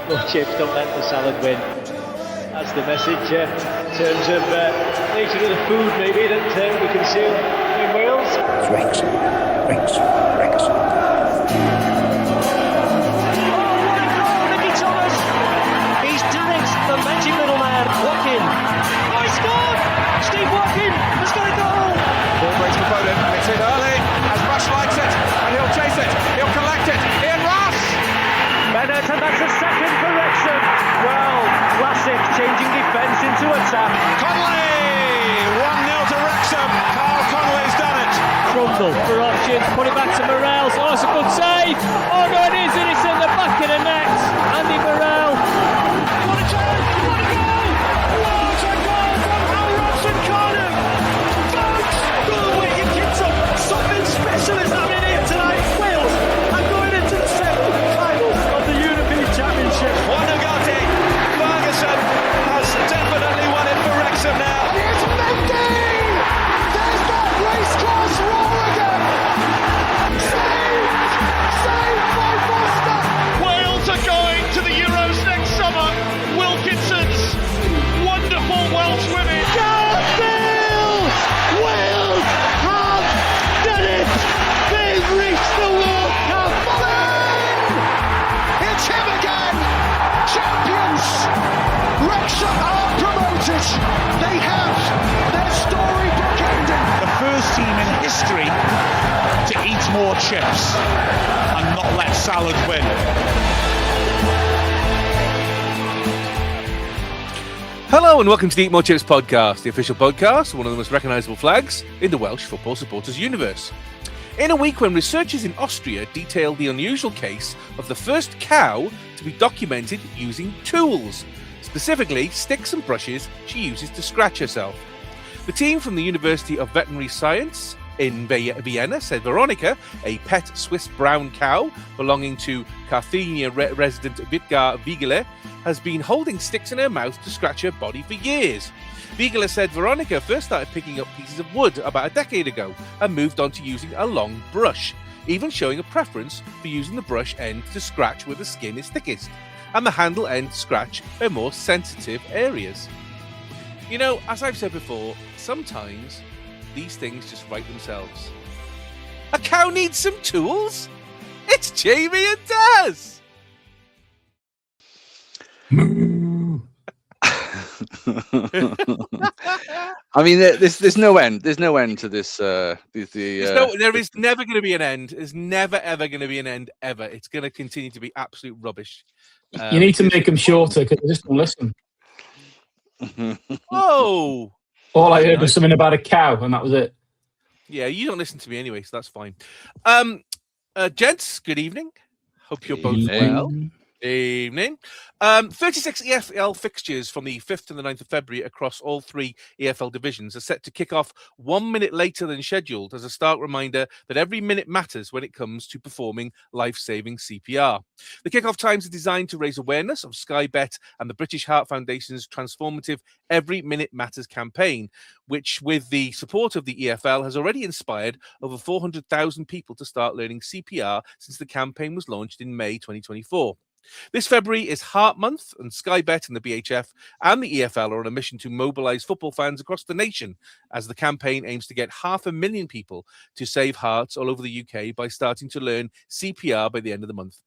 More chips, don't let the salad win. That's the message in terms of nature of the food maybe that we consume in Wales. Wrexham, Wrexham, Wrexham. He's done it, the magic little man, Watkin. Oh, he scored! Steve Watkin has got a goal! Ball breaks for Bowden, it's in early, as Rush likes it, and he'll chase it, he'll collect it, Ian Rush! Bennett, and that's a second for Wrexham. Well, classic, changing defence into attack. Conley! 1-0 to Wrexham, Carl Conley's done it! Crumble for options, put it back to Morels. Oh, it's a good save! Oh no, it is, and it's in the back of the net. Andy Morel. What a goal! What a goal! What a goal from Al Robson Carnham! Folks, good wicket kids up. Something special is happening here tonight. Wales are going into the semi-finals of the European Championship. Wanagati, Ferguson has definitely won it for Wrexham now. And here's Mendy! There's that race-class roar again! Saved! Saved by Foster! Wales are going to the Euros next summer. Wilkinson's wonderful Welsh women. Wales! Wales have done it! They've reached the World Cup! It's him again! Champions! Wrexham are promoted! They have their storybook ending! The first team in history to eat more chips and not let salad win. Hello and welcome to the Eat More Chips podcast, the official podcast of one of the most recognisable flags in the Welsh football supporters universe. In a week when researchers in Austria detailed the unusual case of the first cow to be documented using tools, specifically sticks and brushes she uses to scratch herself. The team from the University of Veterinary Science in Vienna said Veronica, a pet Swiss brown cow belonging to Carthenia resident Vidgar Wiegele, has been holding sticks in her mouth to scratch her body for years. Wiegele said Veronica first started picking up pieces of wood about a decade ago and moved on to using a long brush, even showing a preference for using the brush end to scratch where the skin is thickest, and the handle end to scratch her more sensitive areas. You know, as I've said before, sometimes these things just write themselves. A cow needs some tools? It's Jamie and Daz! I mean, there's no end. There's no end to this. There is never going to be an end. There's never, ever going to be an end, ever. It's going to continue to be absolute rubbish. You need to make them shorter because I just don't listen. Oh! All I heard was something about a cow, and that was it. Yeah, you don't listen to me anyway, so that's fine. Gents, good evening. Hope you're both well. Evening. 36 EFL fixtures from the 5th to the 9th of February across all three EFL divisions are set to kick off 1 minute later than scheduled as a stark reminder that every minute matters when it comes to performing life-saving CPR. The kick-off times are designed to raise awareness of Sky Bet and the British Heart Foundation's transformative Every Minute Matters campaign, which, with the support of the EFL, has already inspired over 400,000 people to start learning CPR since the campaign was launched in May 2024. This February is Heart Month, and Sky Bet and the BHF and the EFL are on a mission to mobilise football fans across the nation as the campaign aims to get 500,000 people to save hearts all over the UK by starting to learn CPR by the end of the month.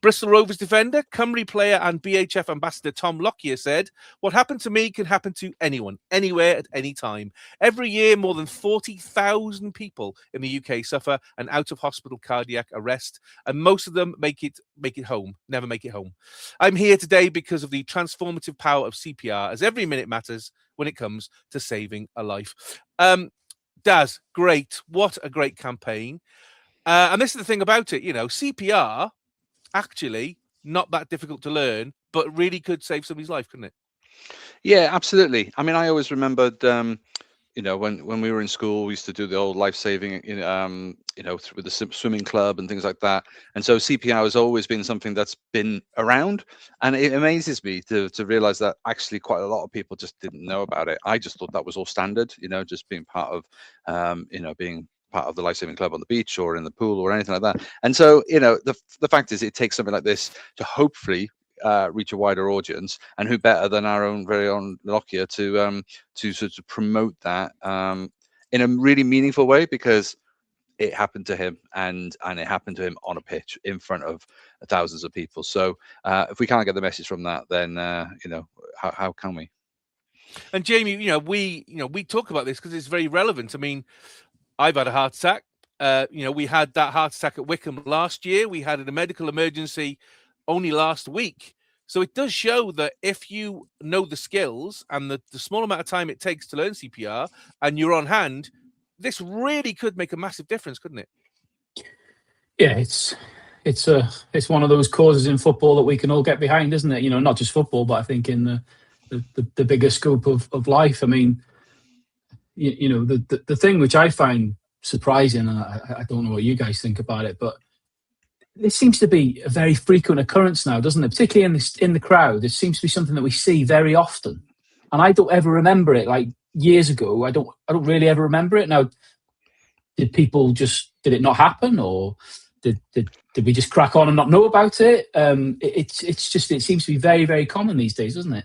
Bristol Rovers defender, Cymru player and BHF ambassador Tom Lockyer said, "What happened to me can happen to anyone, anywhere, at any time. Every year, more than 40,000 people in the UK suffer an out-of-hospital cardiac arrest, and most of them make it home, never make it home. I'm here today because of the transformative power of CPR, as every minute matters when it comes to saving a life." Daz, great. What a great campaign. And this is the thing about it, you know, CPR, actually not that difficult to learn, but really could save somebody's life, couldn't it? Yeah, absolutely. I mean, I always remembered, you know, when we were in school, we used to do the old life-saving, you know, with the swimming club and things like that. And so CPR has always been something that's been around. And it amazes me to realize that actually quite a lot of people just didn't know about it. I just thought that was all standard, you know, just being part of, you know, being part of the lifesaving club on the beach or in the pool or anything like that. And so, the fact is, it takes something like this to hopefully reach a wider audience, and who better than our own very own Lockyer to sort of promote that in a really meaningful way, because it happened to him, and it happened to him on a pitch in front of thousands of people. So if we can't get the message from that, then how can we? And Jamie, we talk about this because it's very relevant. I mean, I've had a heart attack. We had that heart attack at Wycombe last year. We had a medical emergency only last week. So it does show that if you know the skills and the small amount of time it takes to learn CPR and you're on hand, this really could make a massive difference, couldn't it? Yeah, it's one of those causes in football that we can all get behind, isn't it? Not just football, but I think in the bigger scope of life. I mean, the thing which I find surprising, and I don't know what you guys think about it, but this seems to be a very frequent occurrence now, doesn't it? Particularly in the crowd, it seems to be something that we see very often, and I don't ever remember it. Like years ago, I don't really ever remember it. Now, did it not happen, or did we just crack on and not know about it? It seems to be very, very common these days, doesn't it?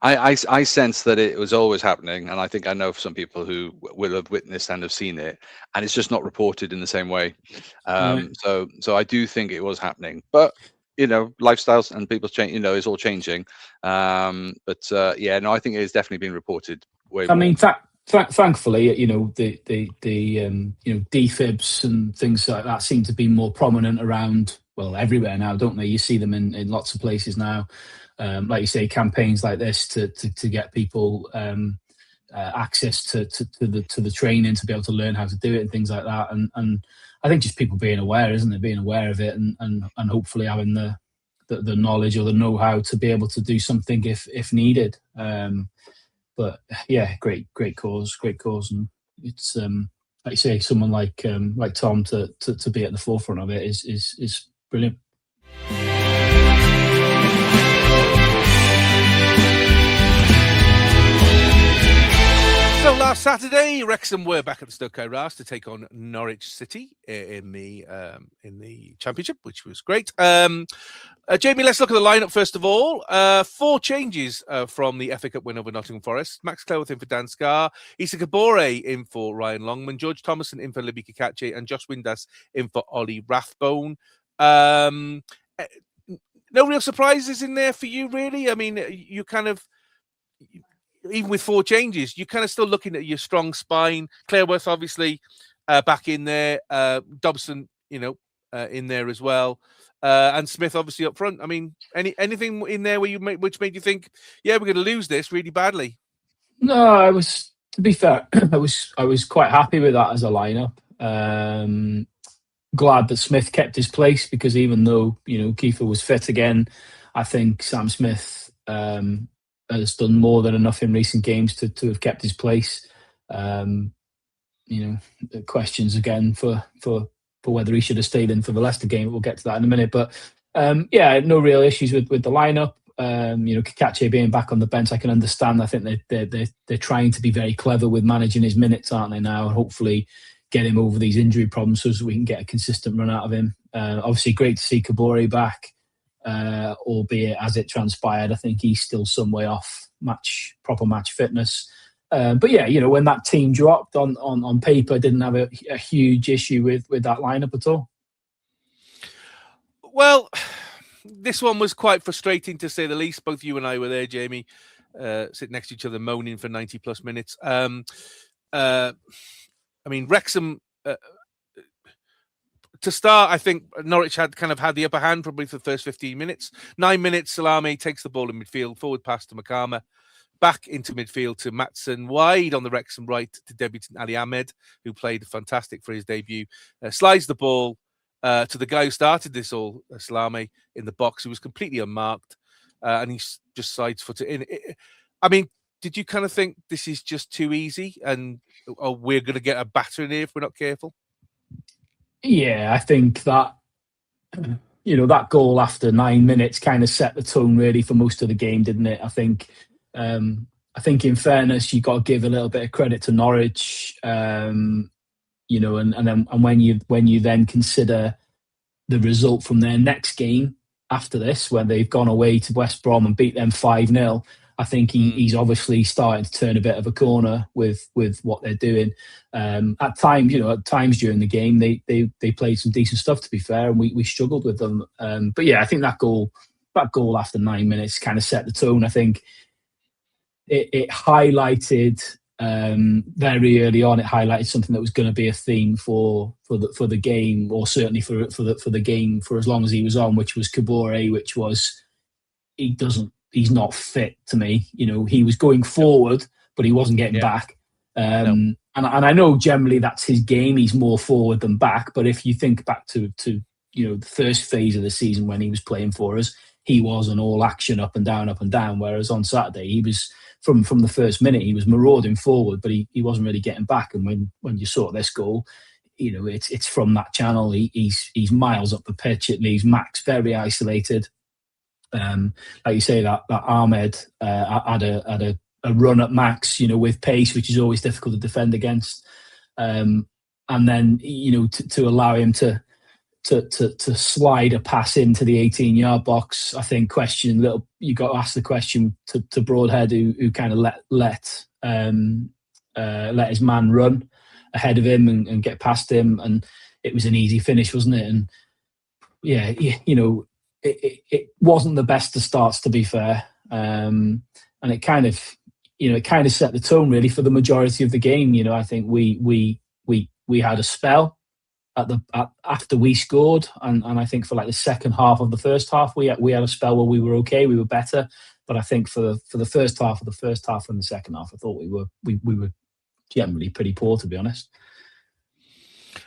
I sense that it was always happening, and I think I know some people who will have witnessed and have seen it, and it's just not reported in the same way. So I do think it was happening, but lifestyles and people's change, is all changing. I think it has definitely been reported way more. I mean, thankfully, the defibs and things like that seem to be more prominent around, well, everywhere now, don't they? You see them in lots of places now. Like you say, campaigns like this to get people access to the training, to be able to learn how to do it and things like that. And I think just people being aware, isn't it? Being aware of it and hopefully having the knowledge or the know-how to be able to do something if needed. But yeah, great cause, and it's like you say, someone like Tom to be at the forefront of it is brilliant. So last Saturday, Wrexham were back at the Stoke Ras to take on Norwich City in the Championship, which was great. Jamie, let's look at the lineup first of all. 4 changes from the FA Cup win over Nottingham Forest. Max Cleworth in for Dan Scarr, Issa Kabore in for Ryan Longman, George Thomason in for Libby Kakache, and Josh Windass in for Ollie Rathbone. No real surprises in there for you, really? I mean, you kind of... Even with 4 changes, you're kind of still looking at your strong spine. Cleworth, obviously, back in there. Dobson, in there as well. And Smith, obviously, up front. I mean, anything in there which made you think, yeah, we're going to lose this really badly? No, to be fair, I was quite happy with that as a lineup. Glad that Smith kept his place, because even though, Kiefer was fit again, I think Sam Smith has done more than enough in recent games to have kept his place. Questions again for whether he should have stayed in for the Leicester game. We'll get to that in a minute. But no real issues with the lineup. Kakache being back on the bench, I can understand. I think they're trying to be very clever with managing his minutes, aren't they now? And hopefully get him over these injury problems so that we can get a consistent run out of him. Obviously, great to see Kabore back. Albeit as it transpired, I think he's still some way off proper match fitness. But yeah, when that team dropped on paper, didn't have a huge issue with that lineup at all. Well, this one was quite frustrating to say the least. Both you and I were there, Jamie, sitting next to each other, moaning for 90 plus minutes. I mean, Wrexham. To start, I think Norwich had the upper hand probably for the first 15 minutes. 9 minutes, Salame takes the ball in midfield, forward pass to Makama, back into midfield to Matson, wide on the Wrexham right to debutant Ali Ahmed, who played fantastic for his debut. Slides the ball to the guy who started this all, Salame, in the box, who was completely unmarked, and he just sides-foot it in. I mean, did you kind of think this is just too easy and we're going to get a batter in here if we're not careful? Yeah, I think that, that goal after 9 minutes kind of set the tone really for most of the game, didn't it? I think in fairness, you got to give a little bit of credit to Norwich. and when you then consider the result from their next game after this, when they've gone away to West Brom and beat them 5-0, I think he's obviously starting to turn a bit of a corner with what they're doing. At times during the game, they played some decent stuff, to be fair, and we struggled with them. But yeah, I think that goal after 9 minutes kind of set the tone. I think it highlighted very early on. It highlighted something that was going to be a theme for the game, or certainly for the game for as long as he was on, which was Kabore, which was he's not fit to me. He was going forward, but he wasn't getting back. And I know generally that's his game. He's more forward than back. But if you think back to the first phase of the season when he was playing for us, he was an all action up and down. Whereas on Saturday, he was from the first minute, he was marauding forward, but he wasn't really getting back. And when you saw this goal, it's from that channel. He's miles up the pitch. It leaves Max very isolated. Like you say, that Ahmed had a run at Max, with pace, which is always difficult to defend against. And then, to allow him to slide a pass into the 18-yard box, I think you got to ask the question to Broadhead, who kind of let his man run ahead of him and get past him, and it was an easy finish, wasn't it? And yeah, it wasn't the best of starts, to be fair, and it kind of set the tone really for the majority of the game. I think we had a spell after we scored, and I think for like the second half of the first half, we had a spell where we were okay, we were better. But I think for the first half and the second half, I thought we were generally pretty poor, to be honest.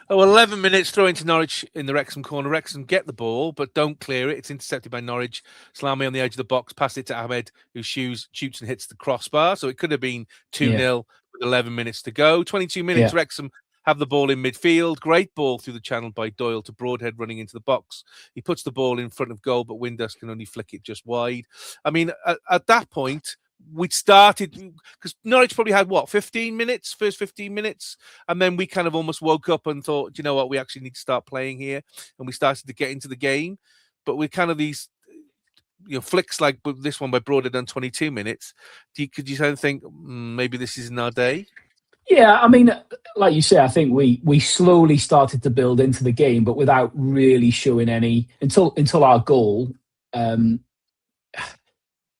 11 minutes, throw into Norwich in the Wrexham corner. Wrexham get the ball, but don't clear it. It's intercepted by Norwich. Salami on the edge of the box, pass it to Ahmed, who shoots and hits the crossbar. So it could have been 2-0 with 11 minutes to go. 22 minutes, Wrexham have the ball in midfield. Great ball through the channel by Doyle to Broadhead running into the box. He puts the ball in front of goal, but Windus can only flick it just wide. I mean, at that point, we'd started, because Norwich probably had, first 15 minutes, and then we kind of almost woke up and thought, you know what, we actually need to start playing here, and we started to get into the game. But with kind of these flicks like this one by Broadhead done 22 minutes, could you think maybe this isn't our day? Yeah, I mean, like you say, I think we slowly started to build into the game, but without really showing any until our goal.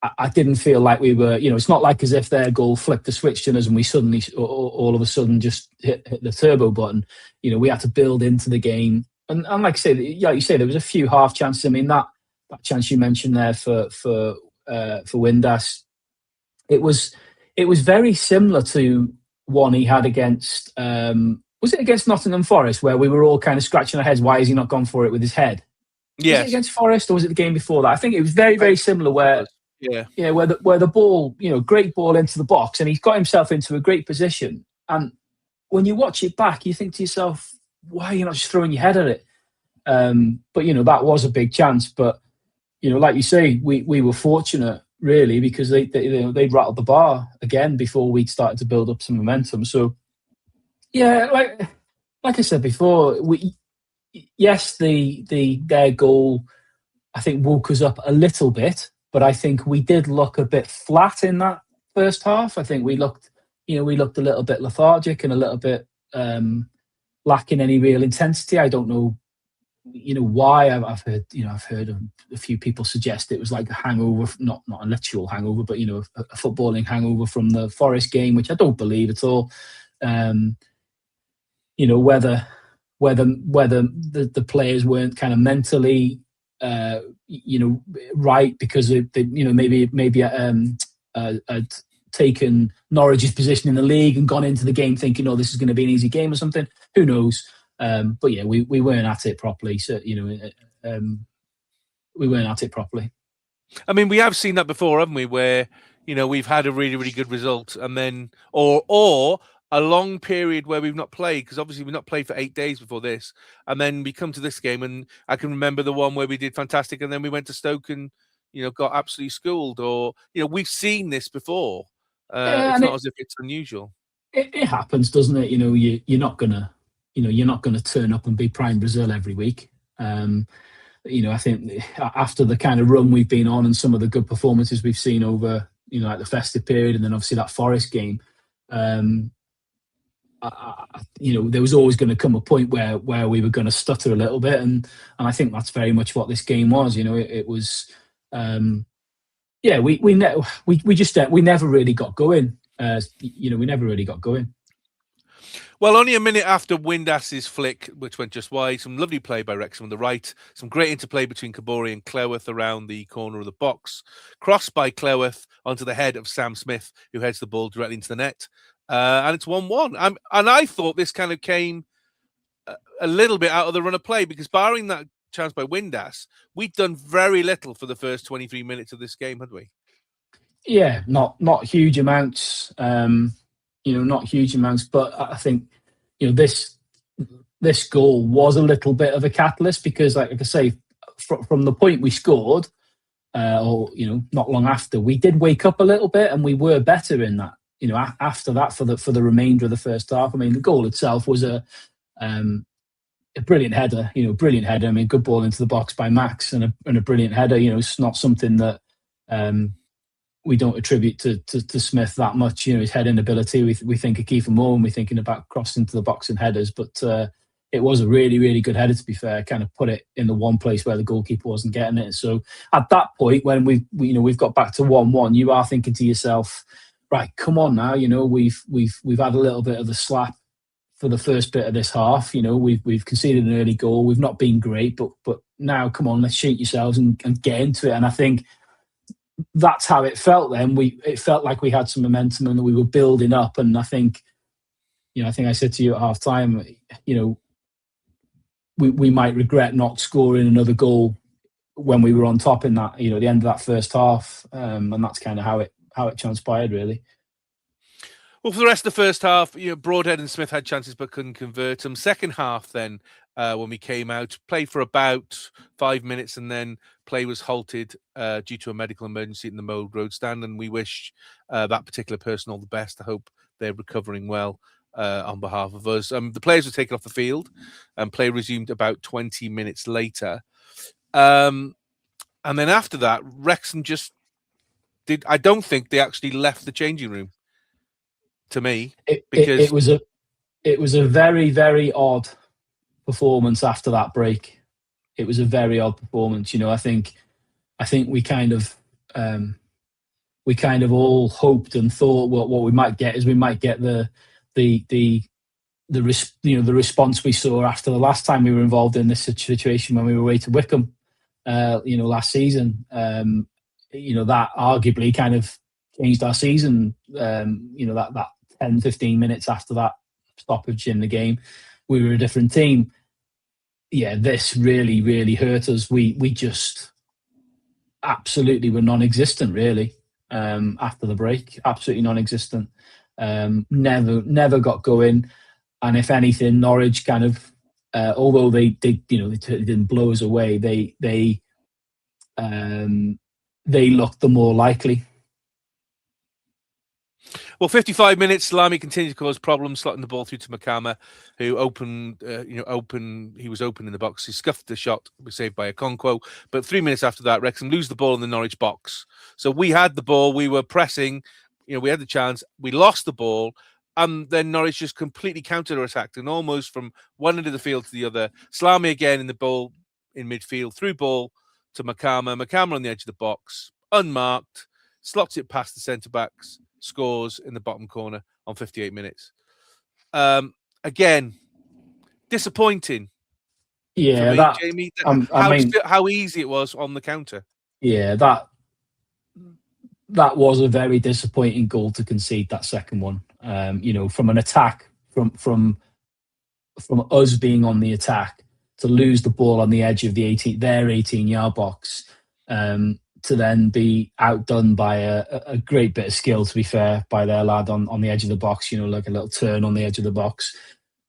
I didn't feel like we were, it's not like as if their goal flicked the switch on us and we suddenly, all of a sudden, just hit the turbo button. We had to build into the game, and like you say, there was a few half chances. I mean, that chance you mentioned there for Windus, it was very similar to one he had against, was it against Nottingham Forest, where we were all kind of scratching our heads, why has he not gone for it with his head? Yes. Was it against Forest, or was it the game before that? I think it was very, very similar, where where the ball, great ball into the box, and he's got himself into a great position. And when you watch it back, you think to yourself, why are you not just throwing your head at it? But that was a big chance. But like you say, we were fortunate, really, because they'd rattled the bar again before we'd started to build up some momentum. So yeah, like I said before, their goal, I think, woke us up a little bit, but I think we did look a bit flat in that first half. I think we looked a little bit lethargic and a little bit lacking any real intensity. I don't know, why. I've heard a few people suggest it was like a hangover, not a literal hangover, but a footballing hangover from the Forest game, which I don't believe at all. Whether the players weren't kind of mentally right, because they maybe had taken Norwich's position in the league and gone into the game thinking, this is going to be an easy game or something. Who knows? But yeah, we weren't at it properly. So we weren't at it properly. I mean, we have seen that before, haven't we? Where we've had a really, really good result, and then or a long period where we've not played, because obviously we've not played for 8 days before this, and then we come to this game, and I can remember the one where we did fantastic, and then we went to Stoke and got absolutely schooled. Or we've seen this before. It's not as if it's unusual. It happens, doesn't it? You're not gonna you're not going to turn up and be prime Brazil every week. I think after the kind of run we've been on and some of the good performances we've seen over, like the festive period, and then obviously that Forest game, there was always going to come a point where we were going to stutter a little bit, and I think that's very much what this game was. It was, we never really got going. We never really got going. Well, only a minute after Windas's flick, which went just wide, some lovely play by Wrexham on the right, some great interplay between Kabori and Cleworth around the corner of the box, crossed by Cleworth onto the head of Sam Smith, who heads the ball directly into the net, and it's 1-1. And I thought this kind of came a little bit out of the run of play, because barring that chance by Windass, we'd done very little for the first 23 minutes of this game, had we? Yeah, not huge amounts. Not huge amounts, but I think, this goal was a little bit of a catalyst, because, like I say, from the point we scored, not long after, we did wake up a little bit, and we were better in that. After that, for the remainder of the first half. I mean, the goal itself was a brilliant header. Brilliant header. I mean, good ball into the box by Max, and a brilliant header. It's not something that we don't attribute to Smith that much. His heading ability. We think of Kiefer Moore when we're thinking about crossing into the box and headers, but it was a really, really good header, to be fair. Kind of put it in the one place where the goalkeeper wasn't getting it. So at that point, when we've got back to 1-1, you are thinking to yourself, right, come on now. We've had a little bit of the slap for the first bit of this half. We've conceded an early goal. We've not been great, but now, come on, let's shake yourselves and get into it. And I think that's how it felt then. It felt like we had some momentum and we were building up. And I think I said to you at half time, we might regret not scoring another goal when we were on top in that, the end of that first half. And that's kind of how it transpired, really. Well, for the rest of the first half, Broadhead and Smith had chances but couldn't convert them. Second half, then, when we came out, played for about 5 minutes, and then play was halted due to a medical emergency in the Mold Road stand. And we wish that particular person all the best. I hope they're recovering well on behalf of us. The players were taken off the field, and play resumed about 20 minutes later. And then after that, Wrexham just did. I don't think they actually left the changing room. To me, because it was a very, very odd performance after that break. It was a very odd performance. I think we kind of all hoped and thought what we might get is we might get the response we saw after the last time we were involved in this situation when we were away to Wycombe, last season. That arguably kind of changed our season. That 10-15 minutes after that stoppage in the game, we were a different team. Yeah, this really, really hurt us. We just absolutely were non-existent, really, after the break. Absolutely non-existent. Never got going. And if anything, Norwich kind of, although they didn't blow us away, they looked the more likely. Well, 55 minutes, Salami continued to cause problems, slotting the ball through to Makama, who opened, he was open in the box. He scuffed the shot, was saved by Okonkwo. But 3 minutes after that, Wrexham lose the ball in the Norwich box. So we had the ball, we were pressing, we had the chance, we lost the ball, and then Norwich just completely counter-attacked, and almost from one end of the field to the other. Salami again in the ball in midfield, through ball to Makama. Makama on the edge of the box, unmarked, slots it past the centre-backs, scores in the bottom corner on 58 minutes. Again, disappointing. Yeah, me, Jamie. How easy it was on the counter. Yeah, that was a very disappointing goal to concede, that second one. From an attack, from us being on the attack, to lose the ball on the edge of their 18-yard box, to then be outdone by a great bit of skill, to be fair, by their lad on the edge of the box, like a little turn on the edge of the box.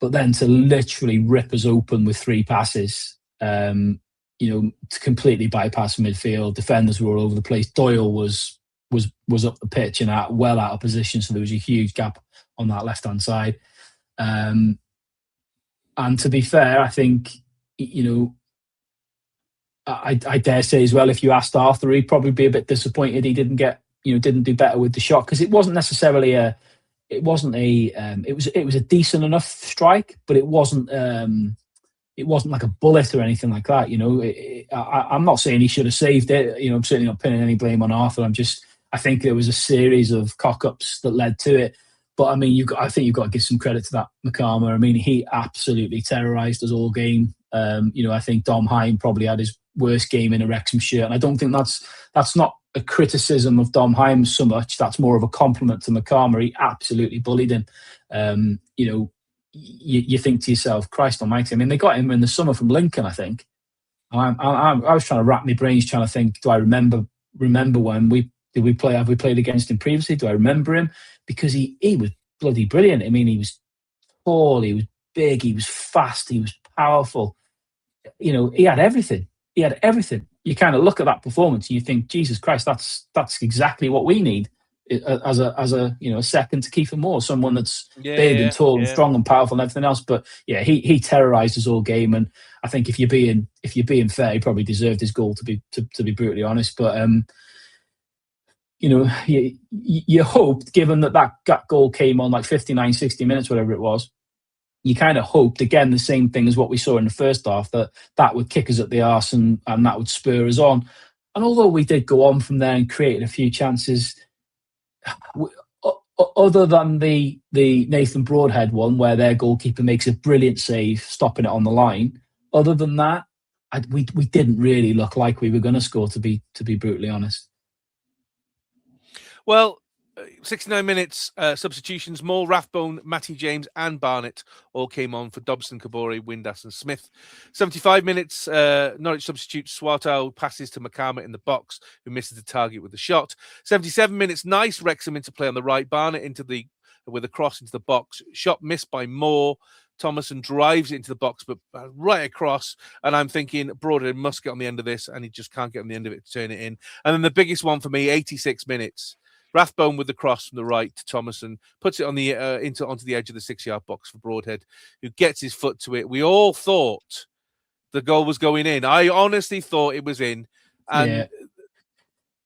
But then to literally rip us open with 3 passes, to completely bypass midfield. Defenders were all over the place. Doyle was up the pitch and well out of position, so there was a huge gap on that left-hand side. And And to be fair, I think, you know, I dare say as well, if you asked Arthur, he'd probably be a bit disappointed he didn't do better with the shot, because it wasn't necessarily it was a decent enough strike, but it wasn't like a bullet or anything like that. You know, I'm not saying he should have saved it. You know, I'm certainly not pinning any blame on Arthur. I think there was a series of cock-ups that led to it. But I mean, I think you've got to give some credit to that McCarmer. I mean, he absolutely terrorised us all game. You know, I think Dom Hine probably had his worst game in a Wrexham shirt, and I don't think that's not a criticism of Dom Hine so much. That's more of a compliment to McCarmer. He absolutely bullied him. You know, you think to yourself, Christ Almighty! I mean, they got him in the summer from Lincoln, I think. I was trying to rack my brains, trying to think. Do I remember when have we played against him previously? Do I remember him? Because he was bloody brilliant. I mean, he was tall, he was big, he was fast, he was powerful. You know, he had everything. You kind of look at that performance and you think, Jesus Christ, that's exactly what we need as a you know, a second to Kiefer Moore, someone that's big and tall and strong and powerful and everything else. But yeah, he terrorised us all game, and I think if you're being fair, he probably deserved his goal, to be brutally honest. But you know, you hoped, given that goal came on like 59, 60 minutes, whatever it was, you kind of hoped, again, the same thing as what we saw in the first half, that would kick us at the arse and that would spur us on. And although we did go on from there and created a few chances, other than the Nathan Broadhead one, where their goalkeeper makes a brilliant save, stopping it on the line, other than that, we didn't really look like we were going to score, to be brutally honest. Well, 69 minutes, substitutions. Moore, Rathbone, Matty James and Barnett all came on for Dobson, Kabore, Windass and Smith. 75 minutes, Norwich substitute Swatow passes to McCarmer in the box, who misses the target with the shot. 77 minutes, nice Wrexham interplay on the right. Barnett with a cross into the box. Shot missed by Moore. Thomason drives it into the box, but right across. And I'm thinking, Broadhead must get on the end of this, and he just can't get on the end of it to turn it in. And then the biggest one for me, 86 minutes. Rathbone with the cross from the right to Thomason, puts it on the onto the edge of the 6-yard box for Broadhead, who gets his foot to it. We all thought the goal was going in. I honestly thought it was in. And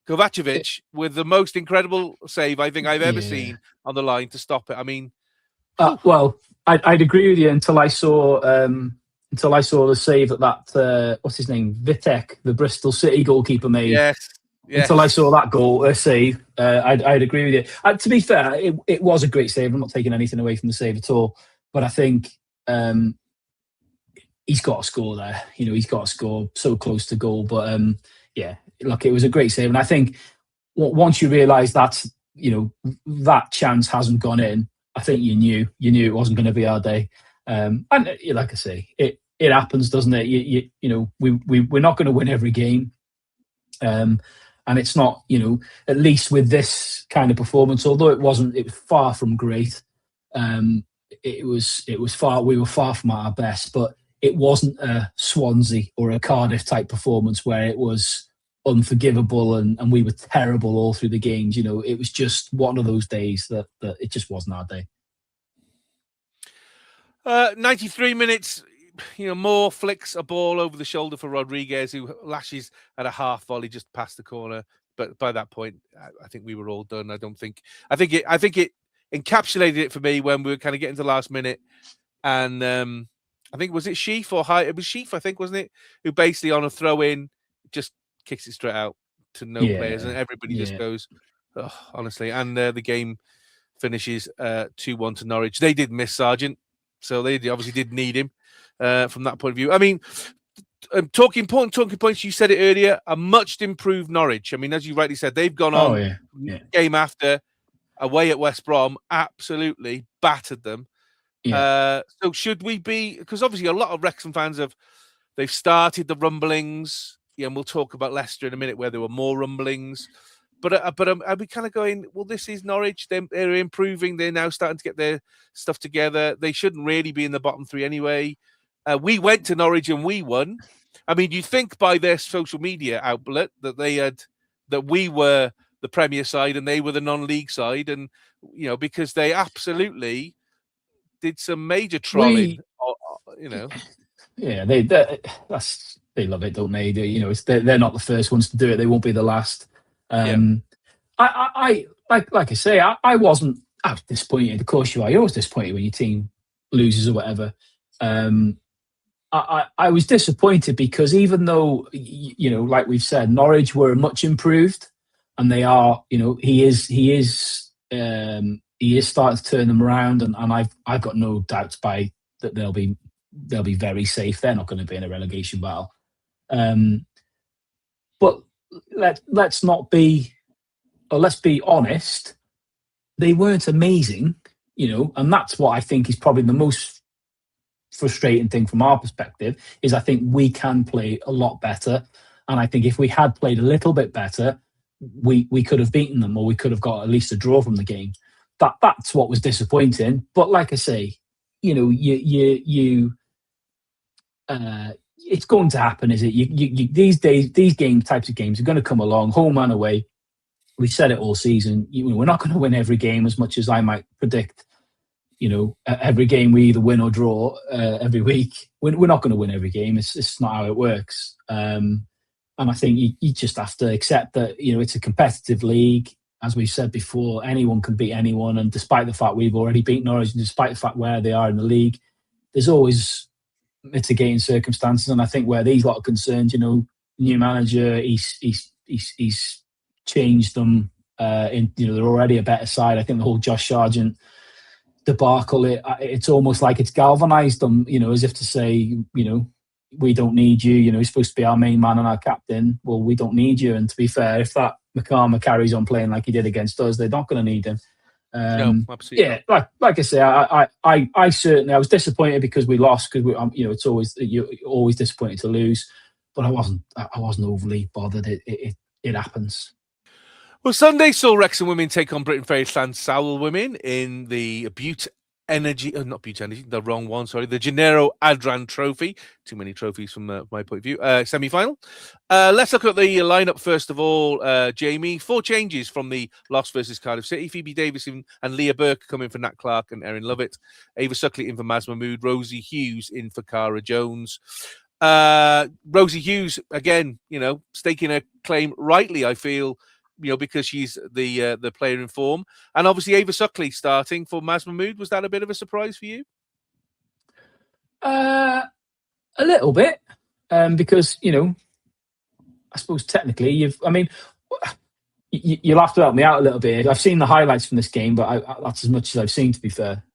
Kovacevic with the most incredible save I think I've ever seen on the line to stop it. I mean, well, I'd agree with you until I saw the save that what's his name, Vitek, the Bristol City goalkeeper, made. Yes. Until I saw that goal save, I'd agree with you. To be fair, it was a great save. I'm not taking anything away from the save at all. But I think he's got to score there. You know, he's got to score so close to goal. But look, it was a great save. And I think once you realise that, you know, that chance hasn't gone in, I think you knew it wasn't going to be our day. And like I say, it happens, doesn't it? You know, we're not going to win every game. And it's not, you know, at least with this kind of performance, although it was far from great. We were far from our best, but it wasn't a Swansea or a Cardiff type performance where it was unforgivable and we were terrible all through the games. You know, it was just one of those days that it just wasn't our day. 93 minutes. You know, Moore flicks a ball over the shoulder for Rodriguez, who lashes at a half volley just past the corner. But by that point, I think we were all done. I think it encapsulated it for me when we were kind of getting to the last minute. And I think, was it Sheaf or High? It was Sheaf, I think, wasn't it? Who basically on a throw in just kicks it straight out to no players, and everybody just goes, oh, honestly. And the game finishes 2-1 to Norwich. They did miss Sargent, so they obviously did need him. From that point of view, I mean, talking points. You said it earlier. A much improved Norwich. I mean, as you rightly said, they've gone on game after away at West Brom, absolutely battered them. So should we be? Because obviously, a lot of Wrexham fans they've started the rumblings. Yeah, and we'll talk about Leicester in a minute, where there were more rumblings. But are we kind of going, well, this is Norwich. They're improving. They're now starting to get their stuff together. They shouldn't really be in the bottom three anyway. We went to Norwich and we won. I mean, you think by their social media outlet that we were the Premier side and they were the non-league side, and you know, because they absolutely did some major trolling you know. Yeah, they love it, don't they? They're not the first ones to do it. They won't be the last. I like I say, I was disappointed. Of course you are. You're always disappointed when your team loses or whatever. I was disappointed because even though like we've said, Norwich were much improved, and they are. He is starting to turn them around, and I've got no doubts that they'll be very safe. They're not going to be in a relegation battle. But let's be honest. They weren't amazing, and that's what I think is probably the most frustrating thing from our perspective. Is I think we can play a lot better, and I think if we had played a little bit better, we could have beaten them, or we could have got at least a draw from the game. That's what was disappointing. But like I say, it's going to happen, is it? These days, these types of games are going to come along, home and away. We said it all season. We're not going to win every game, as much as I might predict. Every game we either win or draw every week. We're not going to win every game. It's not how it works. And I think you just have to accept that it's a competitive league. As we've said before, anyone can beat anyone. And despite the fact we've already beaten Norwich, and despite the fact where they are in the league, there's always mitigating circumstances. And I think where these lot are concerned, new manager, he's changed them. They're already a better side. I think the whole Josh Sargent debacle, it's almost like it's galvanised them. As if to say, we don't need you. You're supposed to be our main man and our captain. Well, we don't need you. And to be fair, if that McCarma carries on playing like he did against us, they're not going to need him. No, absolutely. Yeah, like I say, I certainly was disappointed because we lost. Because it's always you're always disappointed to lose, but I wasn't overly bothered. It happens. Well, Sunday saw Wrexham Women take on Briton Fery Llansawell Women in the Butte Energy, not Butte Energy, the wrong one, sorry, the Gennaro Adran Trophy. Too many trophies from my point of view. Semi-final. Let's look at the lineup first of all, Jamie. 4 changes from the Loft versus Cardiff City. Phoebe Davis and Leah Burke coming for Nat Clark and Erin Lovett. Ava Suckley in for Maz Mahmood. Rosie Hughes in for Cara Jones. Rosie Hughes, again, staking a claim rightly, I feel, because she's the player in form. And obviously Ava Suckley starting for Maz Mahmood. Was that a bit of a surprise for you? A little bit, because, I suppose technically you'll have to help me out a little bit. I've seen the highlights from this game, but that's as much as I've seen, to be fair.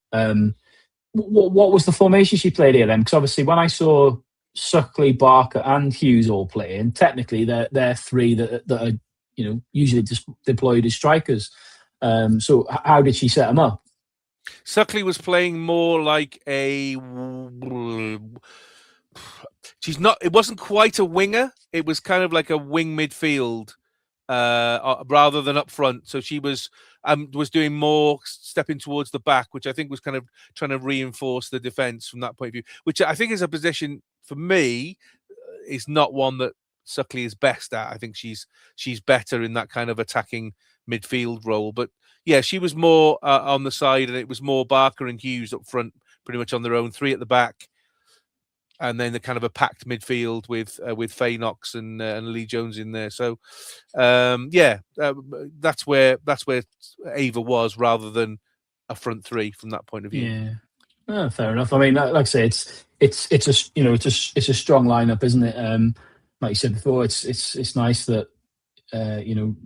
What was the formation she played here then? Because obviously when I saw Suckley, Barker and Hughes all playing, technically they're 3 that are usually just deployed as strikers. So how did she set them up? Suckley was playing more like it wasn't quite a winger. It was kind of like a wing midfield rather than up front. So she was doing more stepping towards the back, which I think was kind of trying to reinforce the defence from that point of view, which I think is a position for me is not one that Suckley is best at. I think she's better in that kind of attacking midfield role. But yeah, she was more on the side, and it was more Barker and Hughes up front, pretty much on their own, 3 at the back, and then the kind of a packed midfield with Faye Knox and Lee Jones in there. So that's where Ava was, rather than a front 3 from that point of view. Yeah, fair enough. I mean, like I say, it's a strong lineup, isn't it? Like you said before, it's nice that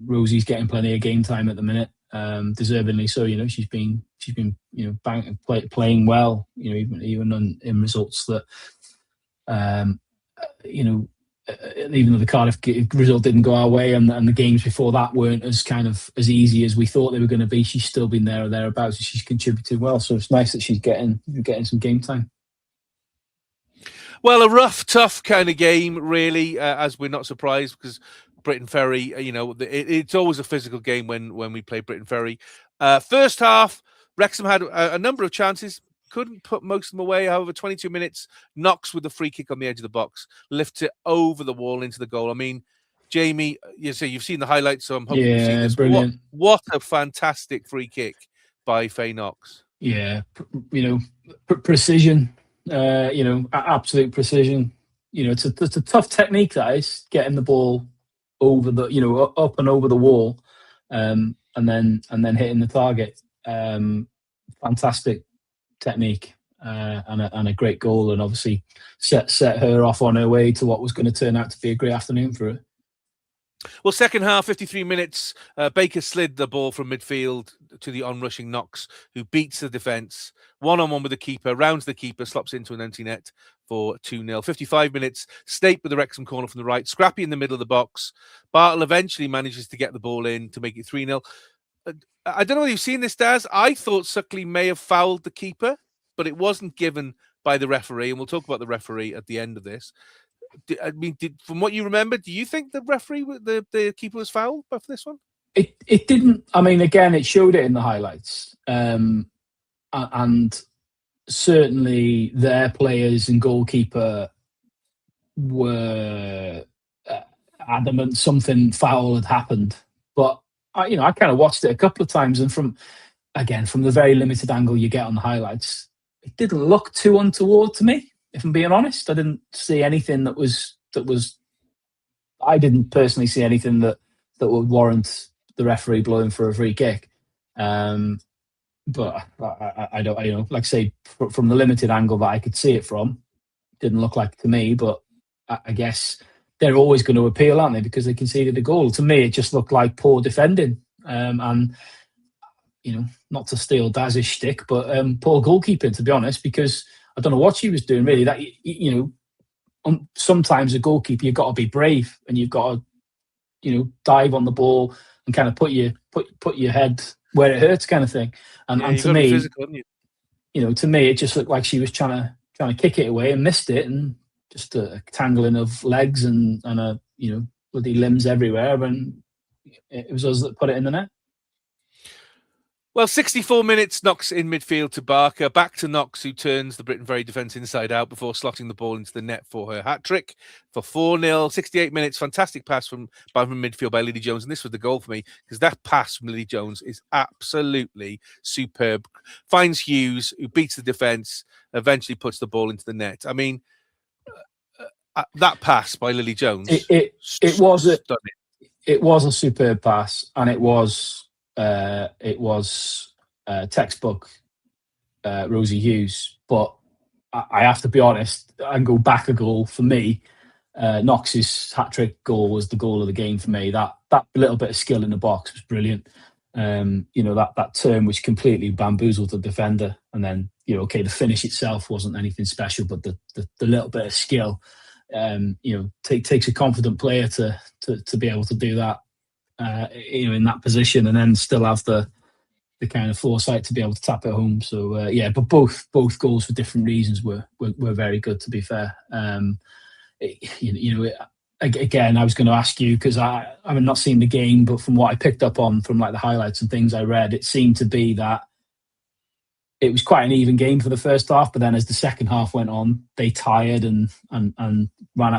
Rosie's getting plenty of game time at the minute, deservedly so. She's been playing well. Even in results that even though the Cardiff result didn't go our way, and the games before that weren't as easy as we thought they were going to be, she's still been there or thereabouts. And she's contributed well, so it's nice that she's getting some game time. Well, a rough, tough kind of game, really, as we're not surprised, because Briton Fery, it's always a physical game when we play Briton Fery. First half, Wrexham had a number of chances, couldn't put most of them away. However, 22 minutes, Knox with the free kick on the edge of the box, lifts it over the wall into the goal. I mean, Jamie, you've seen the highlights, so I'm hoping you've seen this. Brilliant. What a fantastic free kick by Faye Knox. Yeah, precision. Absolute precision. It's a tough technique, that is, getting the ball over the, up and over the wall, and then hitting the target. Fantastic technique, and a great goal, and obviously set her off on her way to what was going to turn out to be a great afternoon for her. Well, second half, 53 minutes, Baker slid the ball from midfield to the onrushing Knox, who beats the defence, one-on-one with the keeper, rounds the keeper, slops into an empty net for 2-0. 55 minutes, Snape with the Wrexham corner from the right, Scrappy in the middle of the box. Bartle eventually manages to get the ball in to make it 3-0. I don't know whether you've seen this, Daz. I thought Suckley may have fouled the keeper, but it wasn't given by the referee, and we'll talk about the referee at the end of this. From what you remember, do you think the referee, the keeper, was fouled for this one? It didn't. I mean, again, it showed it in the highlights, and certainly their players and goalkeeper were adamant something foul had happened. But I kind of watched it a couple of times, and from the very limited angle you get on the highlights, it didn't look too untoward to me. If I'm being honest, I didn't see anything that was. I didn't personally see anything that would warrant the referee blowing for a free kick. But I don't. Like I say, from the limited angle that I could see it from, it didn't look like to me. But I guess they're always going to appeal, aren't they? Because they conceded a goal. To me, it just looked like poor defending, and not to steal Daz's shtick, but poor goalkeeping, to be honest, because I don't know what she was doing, really. That sometimes a goalkeeper, you've got to be brave, and you've got to, dive on the ball and kind of put your head where it hurts, kind of thing. And to me, to me, it just looked like she was trying to kick it away and missed it, and just a tangling of legs and a bloody limbs everywhere, and it was us that put it in the net. Well, 64 minutes, Knox in midfield to Barker. Back to Knox, who turns the Briton Ferry defence inside out before slotting the ball into the net for her hat-trick for 4-0. 68 minutes, fantastic pass from midfield by Lily Jones. And this was the goal for me, because that pass from Lily Jones is absolutely superb. Finds Hughes, who beats the defence, eventually puts the ball into the net. I mean, that pass by Lily Jones, it was a superb pass, and it was textbook Rosie Hughes. But I have to be honest and go back a goal. For me, Knox's hat-trick goal was the goal of the game for me. That little bit of skill in the box was brilliant. That turn which completely bamboozled the defender, and then the finish itself wasn't anything special, but the little bit of skill takes a confident player to be able to do that in that position, and then still have the kind of foresight to be able to tap it home. So but both goals for different reasons were very good, to be fair. Again, I was going to ask you, because I have not seen the game, but from what I picked up on from the highlights and things I read, it seemed to be that it was quite an even game for the first half, but then as the second half went on, they tired and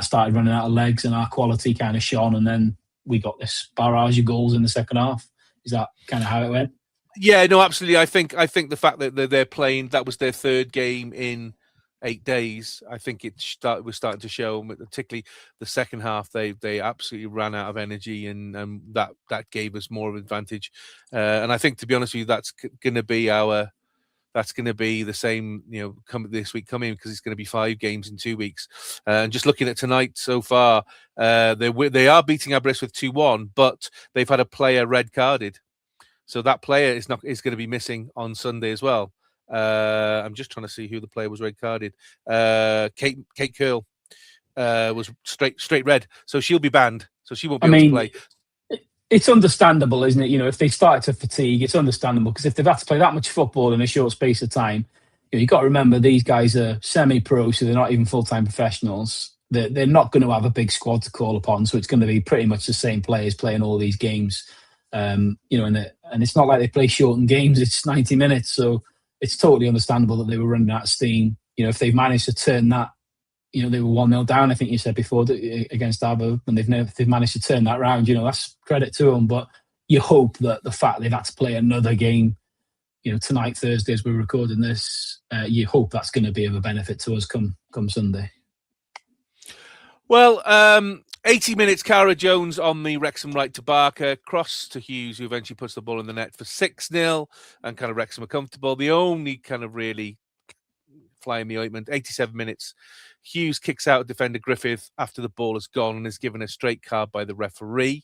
started running out of legs, and our quality kind of shone, and then we got this barrage of goals in the second half. Is that kind of how it went? Yeah, no, absolutely. I think the fact that they're playing, that was their third game in 8 days. I think was starting to show, particularly the second half. They absolutely ran out of energy, and that gave us more of an advantage. And I think, to be honest with you, that's going to be the same, come this week coming, because it's going to be 5 games in 2 weeks. And just looking at tonight so far, they are beating Aberystwyth 2-1, but they've had a player red carded, so that player is going to be missing on Sunday as well. I'm just trying to see who the player was red carded. Kate Curl was straight red, so she'll be banned, so she won't be able to play. It's understandable, isn't it? If they started to fatigue, it's understandable, because if they've had to play that much football in a short space of time, you've got to remember these guys are semi-pro, so they're not even full-time professionals. They're not going to have a big squad to call upon, so it's going to be pretty much the same players playing all these games. And it's not like they play shortened games; it's 90 minutes, so it's totally understandable that they were running out of steam. If they've managed to turn that. They were 1-0 down, I think you said before, against Arbo, and they've managed to turn that round. That's credit to them. But you hope that the fact they've had to play another game tonight, Thursday, as we're recording this, you hope that's going to be of a benefit to us come Sunday. Well, 80 minutes, Cara Jones on the Wrexham right to Barker, cross to Hughes, who eventually puts the ball in the net for 6-0, and kind of Wrexham are comfortable. The only kind of really fly in the ointment, 87 minutes, Hughes kicks out defender Griffith after the ball has gone and is given a straight card by the referee.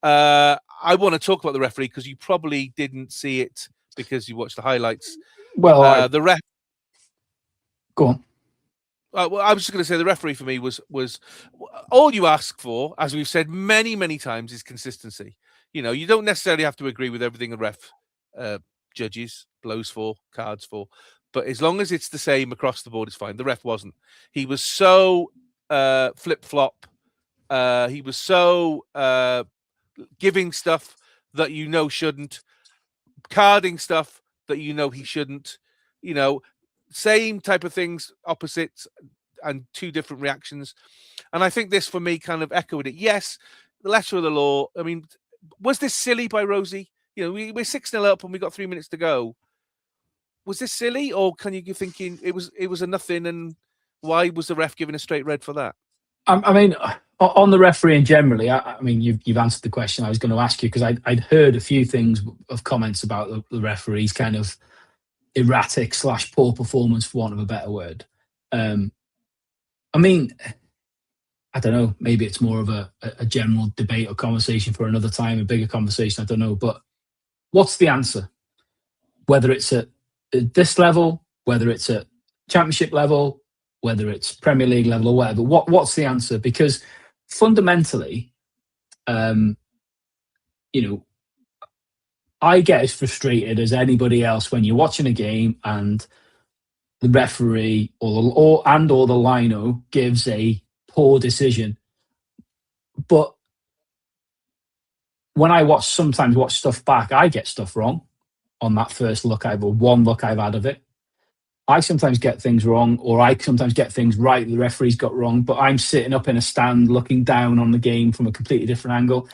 I want to talk about the referee because you probably didn't see it because you watched the highlights. Well, the ref. Go on. Well, I was just going to say the referee for me was all you ask for, as we've said many, many times, is consistency. You don't necessarily have to agree with everything a ref judges, blows for, cards for, but as long as it's the same across the board, it's fine. The ref wasn't. He was so flip-flop. He was so giving stuff that shouldn't, carding stuff that he shouldn't, same type of things, opposites, and two different reactions. And I think this, for me, kind of echoed it. Yes, the letter of the law. I mean, was this silly by Rosie? We're 6-0 up and we got 3 minutes to go. Was this silly, or can you be thinking it was a nothing, and why was the ref given a straight red for that? I mean, on the refereeing generally, I mean, you've answered the question I was going to ask you, because I'd heard a few things of comments about the referees kind of erratic / poor performance, for want of a better word. I mean, I don't know, maybe it's more of a general debate or conversation for another time, a bigger conversation, I don't know. But what's the answer? Whether it's at this level, whether it's at championship level, whether it's Premier League level or whatever, what's the answer? Because fundamentally, I get as frustrated as anybody else when you're watching a game and the referee or the lino gives a poor decision. But when I sometimes watch stuff back, I get stuff wrong on that first look one look I've had of it. I sometimes get things wrong, or I sometimes get things right the referee's got wrong, but I'm sitting up in a stand looking down on the game from a completely different angle.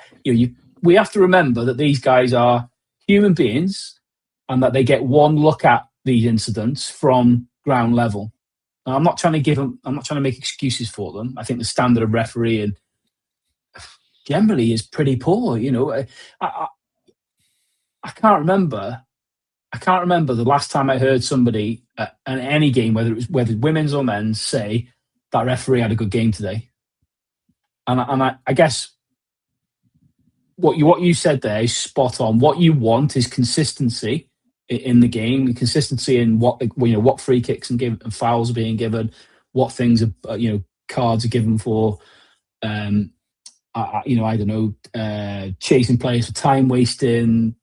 We have to remember that these guys are human beings and that they get one look at these incidents from ground level. Now, I'm not trying to make excuses for them. I think the standard of refereeing generally is pretty poor. I can't remember the last time I heard somebody at any game, whether women's or men's, say that referee had a good game today. And I guess what you said there is spot on. What you want is consistency in the game, consistency in what free kicks and fouls are being given, what things are cards are given for. I don't know, chasing players for time wasting,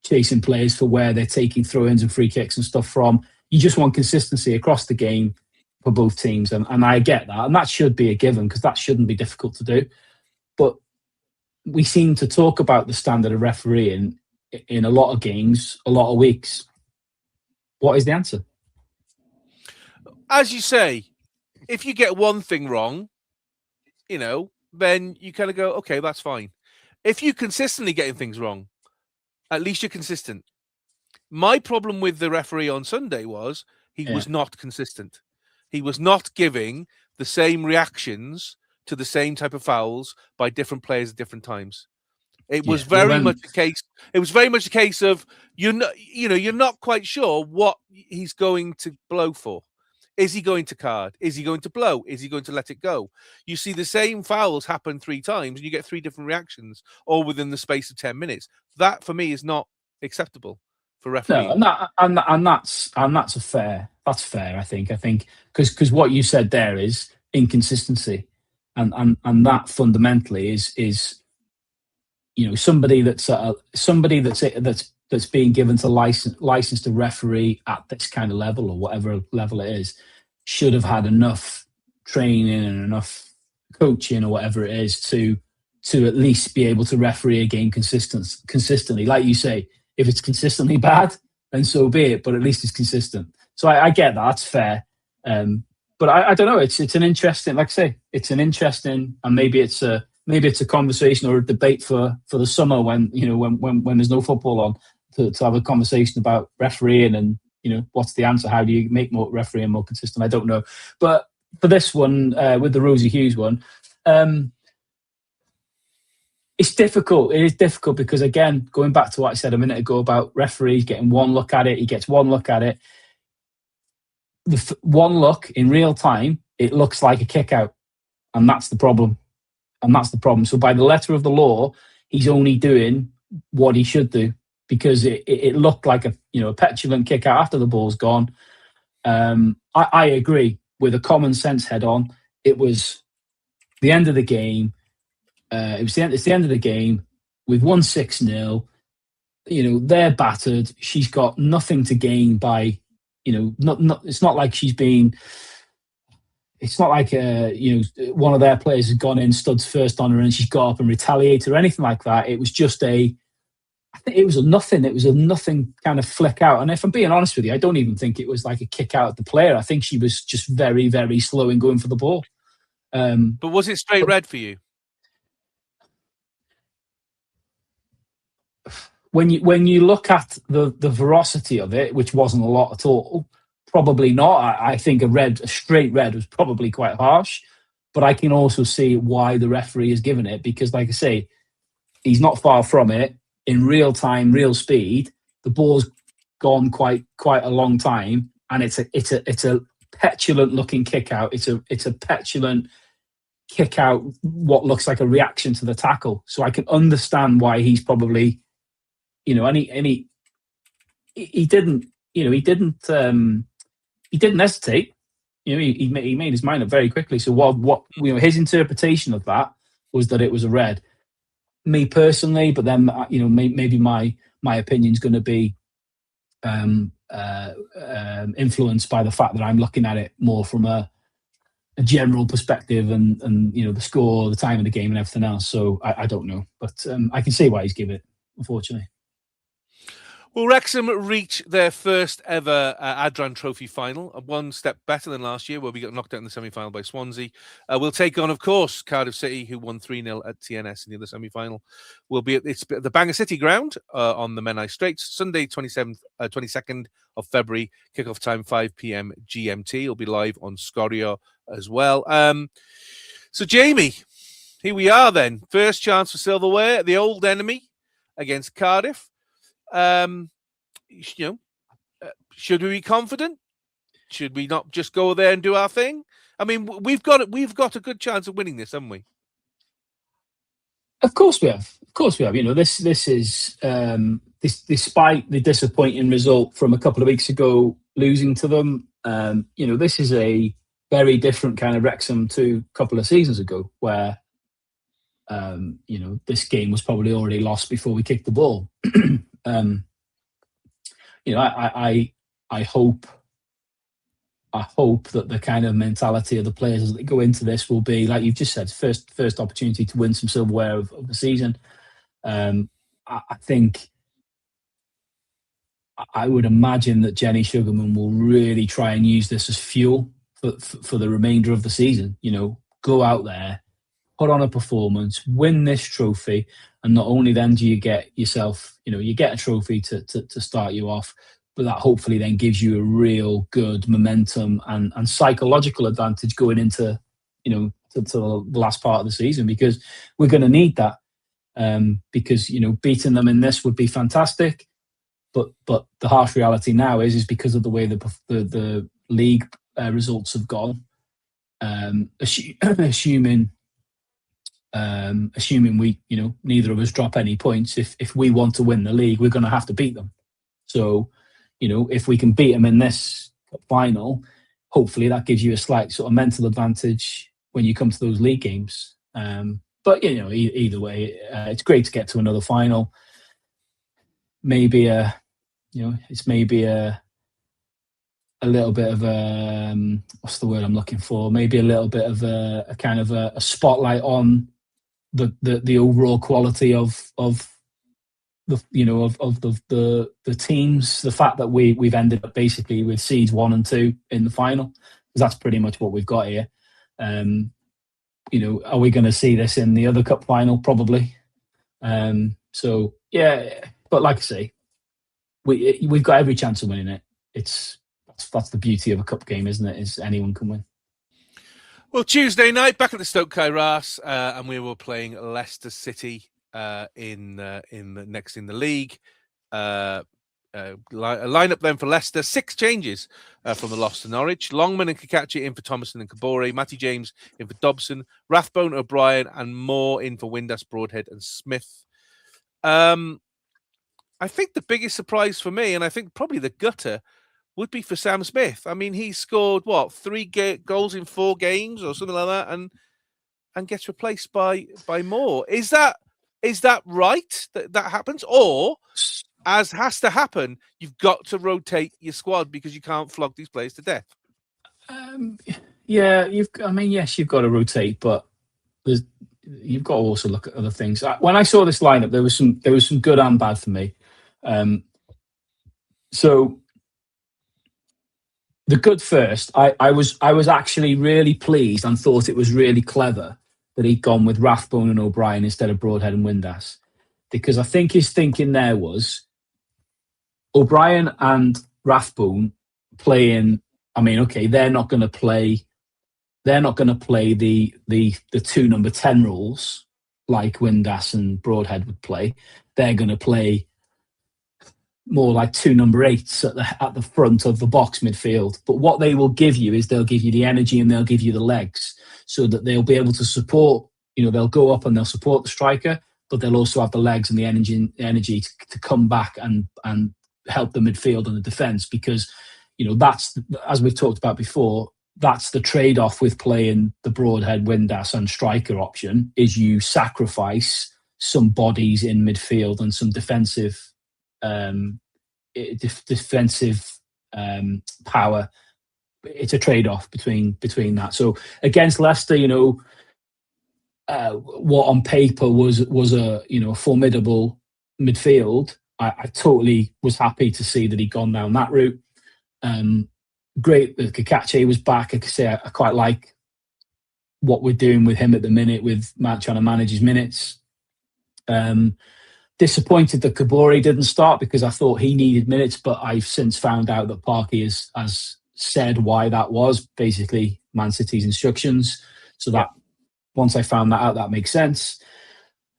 chasing players for where they're taking throw-ins and free kicks and stuff from. You just want consistency across the game for both teams, and I get that, and that should be a given because that shouldn't be difficult to do. But we seem to talk about the standard of refereeing in a lot of games, a lot of weeks. What is the answer? As you say, if you get one thing wrong, then you kind of go, okay, that's fine. If you consistently getting things wrong, at least you're consistent. My problem with the referee on Sunday was he was not consistent. He was not giving the same reactions to the same type of fouls by different players at different times. It was very much a case. It was very much a case of you're not quite sure what he's going to blow for. Is he going to card? Is he going to blow? Is he going to let it go? You see the same fouls happen 3 times, and you get 3 different reactions, all within the space of 10 minutes. That for me is not acceptable for refereeing. No, that's fair. I think because what you said there is inconsistency, and that fundamentally is somebody that's being given to license to referee at this kind of level or whatever level it is should have had enough training and enough coaching or whatever it is to at least be able to referee a game consistently. Like you say, if it's consistently bad, then so be it. But at least it's consistent. So I get that. That's fair. But I don't know. It's an interesting, like I say, it's an interesting, and maybe it's a conversation or a debate for the summer when when there's no football on. to have a conversation about refereeing and, what's the answer? How do you make more refereeing more consistent? I don't know. But for this one, with the Rosie Hughes one, it's difficult. It is difficult because, again, going back to what I said a minute ago about referees getting one look at it, he gets one look at it. The one look in real time, it looks like a kick out, and that's the problem. So by the letter of the law, he's only doing what he should do, because it looked like a petulant kick out after the ball's gone. I agree with a common sense head on. It was the end of the game. It's the end of the game. We've won 6-0. They're battered. She's got nothing to gain by, it's not like she's been. It's not like one of their players has gone in, studs first on her, and she's got up and retaliated or anything like that. It was just I think it was a nothing. It was a nothing kind of flick out. And if I'm being honest with you, I don't even think it was like a kick out at the player. I think she was just very, very slow in going for the ball. But was it straight red for you? When you look at the veracity of it, which wasn't a lot at all, probably not. I think a straight red was probably quite harsh, but I can also see why the referee has given it, because, like I say, he's not far from it in real time, real speed. The ball's gone quite a long time, and it's a petulant looking kick out. It's a petulant kick out, what looks like a reaction to the tackle. So I can understand why he's probably. He didn't hesitate. He made his mind up very quickly. So what his interpretation of that was that it was a red. Me personally, but then maybe my opinion's going to be influenced by the fact that I'm looking at it more from a general perspective and the score, the time of the game, and everything else. So I don't know, but I can see why he's given it, unfortunately. Well, Wrexham reach their first ever Adran Trophy final, one step better than last year, where we got knocked out in the semi-final by Swansea. We'll take on, of course, Cardiff City, who won 3-0 at TNS in the other semi-final. We'll be at the Bangor City ground on the Menai Straits, Sunday, 22nd of February, kickoff time 5 p.m. GMT. It'll be live on Scorio as well. So, Jamie, here we are then. First chance for silverware, the old enemy against Cardiff. Should we be confident? Should we not just go there and do our thing? I mean, we've got a good chance of winning this, haven't we? Of course we have. This is despite the disappointing result from a couple of weeks ago, losing to them. This is a very different kind of Wrexham to a couple of seasons ago, where this game was probably already lost before we kicked the ball. I hope that the kind of mentality of the players as they go into this will be, like you've just said, first opportunity to win some silverware of the season. I would imagine that Jenny Sugarman will really try and use this as fuel for the remainder of the season. Go out there, put on a performance, win this trophy, and not only then do you get yourself, you get a trophy to start you off, but that hopefully then gives you a real good momentum and psychological advantage going into, to the last part of the season, because we're going to need that. Because beating them in this would be fantastic, but the harsh reality now is because of the way the league results have gone. Assuming we, neither of us drop any points, if we want to win the league, we're going to have to beat them. So, if we can beat them in this final, hopefully that gives you a slight sort of mental advantage when you come to those league games. But either way, it's great to get to another final. Maybe it's maybe a little bit of what's the word I'm looking for? Maybe a little bit of a kind of a spotlight on the overall quality of the teams. The fact that we've ended up basically with seeds 1 and 2 in the final, because that's pretty much what we've got here. Are we going to see this in the other cup final? Probably. So yeah, but like I say, we've got every chance of winning it. That's the beauty of a cup game, isn't it? Is anyone can win. Well, Tuesday night back at the Stoke Kairas, and we were playing Leicester City in the league. A lineup then for Leicester, 6 changes from the loss to Norwich. Longman and Kakachi in for Thomason and Kabore, Matty James in for Dobson, Rathbone, O'Brien, and Moore in for Windass, Broadhead, and Smith. I think the biggest surprise for me, and I think probably the gutter, would be for Sam Smith. I mean, he scored 3 goals in 4 games or something like that, and gets replaced by Moore. Is that right that happens, or as has to happen, you've got to rotate your squad because you can't flog these players to death? Yeah, yes, you've got to rotate, but you've got to also look at other things. When I saw this lineup, there was some good and bad for me. So the good first, I was actually really pleased and thought it was really clever that he'd gone with Rathbone and O'Brien instead of Broadhead and Windass, because I think his thinking there was O'Brien and Rathbone playing. I mean, okay, they're not going to play the 2 number 10 roles like Windass and Broadhead would play. They're going to play more like 2 number 8s at the front of the box midfield. But what they will give you is they'll give you the energy and they'll give you the legs, so that they'll be able to support. They'll go up and they'll support the striker, but they'll also have the legs and the energy to come back and help the midfield and the defence, because that's, as we've talked about before, that's the trade-off with playing the Broadhead, Windass and striker option, is you sacrifice some bodies in midfield and some defensive power. It's a trade-off between that. So against Leicester, what on paper was a formidable midfield, I totally was happy to see that he'd gone down that route. Great that Kakachi was back. I could say I quite like what we're doing with him at the minute, with Matt trying to manage his minutes. Disappointed that Kabore didn't start, because I thought he needed minutes, but I've since found out that Parky has said why that was. Basically, Man City's instructions. So that once I found that out, that makes sense.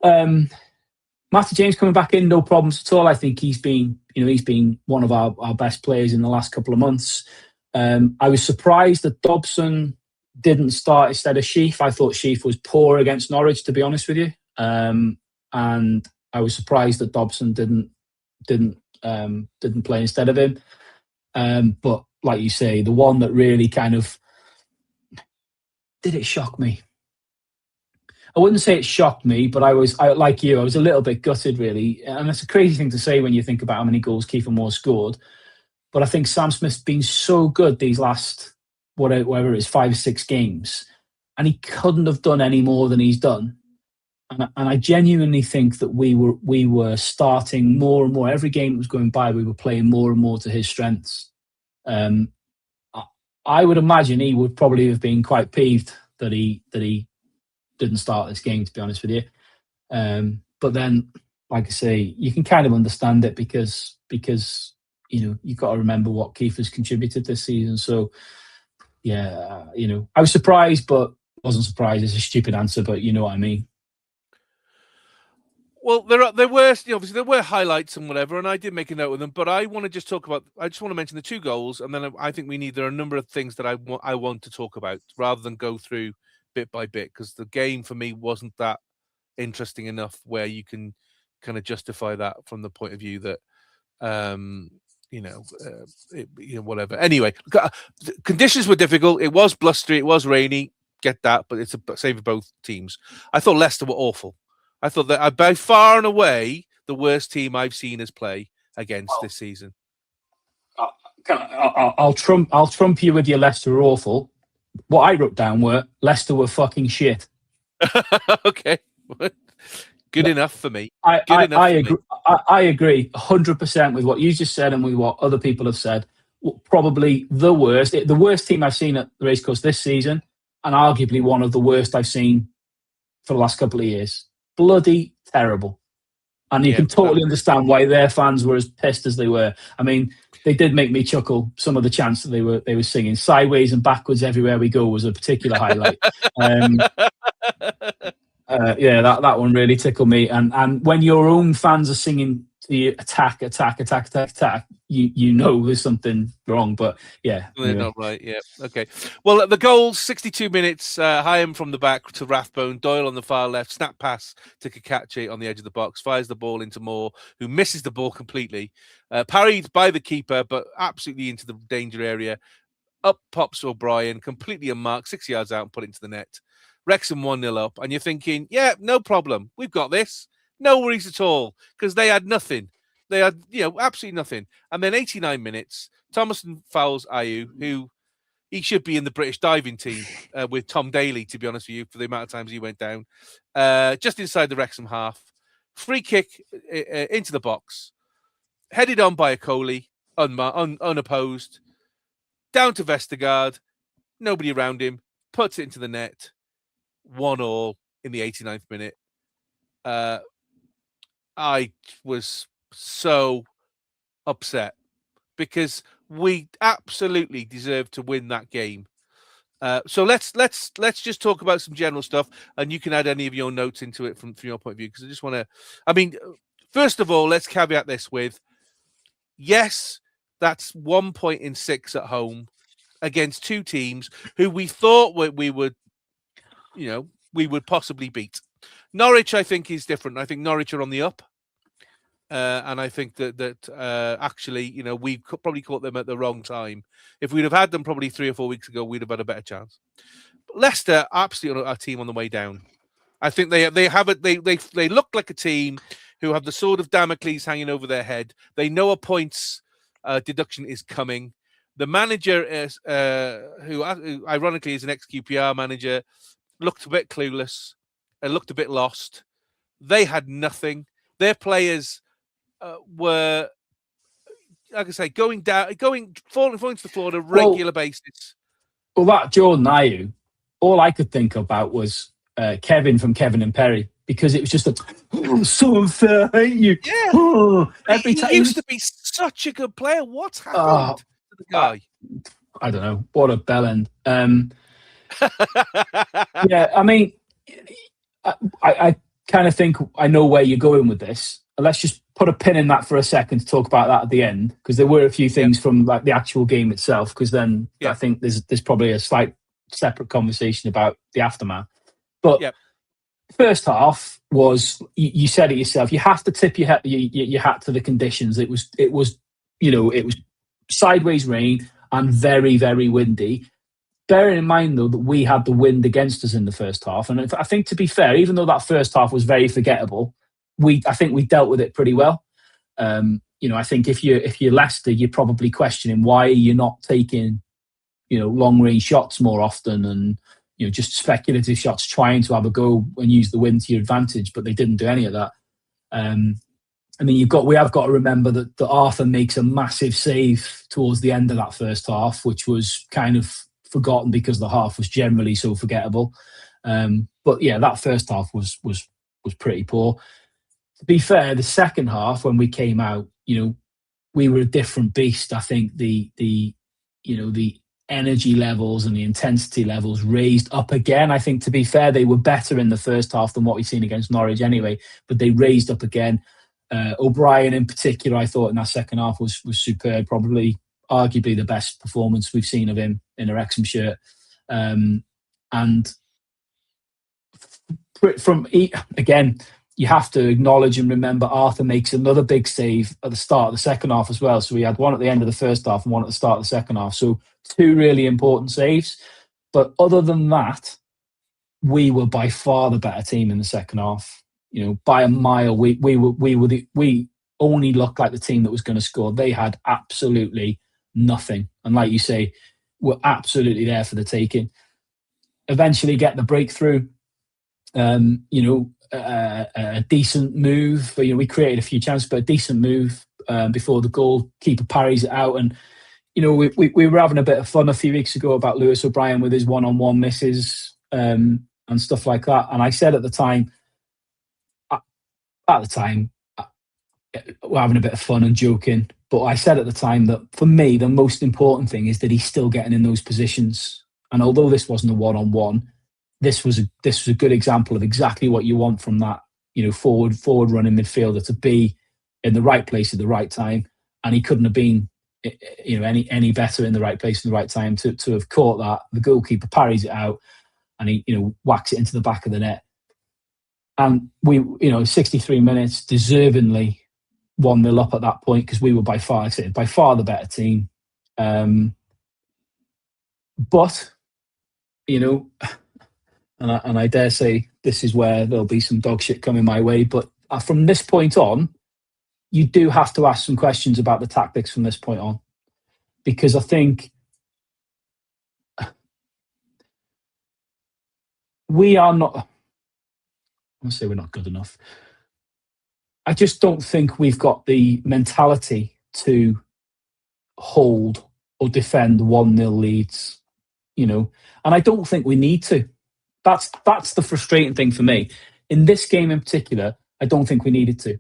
Matty James coming back in, no problems at all. I think he's been one of our best players in the last couple of months. I was surprised that Dobson didn't start instead of Sheaf. I thought Sheaf was poor against Norwich, to be honest with you. And I was surprised that Dobson didn't play instead of him. But like you say, the one that really kind of did it shock me. I wouldn't say it shocked me, but I was like you. I was a little bit gutted, really. And it's a crazy thing to say when you think about how many goals Kiefer Moore scored. But I think Sam Smith's been so good these last, whatever it is, 5 or 6 games. And he couldn't have done any more than he's done. And I genuinely think that we were starting more and more. Every game that was going by, we were playing more and more to his strengths. I would imagine he would probably have been quite peeved that he didn't start this game, to be honest with you. But then, like I say, you can kind of understand it because you've got to remember what Kiefer's contributed this season. So yeah, I was surprised, but wasn't surprised. It's a stupid answer, but you know what I mean. Well, there were obviously there were highlights and whatever, and I did make a note of them. But I want to just talk about. I just want to mention the 2 goals, and then I think there are a number of things that I want to talk about rather than go through bit by bit, because the game for me wasn't that interesting enough where you can kind of justify that from the point of view that whatever. Anyway, conditions were difficult. It was blustery. It was rainy. Get that, but it's a same for both teams. I thought Leicester were awful. I thought that by far and away the worst team I've seen us play against this season. I'll trump you with your Leicester were awful. What I wrote down were Leicester were fucking shit. Okay, good enough for me. I agree 100% with what you just said and with what other people have said. Probably the worst team I've seen at the Racecourse this season, and arguably one of the worst I've seen for the last couple of years. Bloody terrible. And you can totally understand why their fans were as pissed as they were. I mean, they did make me chuckle. Some of the chants that they were singing, "Sideways and backwards everywhere we go" was a particular highlight. That one really tickled me. And when your own fans are singing to you, attack, attack, attack, attack, attack, you know there's something wrong. But yeah, they're not right. Yeah, okay. Well, the goals: 62 minutes. Hyam from the back to Rathbone, Doyle on the far left, snap pass to Kakache on the edge of the box, fires the ball into Moore, who misses the ball completely, parried by the keeper, but absolutely into the danger area. Up pops O'Brien, completely unmarked, 6 yards out, and put it into the net. Wrexham 1-0 up, and you're thinking, yeah, no problem, we've got this, no worries at all, because they had nothing. They had, absolutely nothing. And then 89 minutes, Thomason fouls Ayew, who he should be in the British diving team with Tom Daly, to be honest with you, for the amount of times he went down. Just inside the Wrexham half. Free kick into the box. Headed on by a Coley, unopposed. Down to Vestergaard. Nobody around him. Puts it into the net. 1-1 in the 89th minute. I was so upset because we absolutely deserved to win that game. So let's just talk about some general stuff, and you can add any of your notes into it from your point of view, because I just want to. I mean, first of all, let's caveat this with, yes, that's 1 point in 6 at home against two teams who we thought we would possibly beat. Norwich, I think, is different. I think Norwich are on the up. And I think that actually, we probably caught them at the wrong time. If we'd have had them probably 3 or 4 weeks ago, we'd have had a better chance. But Leicester, absolutely a team on the way down. I think they look like a team who have the sword of Damocles hanging over their head. They know a points deduction is coming. The manager, who ironically is an ex-QPR manager, looked a bit clueless, looked a bit lost. They had nothing. Their players were, like I say, falling to the floor on a regular basis. Well, that Jordan Ayew, all I could think about was Kevin from Kevin and Perry, because it was just so unfair, I hate you. Yeah. Every time he used to be such a good player. What's happened to the guy? I don't know. What a bellend. Yeah, I mean, I kind of think I know where you're going with this. Let's just put a pin in that for a second to talk about that at the end, because there were a few things from like the actual game itself, because then I think there's probably a slight separate conversation about the aftermath. But first half was, you said it yourself, you have to tip your hat to the conditions. It was sideways rain and very, very windy. Bearing in mind, though, that we had the wind against us in the first half. And I think, to be fair, even though that first half was very forgettable, I think we dealt with it pretty well. I think if you're Leicester, you're probably questioning why you're not taking, long-range shots more often and, just speculative shots, trying to have a go and use the wind to your advantage, but they didn't do any of that. We have got to remember that Arthur makes a massive save towards the end of that first half, which was kind of forgotten because the half was generally so forgettable. But yeah, that first half was pretty poor. To be fair, the second half, when we came out, we were a different beast. I think the energy levels and the intensity levels raised up again. I think, to be fair, they were better in the first half than what we've seen against Norwich anyway, but they raised up again. O'Brien in particular, I thought in that second half was superb, probably arguably the best performance we've seen of him in a Wrexham shirt. And again, you have to acknowledge and remember Arthur makes another big save at the start of the second half as well. So we had one at the end of the first half and one at the start of the second half. So 2 really important saves. But other than that, we were by far the better team in the second half. By a mile, we only looked like the team that was going to score. They had absolutely nothing. And like you say, we're absolutely there for the taking. Eventually get the breakthrough. A decent move. We created a few chances, but a decent move before the goalkeeper parries it out. And we were having a bit of fun a few weeks ago about Lewis O'Brien with his one-on-one misses and stuff like that. And I said at the time, we're having a bit of fun and joking. But I said at the time that for me, the most important thing is that he's still getting in those positions. And although this wasn't a one-on-one, this was a good example of exactly what you want from that, forward running midfielder, to be in the right place at the right time. And he couldn't have been, any better in the right place at the right time to have caught that. The goalkeeper parries it out, and he, whacks it into the back of the net. And we, 63 minutes, deservingly 1-0 up at that point, because we were by far the better team. But, and I dare say this is where there'll be some dog shit coming my way. But from this point on, you do have to ask some questions about the tactics from this point on, because I think we are not. I say we're not good enough. I just don't think we've got the mentality to hold or defend 1-0 leads, and I don't think we need to. That's the frustrating thing for me. In this game in particular, I don't think we needed to.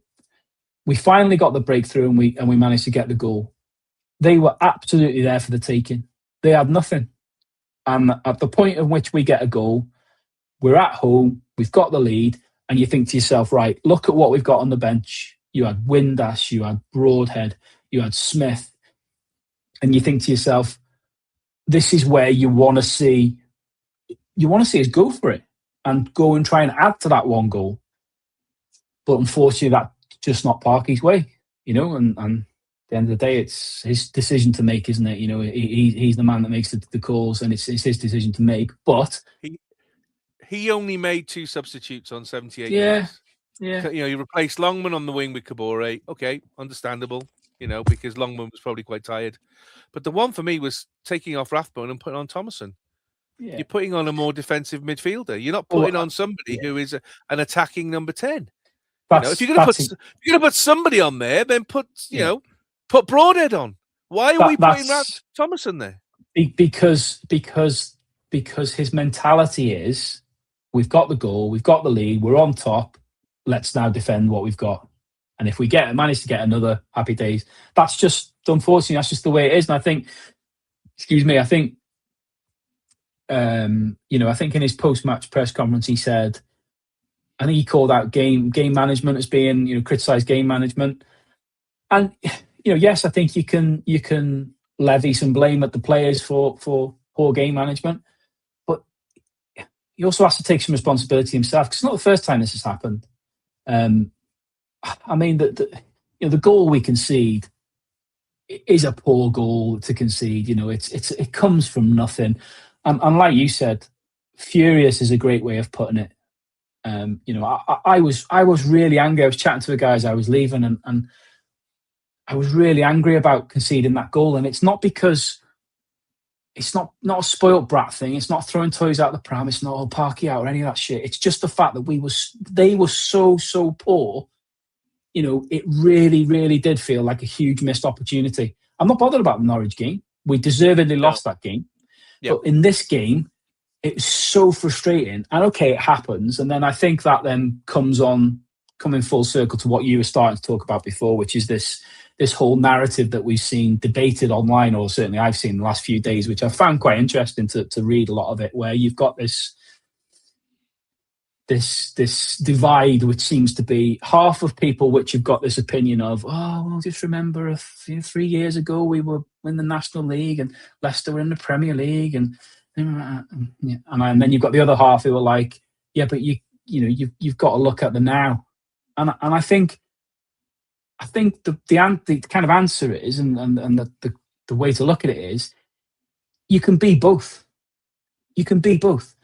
We finally got the breakthrough and we managed to get the goal. They were absolutely there for the taking. They had nothing. And at the point at which we get a goal, we're at home, we've got the lead, and you think to yourself, right, look at what we've got on the bench. You had Windass, you had Broadhead, you had Smith. And you think to yourself, this is where you want to see us go for it and go and try and add to that one goal. But unfortunately, that's just not Parky's way, and at the end of the day, it's his decision to make, isn't it? He's the man that makes the calls, and it's his decision to make. But he only made 2 substitutes on 78 minutes. Yeah. He replaced Longman on the wing with Kabore. Okay, understandable, because Longman was probably quite tired. But the one for me was taking off Rathbone and putting on Thomason. Yeah. You're putting on a more defensive midfielder. You're not putting on somebody who is an attacking number 10. If you're going to put somebody on there, then put Broadhead on. Why are we putting Thomason there? Because his mentality is, we've got the goal, we've got the lead, we're on top. Let's now defend what we've got. And if we manage to get another, happy days. That's just, unfortunately, that's just the way it is. And I think, I think in his post-match press conference, he said, I think he called out game management as being, criticised game management. And, yes, I think you can levy some blame at the players for poor game management. But he also has to take some responsibility himself, because it's not the first time this has happened. I mean, the goal we concede is a poor goal to concede. It comes from nothing. And like you said, furious is a great way of putting it. I was really angry. I was chatting to the guys I was leaving, and I was really angry about conceding that goal. And it's not because it's not a spoilt brat thing. It's not throwing toys out the pram. It's not Parky out or any of that shit. It's just the fact that they were so poor. It really, really did feel like a huge missed opportunity. I'm not bothered about the Norwich game. We deservedly lost that game. Yep. But in this game, it was so frustrating. And okay, it happens. And then I think that then coming full circle to what you were starting to talk about before, which is this whole narrative that we've seen debated online, or certainly I've seen in the last few days, which I found quite interesting to read a lot of it, where you've got this divide, which seems to be half of people which have got this opinion of, just remember 3 years ago we were in the National League and Leicester were in the Premier League, and then you've got the other half who are like, yeah, but you've got to look at the now, and I think the kind of answer is, and the way to look at it is, you can be both. You can be both.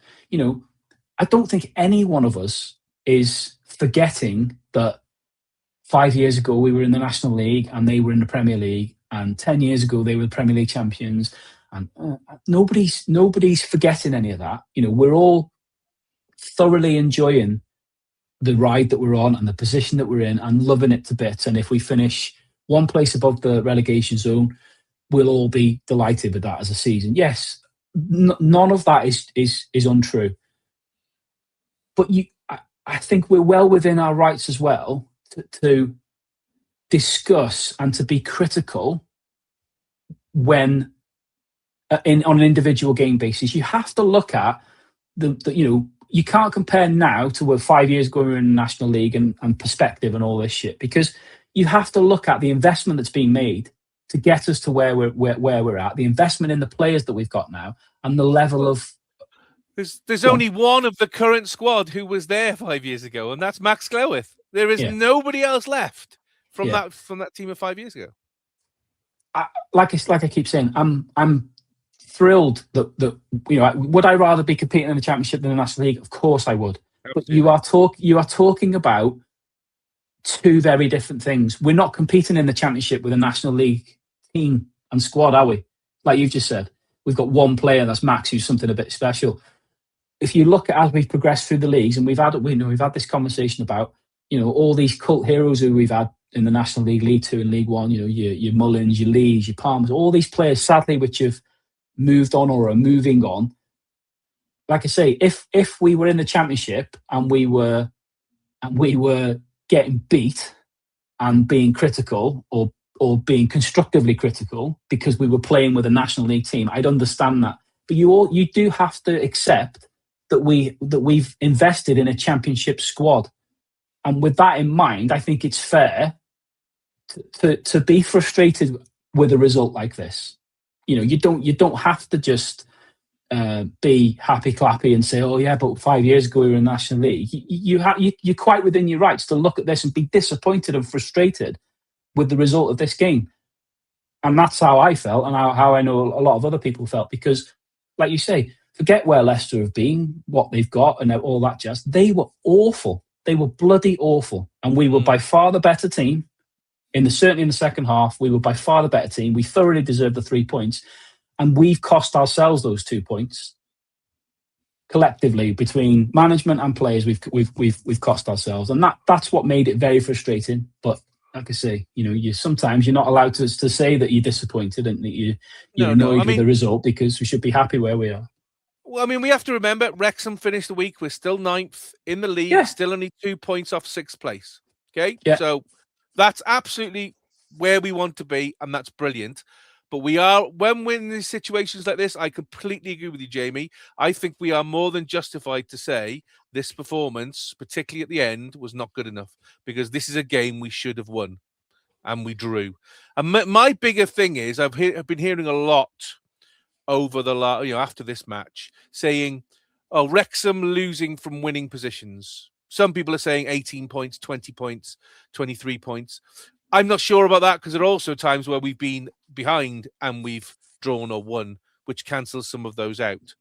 I don't think any one of us is forgetting that 5 years ago we were in the National League and they were in the Premier League, and 10 years ago they were the Premier League champions, and nobody's forgetting any of that. We're all thoroughly enjoying the ride that we're on and the position that we're in and loving it to bits. And if we finish one place above the relegation zone, we'll all be delighted with that as a season. Yes, none of that is untrue. But I think we're well within our rights as well to discuss and to be critical when on an individual game basis. You have to look at you can't compare now to 5 years ago we were in the National League and perspective and all this shit, because you have to look at the investment that's been made to get us to where we're at, the investment in the players that we've got now, and the level of. There's only one of the current squad who was there 5 years ago, and that's Max Glowith. There is nobody else left from that team of 5 years ago. Like I keep saying, I'm thrilled that would I rather be competing in the Championship than the National League? Of course I would. Absolutely. But you are talking about two very different things. We're not competing in the Championship with a National League team and squad, are we? Like you've just said, we've got one player, that's Max, who's something a bit special. If you look at as we've progressed through the leagues, and we've had this conversation about all these cult heroes who we've had in the National League, League Two and League One. Your Mullins, your Lees, your Palmers, all these players, sadly, which have moved on or are moving on. Like I say, if we were in the Championship and we were getting beat and being critical or being constructively critical because we were playing with a National League team, I'd understand that. But you do have to accept that we've invested in a Championship squad. And with that in mind, I think it's fair to be frustrated with a result like this. You don't have to just be happy clappy and say, oh yeah, but 5 years ago we were in the National League. You're quite within your rights to look at this and be disappointed and frustrated with the result of this game. And that's how I felt, and how I know a lot of other people felt, because like you say, forget where Leicester have been, what they've got and all that jazz. They were awful. They were bloody awful. And we were by far the better team. Certainly in the second half, we were by far the better team. We thoroughly deserved the 3 points. And we've cost ourselves those 2 points. Collectively, between management and players, we've cost ourselves. And that's what made it very frustrating. But like I say, sometimes you're not allowed to say that you're disappointed and that you're annoyed with the result, because we should be happy where we are. Well, we have to remember Wrexham finished the week. We're still 9th in the league, still only 2 points off 6th place. Okay, so that's absolutely where we want to be, and that's brilliant. But when we're in these situations like this, I completely agree with you, Jamie. I think we are more than justified to say this performance, particularly at the end, was not good enough, because this is a game we should have won, and we drew. And my bigger thing is I've been hearing a lot over the after this match saying, "Oh, Wrexham losing from winning positions." Some people are saying 18 points, 20 points, 23 points. I'm not sure about that, because there are also times where we've been behind and we've drawn or won, which cancels some of those out.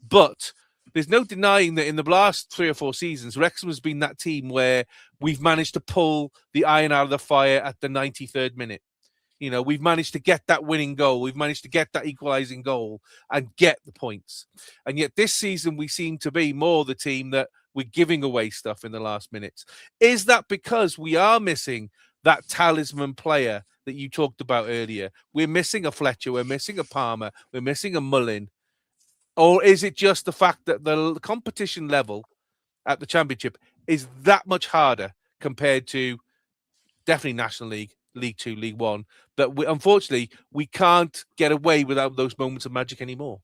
But there's no denying that in the last 3 or 4 seasons, Wrexham has been that team where we've managed to pull the iron out of the fire at the 93rd minute. We've managed to get that winning goal. We've managed to get that equalising goal and get the points. And yet this season, we seem to be more the team that we're giving away stuff in the last minutes. Is that because we are missing that talisman player that you talked about earlier? We're missing a Fletcher, we're missing a Palmer, we're missing a Mullin. Or is it just the fact that the competition level at the Championship is that much harder compared to definitely National League, League Two, League One, that unfortunately we can't get away without those moments of magic anymore?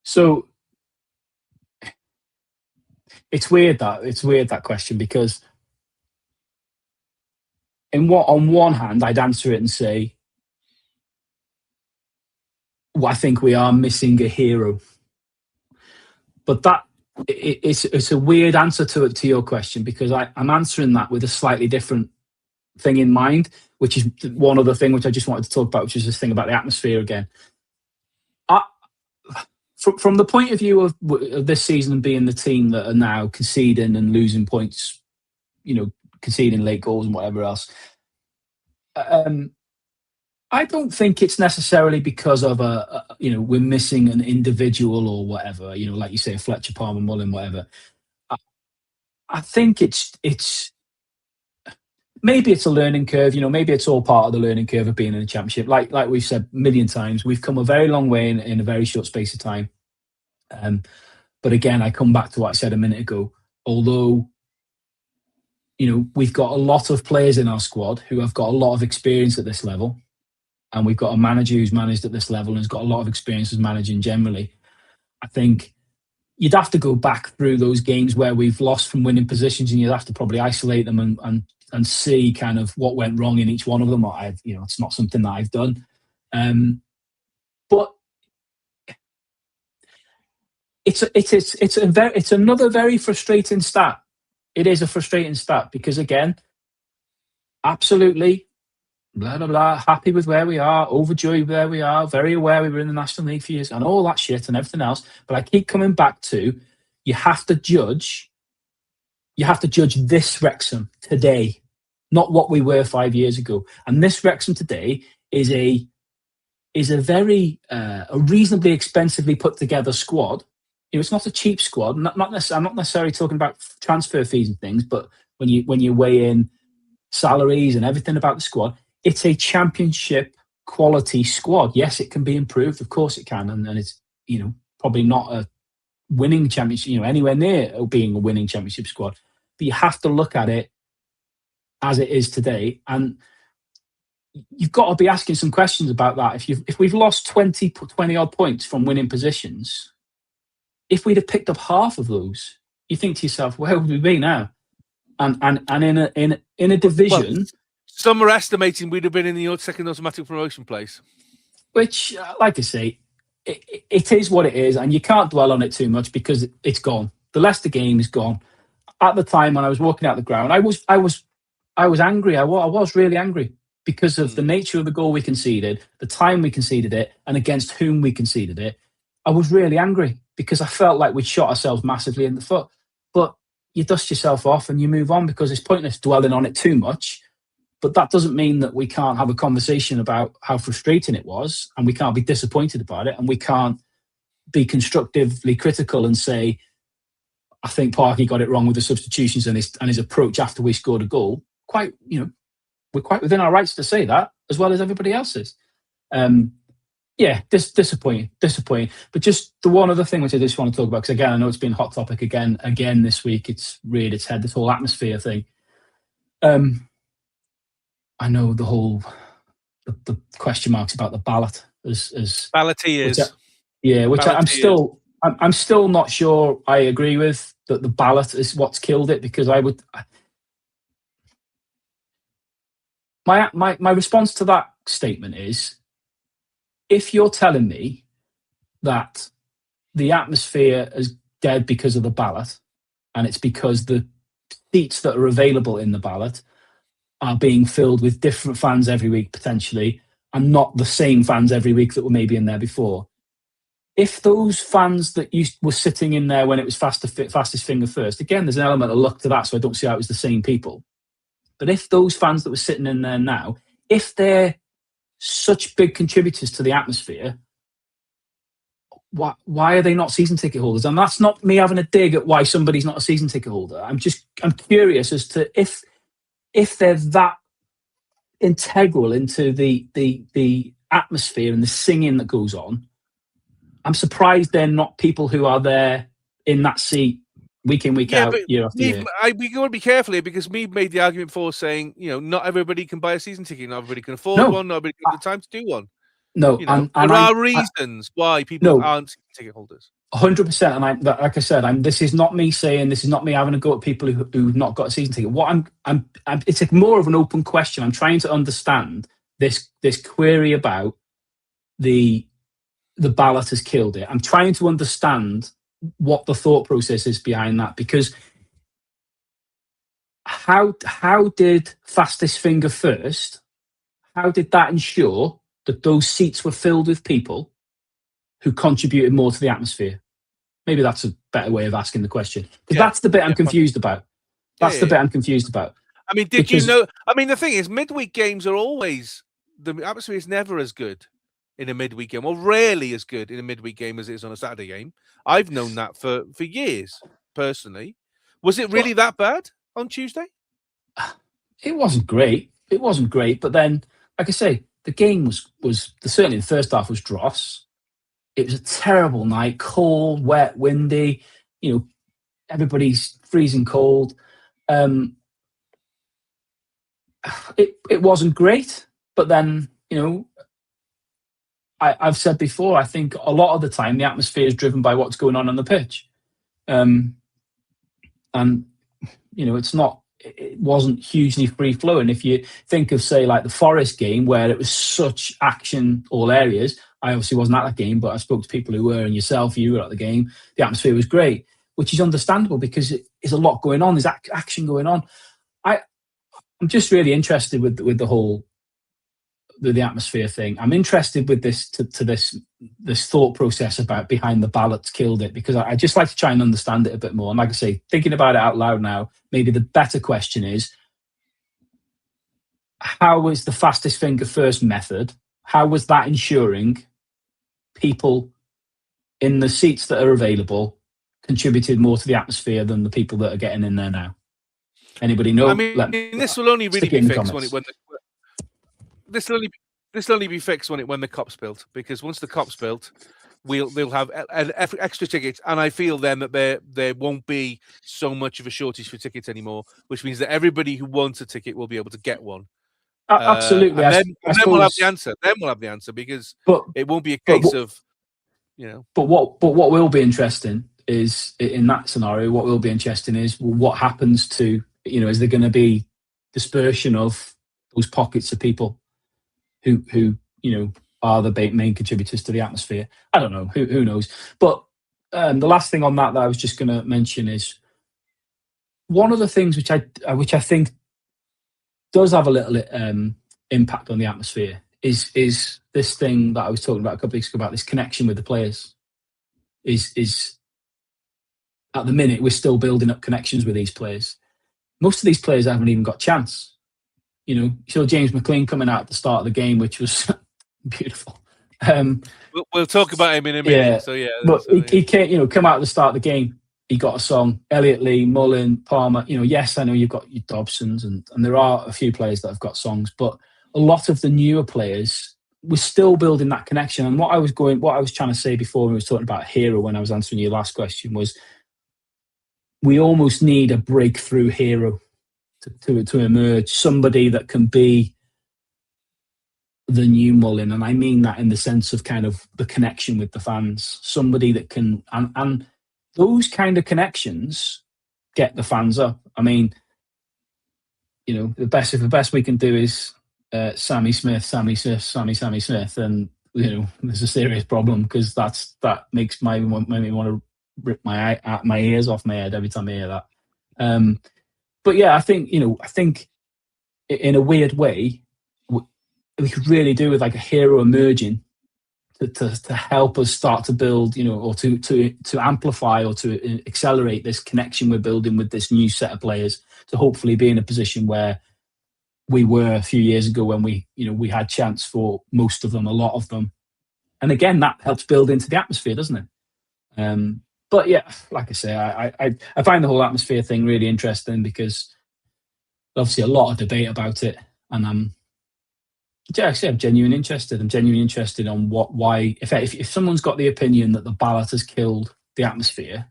So it's weird that question, because on one hand, I'd answer it and say, well, I think we are missing a hero. But it's a weird answer to your question, because I'm answering that with a slightly different thing in mind, which is one other thing which I just wanted to talk about, which is this thing about the atmosphere again. From the point of view of this season and being the team that are now conceding and losing points, conceding late goals and whatever else, I don't think it's necessarily because of we're missing an individual or whatever, like you say, Fletcher, Palmer, Mullin, whatever. I think it's maybe it's a learning curve, maybe it's all part of the learning curve of being in the Championship. Like we've said a million times, we've come a very long way in a very short space of time. But again, I come back to what I said a minute ago. Although, we've got a lot of players in our squad who have got a lot of experience at this level, and we've got a manager who's managed at this level and has got a lot of experience as managing generally. I think you'd have to go back through those games where we've lost from winning positions, and you'd have to probably isolate them and see kind of what went wrong in each one of them. It's not something that I've done, but it's another very frustrating stat. It is a frustrating stat because, again, absolutely, blah, blah, blah, happy with where we are, overjoyed with where we are, very aware we were in the National League for years and all that shit and everything else. But I keep coming back to, you have to judge this Wrexham today, not what we were 5 years ago. And this Wrexham today is a very a reasonably expensively put together squad. It's not a cheap squad. I'm not necessarily talking about transfer fees and things, but when you weigh in salaries and everything about the squad, it's a championship quality squad. Yes, it can be improved. Of course it can. And it's, probably not a winning championship, anywhere near being a winning championship squad. But you have to look at it as it is today. And you've got to be asking some questions about that. If we've lost 20 odd points from winning positions, if we'd have picked up half of those, you think to yourself, where would we be now? And in a division, well, some are estimating we'd have been in the second automatic promotion place. Which, like I say, it is what it is, and you can't dwell on it too much because it's gone. The Leicester game is gone. At the time when I was walking out the ground, I was angry. I was really angry because of the nature of the goal we conceded, the time we conceded it, and against whom we conceded it. I was really angry because I felt like we'd shot ourselves massively in the foot. But you dust yourself off and you move on because it's pointless dwelling on it too much. But that doesn't mean that we can't have a conversation about how frustrating it was, and we can't be disappointed about it, and we can't be constructively critical and say, I think Parky got it wrong with the substitutions and his approach after we scored a goal. We're quite within our rights to say that, as well as everybody else is. Disappointing. But just the one other thing which I just want to talk about, because again, I know it's been a hot topic again this week. It's reared its head, this whole atmosphere thing. I know the question marks about the ballot as balloteers. I'm still not sure I agree with that. The ballot is what's killed it, because my response to that statement is, if you're telling me that the atmosphere is dead because of the ballot, and it's because the seats that are available in the ballot are being filled with different fans every week, potentially, and not the same fans every week that were maybe in there before. If those fans that were sitting in there when it was fastest finger first, again, there's an element of luck to that, so I don't see how it was the same people. But if those fans that were sitting in there now, if they're such big contributors to the atmosphere, why are they not season ticket holders? And that's not me having a dig at why somebody's not a season ticket holder. I'm curious as to if they're that integral into the atmosphere and the singing that goes on. I'm surprised they're not people who are there in that seat week in, week out, year after year. We got to be careful here, because me made the argument for saying, not everybody can buy a season ticket, not everybody can afford one, not everybody can have the time to do one. No, there are reasons why people aren't season ticket holders. 100%, and like I said, this is not me saying, this is not me having a go at people who've not got a season ticket. What it's more of an open question. I'm trying to understand this query about the ballot has killed it. I'm trying to understand what the thought process is behind that, because how did fastest finger first? How did that ensure that those seats were filled with people who contributed more to the atmosphere? Maybe that's a better way of asking the question, because that's the bit I'm confused about. That's the bit I'm confused about. I mean, you know? I mean, the thing is, midweek games are always, the atmosphere is never as good in a midweek game, or rarely as good in a midweek game as it is on a Saturday game. I've known that for years, personally. Was it really that bad on Tuesday? It wasn't great. But then, like I say, the game was certainly the first half was dross. It was a terrible night, cold, wet, windy. Everybody's freezing cold. it wasn't great, but then, I've said before, I think a lot of the time the atmosphere is driven by what's going on the pitch. And, it wasn't hugely free flowing. If you think of, say, like the Forest game, where it was such action all areas, I obviously wasn't at that game, but I spoke to people who were, and yourself, you were at the game. The atmosphere was great, which is understandable because there's a lot going on. There's action going on. I'm just really interested with the whole the atmosphere thing. I'm interested with this this thought process about behind the ballots killed it, because I just like to try and understand it a bit more. And like I say, thinking about it out loud now, maybe the better question is, how is the fastest finger first method? How was that ensuring people in the seats that are available contributed more to the atmosphere than the people that are getting in there now? Anybody know? I mean, this will only really be fixed this will only be fixed when the cop's built, because once the cop's built, they'll have extra tickets, and I feel then that there won't be so much of a shortage for tickets anymore, which means that everybody who wants a ticket will be able to get one. Absolutely. And then we'll have the answer. Then we'll have the answer, because it won't be a case of, But what will be interesting is, in that scenario, what will be interesting is, what happens to, is there going to be dispersion of those pockets of people who are the main contributors to the atmosphere? I don't know. Who knows? But the last thing on that I was just going to mention is, one of the things which I think does have a little impact on the atmosphere is this thing that I was talking about a couple of weeks ago, about this connection with the players. Is at the minute we're still building up connections with these players. Most of these players haven't even got a chance. You saw James McClean coming out at the start of the game, which was beautiful. We'll talk about him in a minute. Yeah. So yeah, but he can't, come out at the start of the game. He got a song. Elliot Lee, Mullin, Palmer. Yes, I know you've got your Dobsons, and there are a few players that have got songs, but a lot of the newer players, we're still building that connection. And what I was trying to say before, we was talking about hero when I was answering your last question, was we almost need a breakthrough hero to emerge, somebody that can be the new Mullin. And I mean that in the sense of kind of the connection with the fans, somebody that can, and those kind of connections get the fans up. I mean, the best we can do is Sammy Smith, and there's a serious problem, because that makes me want to rip my ears off my head every time I hear that. But yeah, I think in a weird way, we could really do with like a hero emerging to help us start to build, or to amplify or to accelerate this connection we're building with this new set of players, to hopefully be in a position where we were a few years ago, when we had chance for most of them, a lot of them. And again, that helps build into the atmosphere, doesn't it? But yeah, like I say, I find the whole atmosphere thing really interesting, because obviously a lot of debate about it, and I'm genuinely interested. I'm genuinely interested on why. If someone's got the opinion that the ballot has killed the atmosphere,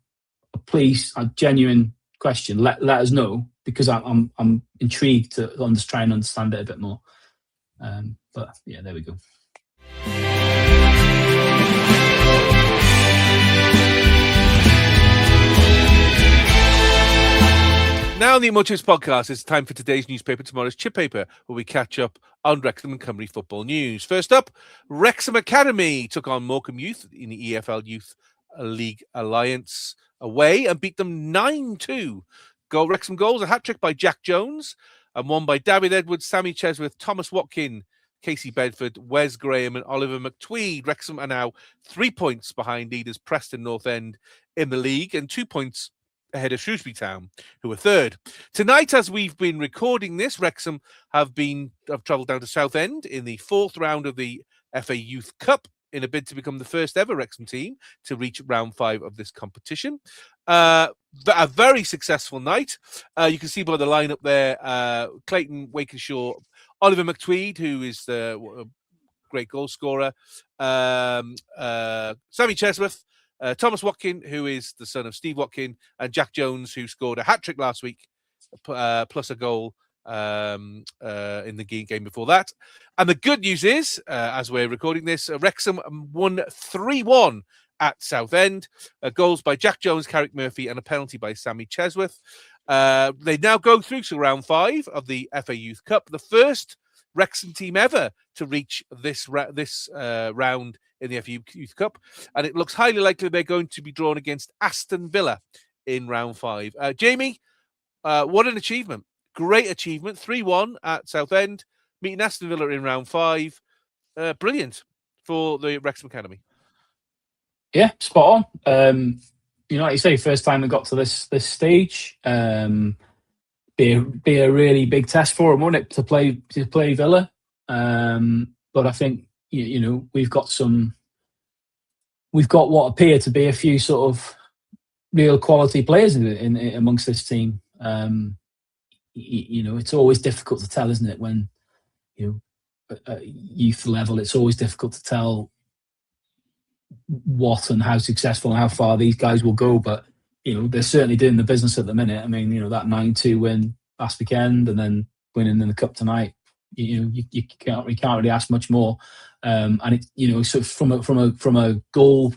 please, a genuine question, let us know, because I'm intrigued to try and understand it a bit more. But yeah, there we go. Now on the Muchos podcast, it's time for today's newspaper, tomorrow's chip paper, where we catch up on Wrexham and Cymru football news. First up, Wrexham Academy took on Morecambe Youth in the EFL Youth League Alliance away and beat them 9-2. Wrexham goals, a hat-trick by Jack Jones, and one by David Edwards, Sammy Chesworth, Thomas Watkin, Casey Bedford, Wes Graham and Oliver McTweed. Wrexham are now 3 points behind leaders Preston North End in the league, and 2 points ahead of Shrewsbury Town, who are third. Tonight, as we've been recording this, Wrexham have travelled down to Southend in the fourth round of the FA Youth Cup in a bid to become the first ever Wrexham team to reach round 5 of this competition. A very successful night. You can see by the lineup there, Clayton Wakenshaw, Oliver McTweed, who is the great goal scorer, Sammy Chesworth, Thomas Watkin, who is the son of Steve Watkin, and Jack Jones, who scored a hat-trick last week, plus a goal in the game before that. And the good news is, as we're recording this, Wrexham won 3-1 at Southend. Goals by Jack Jones, Carrick Murphy, and a penalty by Sammy Chesworth. They now go through to round 5 of the FA Youth Cup, the first Wrexham team ever to reach this round in the FA Youth Cup, and it looks highly likely they're going to be drawn against Aston Villa in round 5. Jamie, what an achievement. Great achievement. 3-1 at Southend, meeting Aston Villa in round 5. Brilliant for the Wrexham Academy. Yeah, spot on. Like you say, first time they got to this stage. Be a really big test for them, won't it, to play Villa? But I think we've got what appear to be a few sort of real quality players in amongst this team. It's always difficult to tell, isn't it? When at youth level, it's always difficult to tell what and how successful and how far these guys will go. But they're certainly doing the business at the minute. I mean, that 9-2 win last weekend and then winning in the cup tonight. You can't really ask much more. And it, sort of from a goal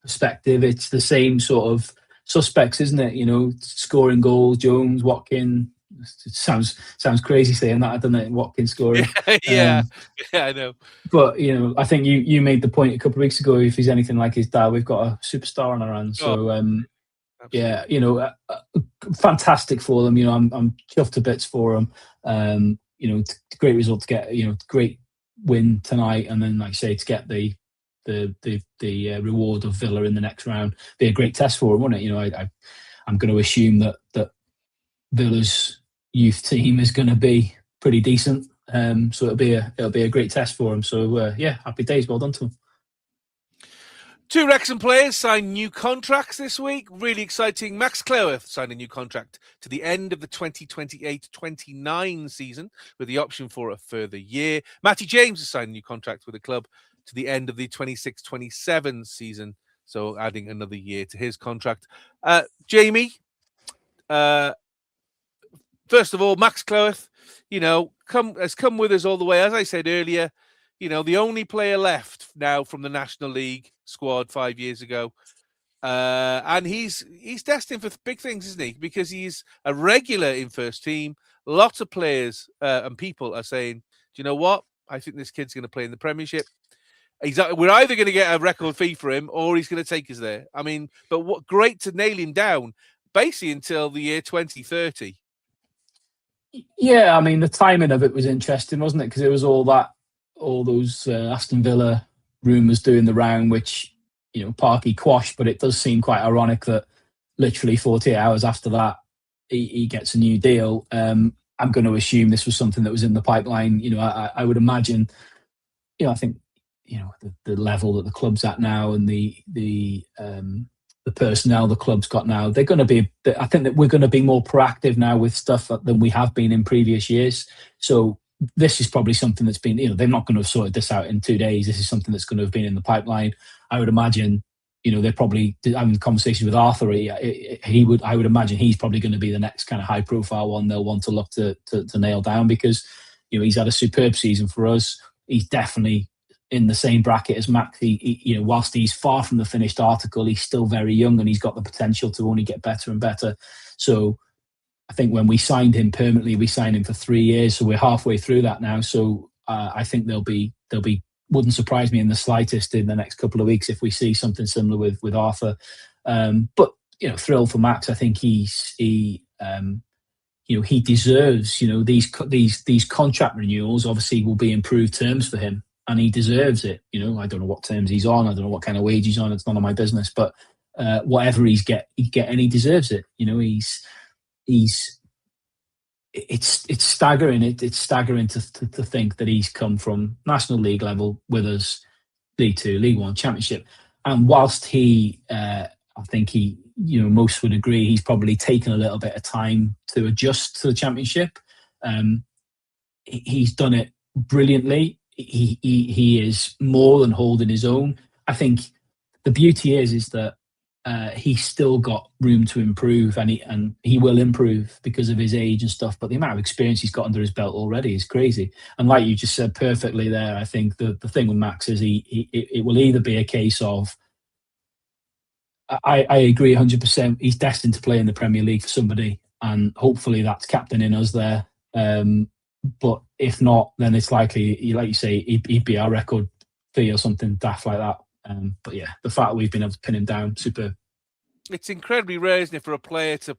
perspective, it's the same sort of suspects, isn't it? Scoring goals, Jones, Watkin. It sounds crazy saying that, doesn't it? Watkins scoring. Yeah, I know. But I think you made the point a couple of weeks ago. If he's anything like his dad, we've got a superstar on our hands. So fantastic for them. I'm chuffed to bits for them. Great result to get. Great win tonight, and then, like I say, to get the reward of Villa in the next round. Be a great test for them, wouldn't it? I'm going to assume that Villa's youth team is going to be pretty decent. So it'll be a great test for them. So happy days. Well done to them. 2 Wrexham players signed new contracts this week. Really exciting. Max Cleworth signed a new contract to the end of the 2028-29 season with the option for a further year. Matty James has signed a new contract with the club to the end of the 26-27 season, so adding another year to his contract. Jamie, first of all, Max Cleworth, has come with us all the way. As I said earlier, the only player left now from the National League squad 5 years ago. And he's destined for big things, isn't he? Because he's a regular in first team. Lots of players and people are saying, do you know what? I think this kid's going to play in the Premiership. We're either going to get a record fee for him or he's going to take us there. I mean, but what great to nail him down basically until the year 2030. Yeah, I mean, the timing of it was interesting, wasn't it? Because it was all those Aston Villa rumours doing the round, which, Parky quashed, but it does seem quite ironic that literally 48 hours after that, he gets a new deal. I'm going to assume this was something that was in the pipeline. I would imagine, I think, the level that the club's at now and the personnel the club's got now, they're going to be, I think that we're going to be more proactive now with stuff than we have been in previous years. So this is probably something that's been, they're not going to have sorted this out in 2 days. This is something that's going to have been in the pipeline. I would imagine, they're probably having conversations with Arthur. I would imagine he's probably going to be the next kind of high profile one they'll want to look to nail down because, he's had a superb season for us. He's definitely in the same bracket as Max. He whilst he's far from the finished article, he's still very young and he's got the potential to only get better and better. So I think when we signed him permanently, we signed him for 3 years. So we're halfway through that now. So I think there'll be wouldn't surprise me in the slightest in the next couple of weeks if we see something similar with Arthur. But thrilled for Max. I think he deserves. These contract renewals obviously will be improved terms for him, and he deserves it. I don't know what terms he's on. I don't know what kind of wage he's on. It's none of my business. But whatever he'd get, and he deserves it. It's staggering. It's staggering to think that he's come from National League level with us, League Two, League One, Championship, and whilst I think he, most would agree, he's probably taken a little bit of time to adjust to the Championship. He's done it brilliantly. He is more than holding his own. I think the beauty is that he's still got room to improve, and he will improve because of his age and stuff. But the amount of experience he's got under his belt already is crazy. And like you just said perfectly there, I think the thing with Max is it will either be a case of, I agree 100%. He's destined to play in the Premier League for somebody, and hopefully that's captaining us there. But if not, then it's likely, like you say, he'd be our record fee or something daft like that. But yeah, the fact that we've been able to pin him down, super. It's incredibly rare, isn't it, for a player to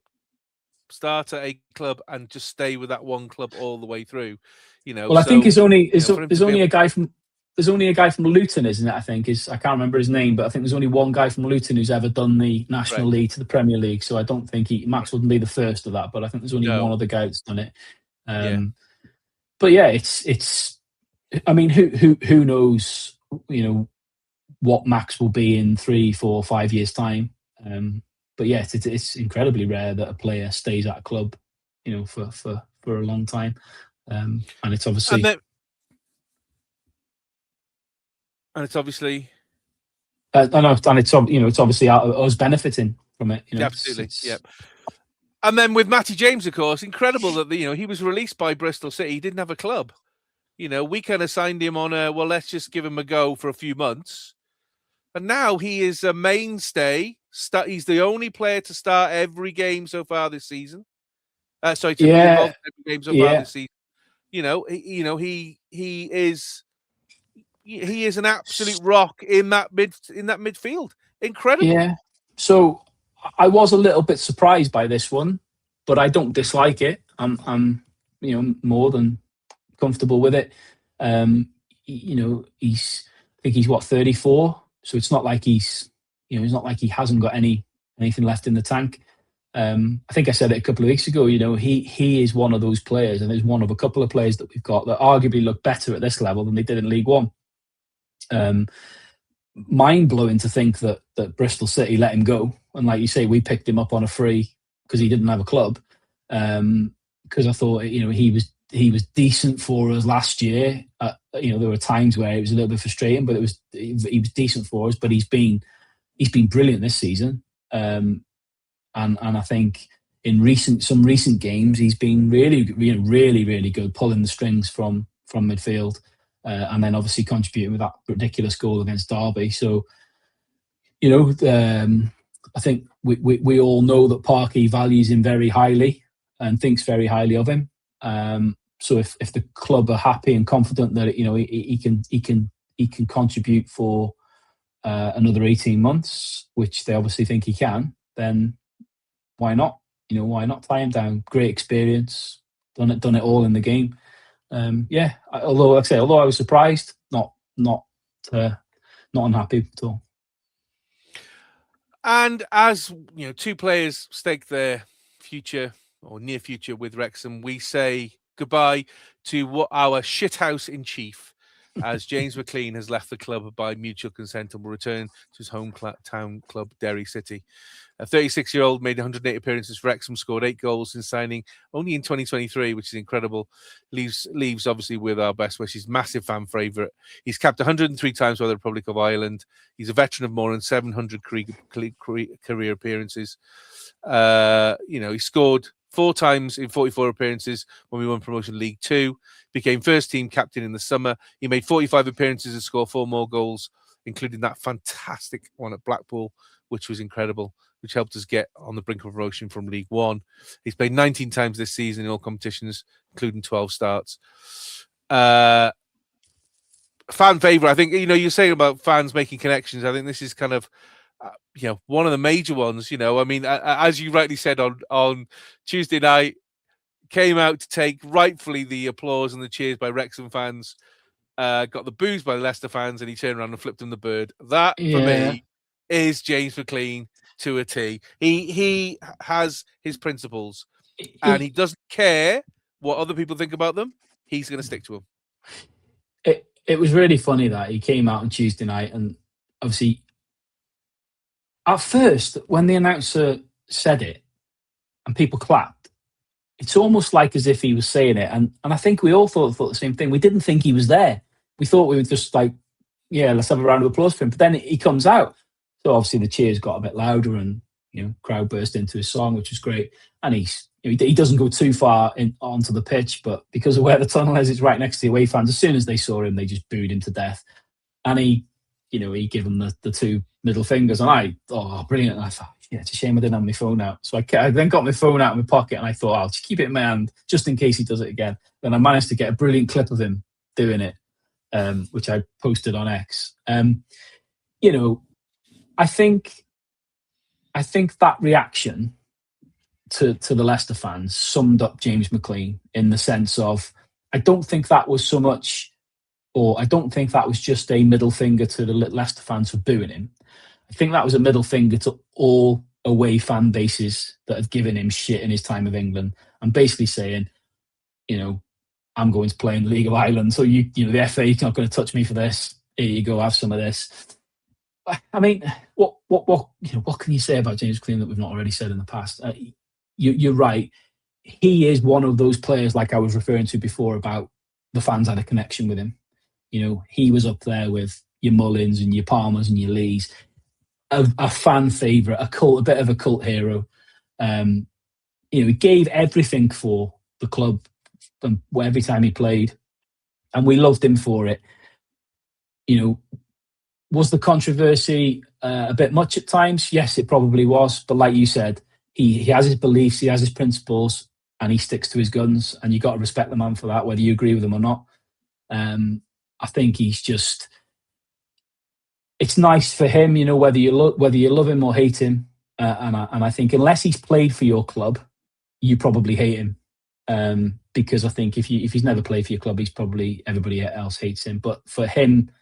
start at a club and just stay with that one club all the way through. Well, I think there's only a guy from Luton, isn't it? I can't remember his name, but I think there's only one guy from Luton who's ever done the National League to the Premier League. So I don't think Max wouldn't be the first of that, but I think there's only one other guy that's done it. But yeah, it's. I mean, who knows? What Max will be in 3, 4, 5 years' time. But yeah, it's incredibly rare that a player stays at a club, for a long time. And it's obviously, it's obviously, it's obviously us benefiting from it. Absolutely, yeah. And then with Matty James, of course, incredible that he was released by Bristol City. He didn't have a club. We kind of signed him on let's just give him a go for a few months. And now he is a mainstay. He's the only player to start every game so far this season. Be involved in every game so far this season. He is an absolute rock in that midfield. Incredible. Yeah. So I was a little bit surprised by this one, but I don't dislike it. I'm more than comfortable with it. I think he's 34. So it's not like it's not like he hasn't got anything left in the tank. I think I said it a couple of weeks ago. He is one of those players, and is one of a couple of players that we've got that arguably look better at this level than they did in League One. Mind blowing to think that Bristol City let him go, and like you say, we picked him up on a free because he didn't have a club. Because I thought he was decent for us last year. There were times where it was a little bit frustrating, but he was decent for us. But he's been brilliant this season, and I think in some recent games he's been really, really, really good, pulling the strings from midfield, and then obviously contributing with that ridiculous goal against Derby. So I think we all know that Parky values him very highly and thinks very highly of him. So if the club are happy and confident that he can contribute for another 18 months, which they obviously think he can, then why not? Why not tie him down? Great experience, done it all in the game. Although I was surprised, not unhappy at all. And as two players stake their future or near future with Wrexham, we say goodbye to our shithouse in chief, as James McClean has left the club by mutual consent and will return to his hometown club, Derry City. A 36-year-old made 108 appearances for Wrexham, scored 8 goals since signing only in 2023, which is incredible. Leaves obviously with our best wishes. Massive fan favourite. He's capped 103 times by the Republic of Ireland. He's a veteran of more than 700 career appearances. He scored 4 times in 44 appearances when we won Promotion League 2. Became first team captain in the summer. He made 45 appearances and scored 4 more goals, including that fantastic one at Blackpool, which was incredible, which helped us get on the brink of promotion from League One. He's played 19 times this season in all competitions, including 12 starts. Fan favourite. I think, you're saying about fans making connections. I think this is kind of, one of the major ones. I mean, as you rightly said on Tuesday night, came out to take rightfully the applause and the cheers by Wrexham fans, got the boos by the Leicester fans, and he turned around and flipped them the bird. That, for me, is James McClean to a T. He has his principles, and he doesn't care what other people think about them. He's going to stick to them. It was really funny that he came out on Tuesday night, and obviously, at first, when the announcer said it and people clapped, it's almost like as if he was saying it. And I think we all thought the same thing. We didn't think he was there. We thought we were just like, let's have a round of applause for him. But then he comes out. So obviously the cheers got a bit louder, and crowd burst into his song, which was great. And he doesn't go too far onto the pitch, but because of where the tunnel is, it's right next to the away fans. As soon as they saw him, they just booed him to death. And he gave him the two middle fingers, and brilliant. And I thought, it's a shame I didn't have my phone out. So I then got my phone out of my pocket, and I thought, I'll just keep it in my hand just in case he does it again. Then I managed to get a brilliant clip of him doing it, which I posted on X. I think that reaction to the Leicester fans summed up James McClean in the sense of, I don't think that was so much, or I don't think that was just a middle finger to the Leicester fans for booing him. I think that was a middle finger to all away fan bases that had given him shit in his time of England, and basically saying, I'm going to play in the League of Ireland, so the FA, you're not going to touch me for this. Here you go, have some of this. I mean, what can you say about James McClean that we've not already said in the past? You're right. He is one of those players, like I was referring to before, about the fans had a connection with him. He was up there with your Mullins and your Palmers and your Lees, a fan favourite, a bit of a cult hero. He gave everything for the club every time he played, and we loved him for it. Was the controversy a bit much at times? Yes, it probably was. But like you said, he has his beliefs, he has his principles, and he sticks to his guns. And you got to respect the man for that, whether you agree with him or not. I think he's just. It's nice for him, whether you love him or hate him. And I think unless he's played for your club, you probably hate him. Because I think if he's never played for your club, he's probably everybody else hates him. But for him,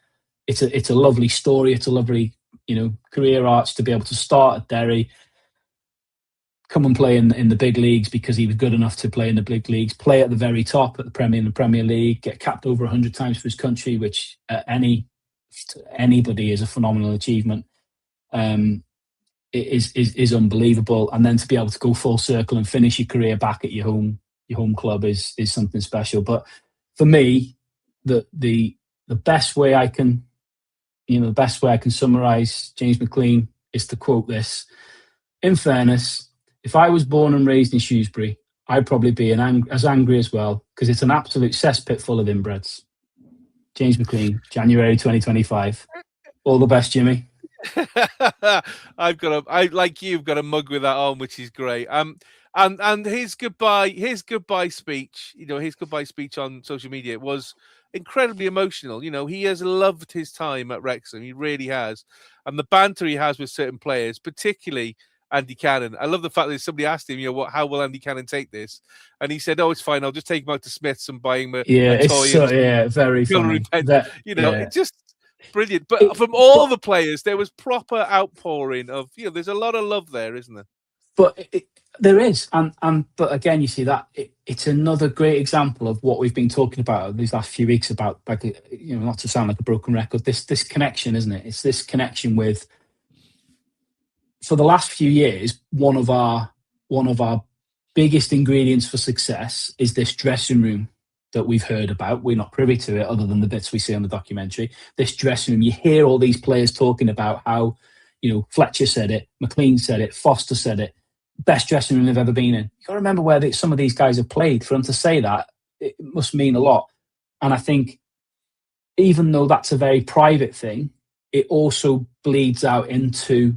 it's a lovely story. It's a lovely, career arch to be able to start at Derry, come and play in the big leagues because he was good enough to play in the big leagues, play at the very top at the Premier League, get capped over 100 times for his country, which anybody is a phenomenal achievement. It is unbelievable, and then to be able to go full circle and finish your career back at your home club is something special. But for me, the best way I can summarise James McClean is to quote this. In fairness, if I was born and raised in Shrewsbury, I'd probably be as angry as well, because it's an absolute cesspit full of inbreds. James McClean, January 2025. All the best, Jimmy. I've got a mug with that on, which is great. And his goodbye speech, his goodbye speech on social media was incredibly emotional. He has loved his time at Wrexham. He really has. And the banter he has with certain players, particularly Andy Cannon. I love the fact that somebody asked him, how will Andy Cannon take this? And he said, it's fine. I'll just take him out to Smith's and buy him a toy. Very funny. It's just brilliant. But from all the players, there was proper outpouring of, there's a lot of love there, isn't there? But there is, but again, you see that it's another great example of what we've been talking about these last few weeks about, not to sound like a broken record, this connection, isn't it? It's this connection with. For the last few years, one of our biggest ingredients for success is this dressing room that we've heard about. We're not privy to it other than the bits we see on the documentary. This dressing room, you hear all these players talking about how, Fletcher said it, McClean said it, Foster said it, best dressing room they've ever been in. You got to remember where some of these guys have played. For them to say that, it must mean a lot. And I think even though that's a very private thing, it also bleeds out into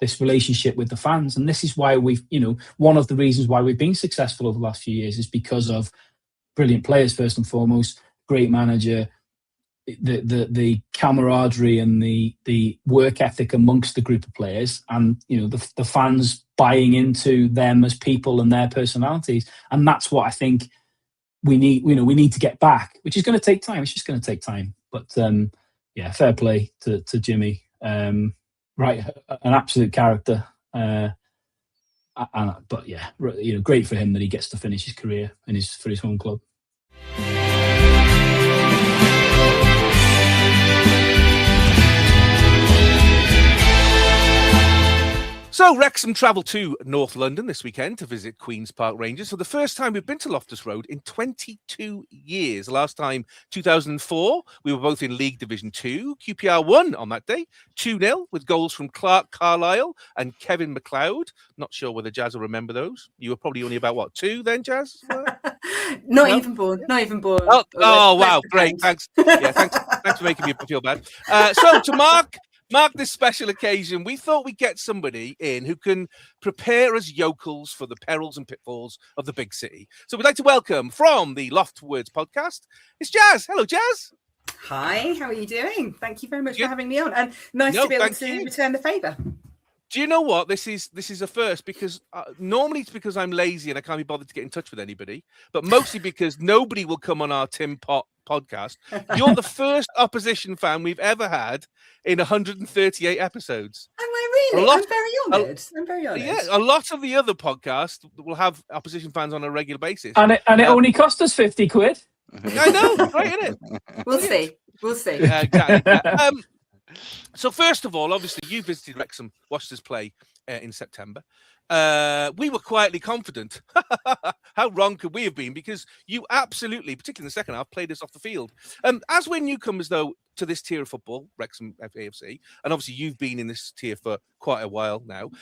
this relationship with the fans. And this is why one of the reasons why we've been successful over the last few years is because of brilliant players, first and foremost, great manager, the camaraderie and the work ethic amongst the group of players, and the fans buying into them as people and their personalities. And that's what I think we need. We need to get back, which is going to take time. It's just going to take time. But fair play to Jimmy. Right, an absolute character. But great for him that he gets to finish his career for his home club. So So Wrexham travelled to North London this weekend to visit Queen's Park Rangers. For the first time we've been to Loftus Road in 22 years. Last time, 2004, we were both in League Division 2. QPR won on that day, 2-0, with goals from Clark Carlisle and Kevin McLeod. Not sure whether Jazz will remember those. You were probably only about, 2 then, Jazz? Not even born. Oh wow, great. Thanks. Yeah, thanks for making me feel bad. So to mark this special occasion, we thought we'd get somebody in who can prepare us yokels for the perils and pitfalls of the big city. So we'd like to welcome from the Loft Words podcast, it's Jazz. Hello, Jazz. Hi, how are you doing? Thank you very much for having me on, and nice to be able to return the favour. Do you know what? This is a first, because normally it's because I'm lazy and I can't be bothered to get in touch with anybody, but mostly because nobody will come on our Tim Pot podcast. You're the first opposition fan we've ever had in 138 episodes. Am I really? I'm very honoured. I'm very honoured. Yeah, a lot of the other podcasts will have opposition fans on a regular basis. And it only cost us 50 quid. I know, right, isn't it? We'll see. Exactly. So first of all, obviously, you visited Wrexham, watched us play in September. We were quietly confident. How wrong could we have been? Because you absolutely, particularly in the second half, played us off the field. As we're newcomers, though, to this tier of football, Wrexham AFC, and obviously you've been in this tier for quite a while now.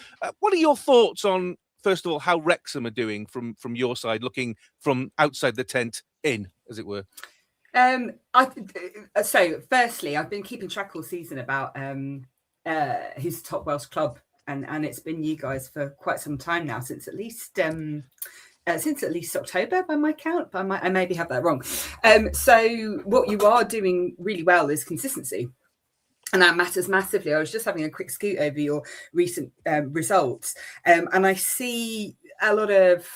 What are your thoughts on, first of all, how Wrexham are doing from your side, looking from outside the tent in, as it were? So firstly, I've been keeping track all season about who's the top Welsh club, and it's been you guys for quite some time now, since at least October by my count. I maybe have that wrong. So what you are doing really well is consistency, and that matters massively. I was just having a quick scoot over your recent results, and I see a lot of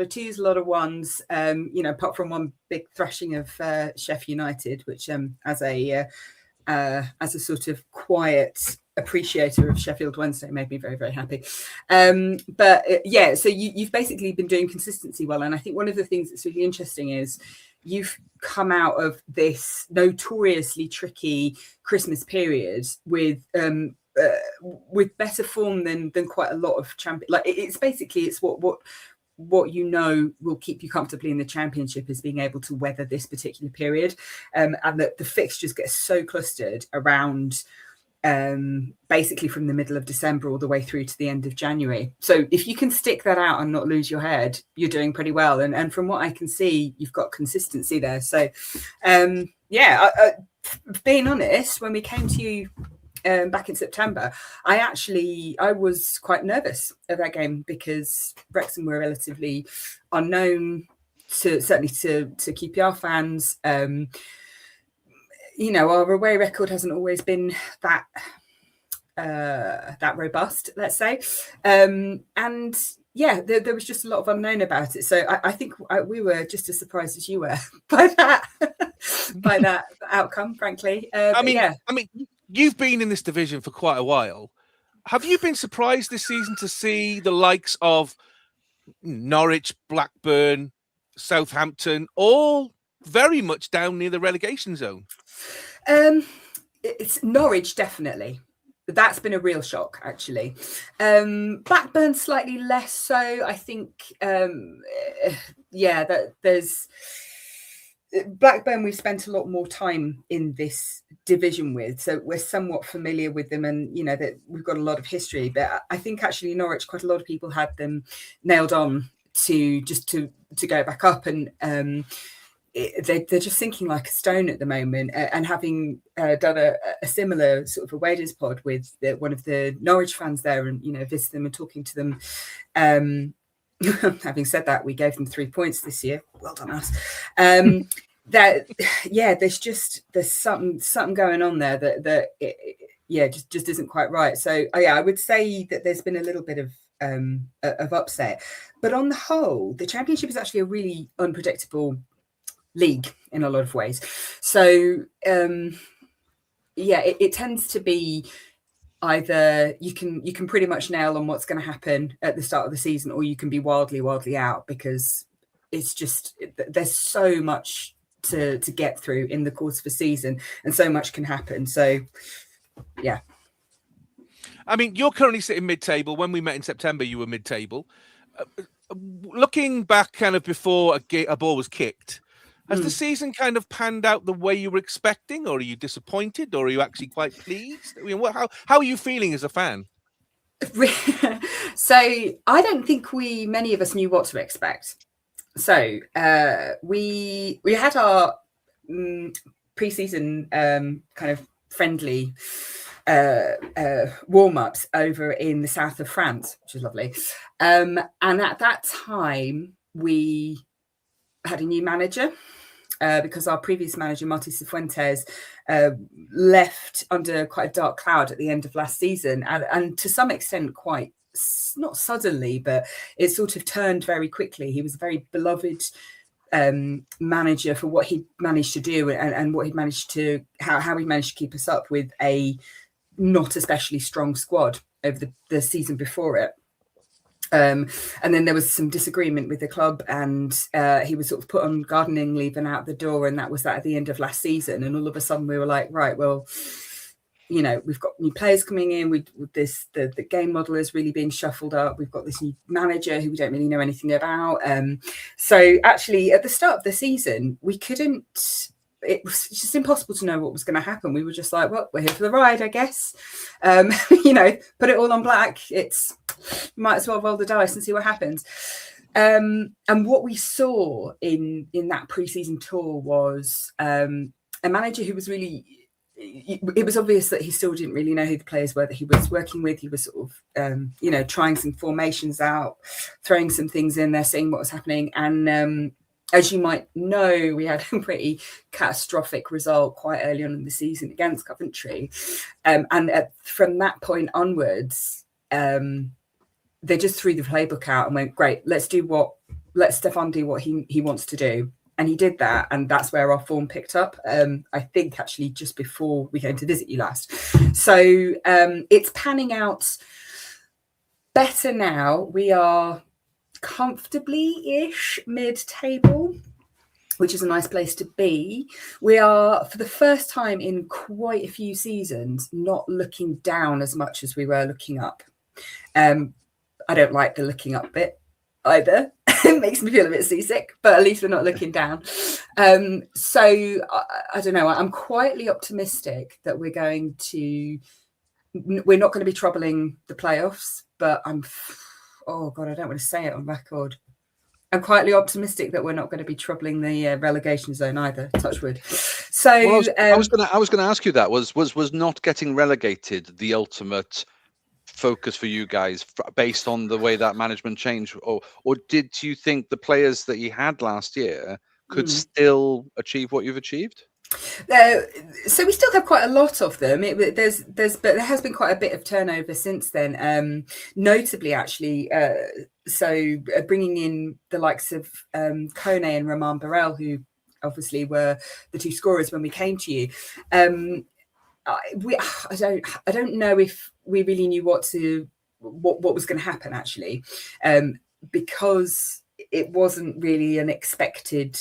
twos, a lot of ones. Apart from one big thrashing of Sheffield United, which as a sort of quiet appreciator of Sheffield Wednesday made me very, very happy. So you've basically been doing consistency well, and I think one of the things that's really interesting is you've come out of this notoriously tricky Christmas period with better form than quite a lot of champion. Like it's what you know will keep you comfortably in the Championship, is being able to weather this particular period, and that the fixtures get so clustered around basically from the middle of December all the way through to the end of January. So if you can stick that out and not lose your head, you're doing pretty well. And from what I can see, you've got consistency there. So being honest, when we came to you back in September, I was quite nervous of that game, because Wrexham were relatively unknown certainly to QPR fans. Our away record hasn't always been that robust, let's say. There was just a lot of unknown about it. So I think we were just as surprised as you were by that outcome, frankly. I mean, you've been in this division for quite a while. Have you been surprised this season to see the likes of Norwich, Blackburn, Southampton, all very much down near the relegation zone? It's Norwich, definitely. That's been a real shock, actually. Blackburn slightly less so. I think, that there's Blackburn we've spent a lot more time in this division with, so we're somewhat familiar with them, and that we've got a lot of history. But I think actually Norwich, quite a lot of people had them nailed on to go back up, and they're just sinking like a stone at the moment. And having done a similar sort of away days pod with one of the Norwich fans there, and visit them and talking to them. Having said that, we gave them 3 points this year. Well done us. There's something going on there that just isn't quite right. So I would say that there's been a little bit of upset, but on the whole, the Championship is actually a really unpredictable league in a lot of ways. So it tends to be either you can pretty much nail on what's going to happen at the start of the season, or you can be wildly out, because it's just there's so much to get through in the course of a season, and so much can happen. So I mean, you're currently sitting mid-table. When we met in September, you were mid-table. Looking back kind of before a ball was kicked, has the season kind of panned out the way you were expecting, or are you disappointed, or are you actually quite pleased? I mean, how are you feeling as a fan? So I don't think many of us knew what to expect. So we had our pre-season kind of friendly warm-ups over in the south of France, which is lovely. And at that time, we had a new manager because our previous manager, Marti Cifuentes, left under quite a dark cloud at the end of last season, and to some extent quite, not suddenly, but it sort of turned very quickly. He was a very beloved manager for what he managed to do and what he managed to, how he managed to keep us up with a not especially strong squad over the season before it. And then there was some disagreement with the club, and he was sort of put on gardening leave and out the door, and that was that at the end of last season. And all of a sudden we were like, right, well, you know, we've got new players coming in. The game model is really being shuffled up. We've got this new manager who we don't really know anything about. So actually, at the start of the season, we couldn't. It was just impossible to know what was going to happen. We were just like, well, we're here for the ride, I guess. You know, put it all on black. Might as well roll the dice and see what happens. And what we saw in that pre-season tour was a manager who was really. It was obvious that he still didn't really know who the players were that he was working with. He was sort of, you know, trying some formations out, throwing some things in there, seeing what was happening. And as you might know, we had a pretty catastrophic result quite early on in the season against Coventry. And from that point onwards, they just threw the playbook out and went, great, let Stefan do what he wants to do. And he did that, and that's where our form picked up. I think actually just before we came to visit you last. So it's panning out better now. We are comfortably-ish mid-table, which is a nice place to be. We are, for the first time in quite a few seasons, not looking down as much as we were looking up. I don't like the looking up bit either. It makes me feel a bit seasick, but at least we're not looking down. So I don't know. I'm quietly optimistic that we're not going to be troubling the playoffs, but oh God, I don't want to say it on record. I'm quietly optimistic that we're not going to be troubling the relegation zone either. Touch wood. So well, I was going to ask you that was not getting relegated the ultimate focus for you guys based on the way that management changed, or did you think the players that you had last year could still achieve what you've achieved? So we still have quite a lot of them. But there has been quite a bit of turnover since then. Notably, actually, bringing in the likes of Kone and Romain Borrell, who obviously were the two scorers when we came to you. I don't know if we really knew what was going to happen actually, because it wasn't really an expected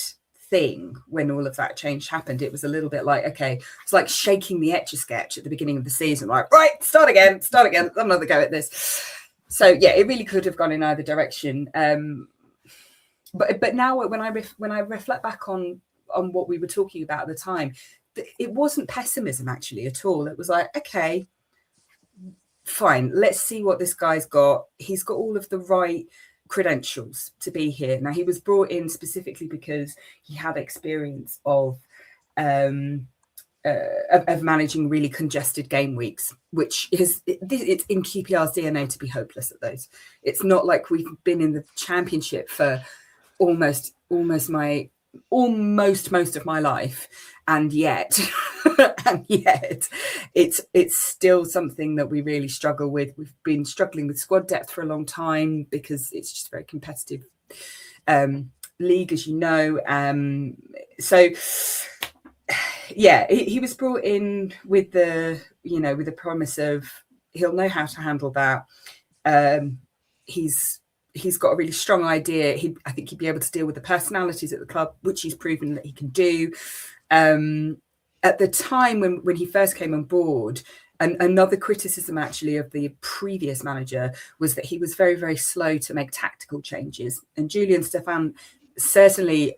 thing when all of that change happened. It was a little bit like, okay, it's like shaking the Etch-a-Sketch at the beginning of the season, like, right, start again, another go at this. So yeah, it really could have gone in either direction. But now when I reflect back on what we were talking about at the time, it wasn't pessimism actually at all. It was like, okay, fine, let's see what this guy's got. He's got all of the right credentials to be here. Now, he was brought in specifically because he had experience of managing really congested game weeks, which it's in QPR's DNA to be hopeless at those. It's not like we've been in the Championship for almost most of my life, and yet it's still something that we really struggle with. We've been struggling with squad depth for a long time because it's just a very competitive league, as you know. So yeah, he was brought in with the promise of he'll know how to handle that. He's got a really strong idea. I think he'd be able to deal with the personalities at the club, which he's proven that he can do. At the time when he first came on board, another criticism actually of the previous manager was that he was very, very slow to make tactical changes. And Julian Stefan certainly,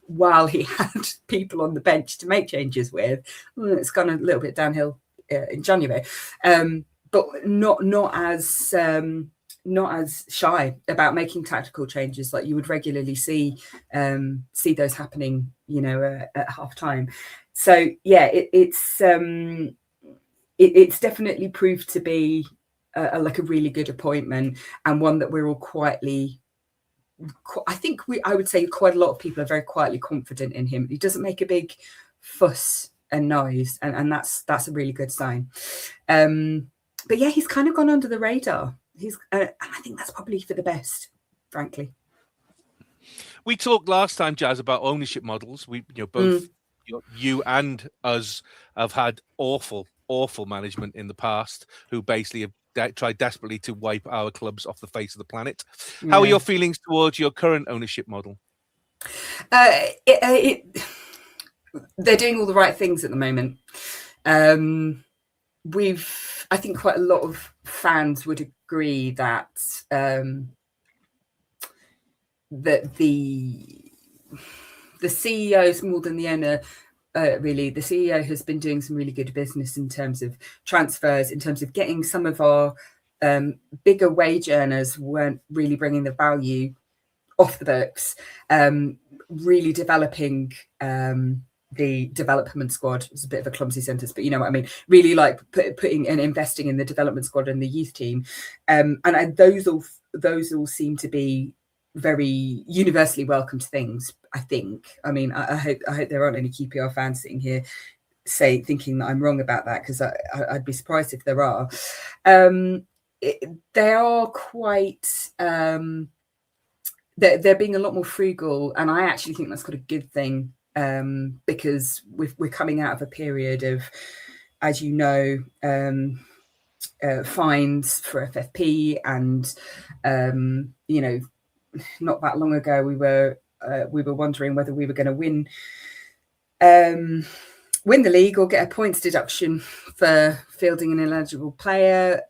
while he had people on the bench to make changes with, it's gone a little bit downhill in January, but not as shy about making tactical changes. Like you would regularly see those happening, at half time. So yeah, it's definitely proved to be a really good appointment, and one that we're all quietly. I would say quite a lot of people are very quietly confident in him. He doesn't make a big fuss and noise, and that's a really good sign. But yeah, he's kind of gone under the radar. And I think that's probably for the best, frankly. We talked last time, Jazz, about ownership models. We, both you and us have had awful management in the past who basically have tried desperately to wipe our clubs off the face of the planet. How are your feelings towards your current ownership model? They're doing all the right things at the moment. I think quite a lot of fans would agree that that the CEOs more than the owner. Really, the CEO has been doing some really good business in terms of transfers, in terms of getting some of our bigger wage earners weren't really bringing the value off the books, really developing the development squad. It's a bit of a clumsy sentence, but you know what I mean. Really like putting and investing in the development squad and the youth team, and those all seem to be very universally welcomed things. I think. I mean, I hope there aren't any QPR fans sitting here thinking that I'm wrong about that, because I'd be surprised if there are. They are quite. They're being a lot more frugal, and I actually think that's quite a good thing, because we're coming out of a period of, as you know, fines for FFP, and not that long ago we were wondering whether we were going to win the league or get a points deduction for fielding an ineligible player.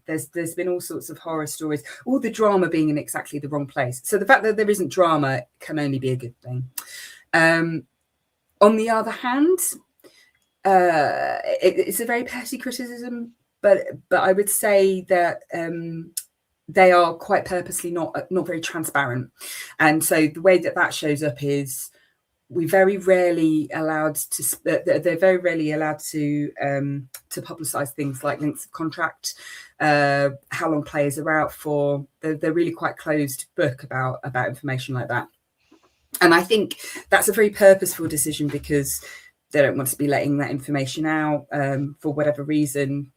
There's been all sorts of horror stories, all the drama being in exactly the wrong place. So the fact that there isn't drama can only be a good thing. On the other hand, it's a very petty criticism, but I would say that they are quite purposely not very transparent. And so the way that shows up is they're very rarely allowed to publicise things like lengths of contract, how long players are out for. They're really quite closed book about information like that. And I think that's a very purposeful decision, because they don't want to be letting that information out for whatever reason.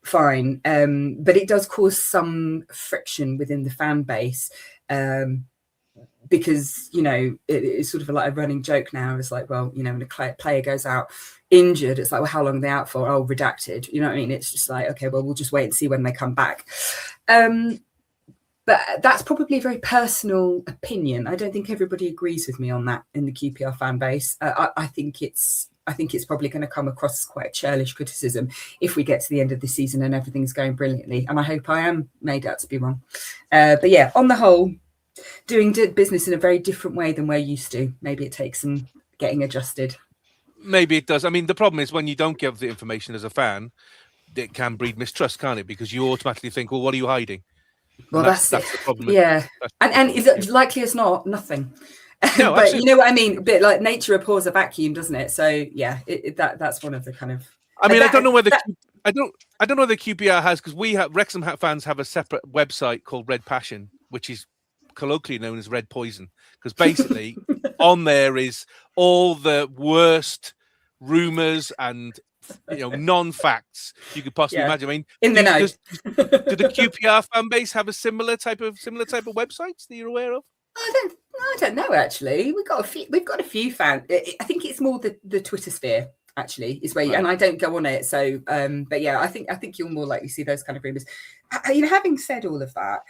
Fine, but it does cause some friction within the fan base, because it's sort of like a running joke now. It's like, well, when a player goes out injured, it's like, well, how long are they out for? Oh, redacted. You know what I mean? It's just like, okay, well, we'll just wait and see when they come back. But that's probably a very personal opinion. I don't think everybody agrees with me on that in the QPR fan base. I think it's probably going to come across as quite a churlish criticism if we get to the end of the season and everything's going brilliantly. And I hope I am made out to be wrong. But yeah, on the whole, doing business in a very different way than we're used to. Maybe it takes some getting adjusted. Maybe it does. I mean, the problem is when you don't give the information as a fan, it can breed mistrust, can't it? Because you automatically think, well, what are you hiding? Well, that's the problem. Yeah. And is it likely as not, nothing. No, but absolutely. You know what I mean? A bit like nature abhors a vacuum, doesn't it? So yeah, that's one of the kind of. I mean, I don't know whether QPR has, because Wrexham fans have a separate website called Red Passion, which is colloquially known as Red Poison, because basically on there is all the worst rumours and non-facts you could possibly imagine. I mean, in the know. Do the QPR fan base have a similar type of websites that you're aware of? I don't know. Actually, we've got a few fans. I think it's more the Twitter sphere. Actually, is where and I don't go on it. So, but yeah, I think you'll more likely see those kind of rumors. Having said all of that,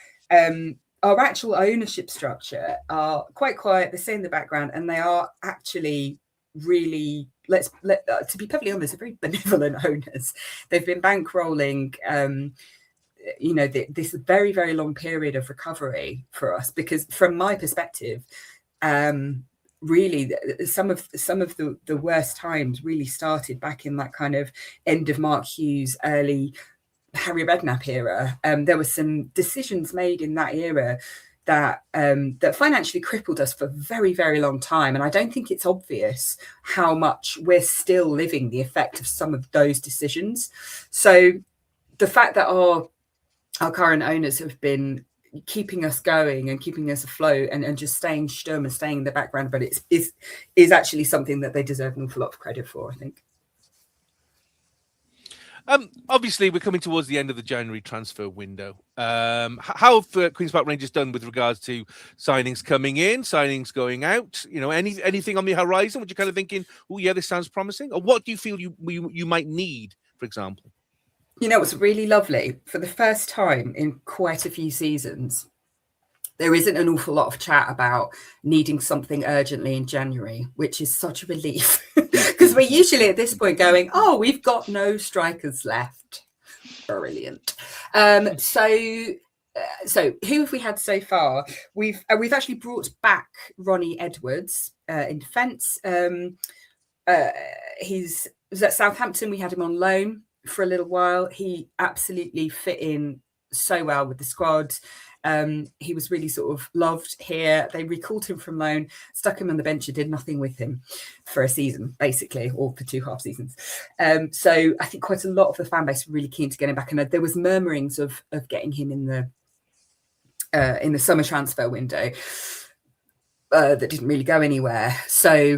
our actual ownership structure are quite quiet. They stay in the background, and they are actually really, to be perfectly honest, are very benevolent owners. They've been bankrolling this very, very long period of recovery for us, because from my perspective, really some of the worst times really started back in that kind of end of Mark Hughes, early Harry Redknapp era. There were some decisions made in that era that financially crippled us for a very, very long time. And I don't think it's obvious how much we're still living the effect of some of those decisions. So the fact that our current owners have been keeping us going and keeping us afloat and just staying stum and staying in the background, but it is actually something that they deserve an awful lot of credit for, I think. Obviously, we're coming towards the end of the January transfer window. How have Queen's Park Rangers done with regards to signings coming in, signings going out? Anything on the horizon? Would you kind of thinking, oh yeah, this sounds promising? Or what do you feel you might need, for example? It's really lovely. For the first time in quite a few seasons, there isn't an awful lot of chat about needing something urgently in January, which is such a relief, because we're usually at this point going, oh, we've got no strikers left. Brilliant. So who have we had so far? We've actually brought back Ronnie Edwards in defence. He was at Southampton. We had him on loan for a little while. He absolutely fit in so well with the squad. He was really sort of loved here. They recalled him from loan, stuck him on the bench and did nothing with him for a season, basically, or for 2 half seasons. So I think quite a lot of the fan base were really keen to get him back. And there was murmurings of getting him in the summer transfer window that didn't really go anywhere. So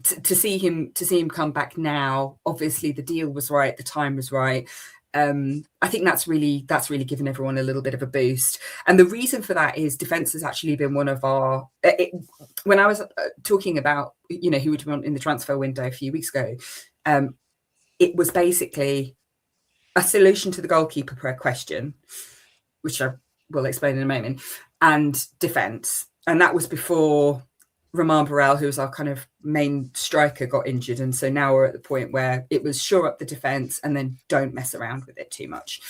to see him come back now, obviously the deal was right, the time was right. I think that's really given everyone a little bit of a boost. And the reason for that is defence has actually been one of our... when I was talking about, who would want in the transfer window a few weeks ago, it was basically a solution to the goalkeeper question, which I will explain in a moment, and defence. And that was before Romain Burrell, who was our kind of main striker, got injured. And so now we're at the point where it was shore up the defence and then don't mess around with it too much.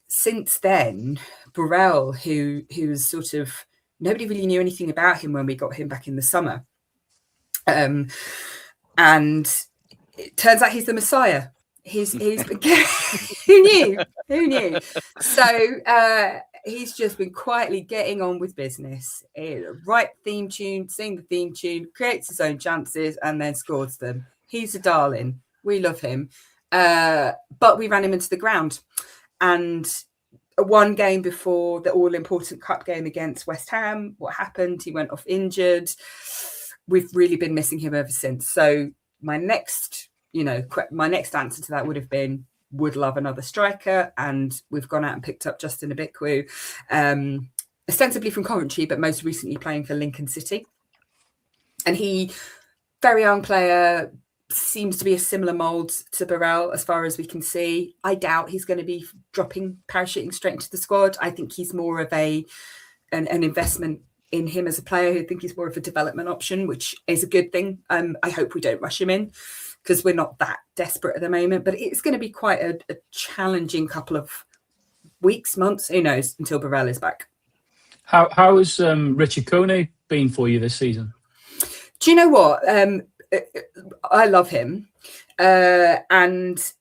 Since then, Burrell, who was sort of, nobody really knew anything about him when we got him back in the summer. And it turns out he's the Messiah. He's who knew? So he's just been quietly getting on with business. Write theme tune, sing the theme tune, creates his own chances, and then scores them. He's a darling. We love him. But we ran him into the ground. And one game before the all-important cup game against West Ham, what happened? He went off injured. We've really been missing him ever since. So my next answer to that would have been, would love another striker, and we've gone out and picked up Justin Abikwu, ostensibly from Coventry, but most recently playing for Lincoln City. And he, very young player, seems to be a similar mould to Burrell as far as we can see. I doubt he's going to be parachuting straight into the squad. I think he's more of an investment in him as a player. I think he's more of a development option, which is a good thing. I hope we don't rush him in, because we're not that desperate at the moment. But it's going to be quite a challenging couple of weeks, months, who knows, until Burrell is back. How has Richard Kone been for you this season? Do you know what? I love him. And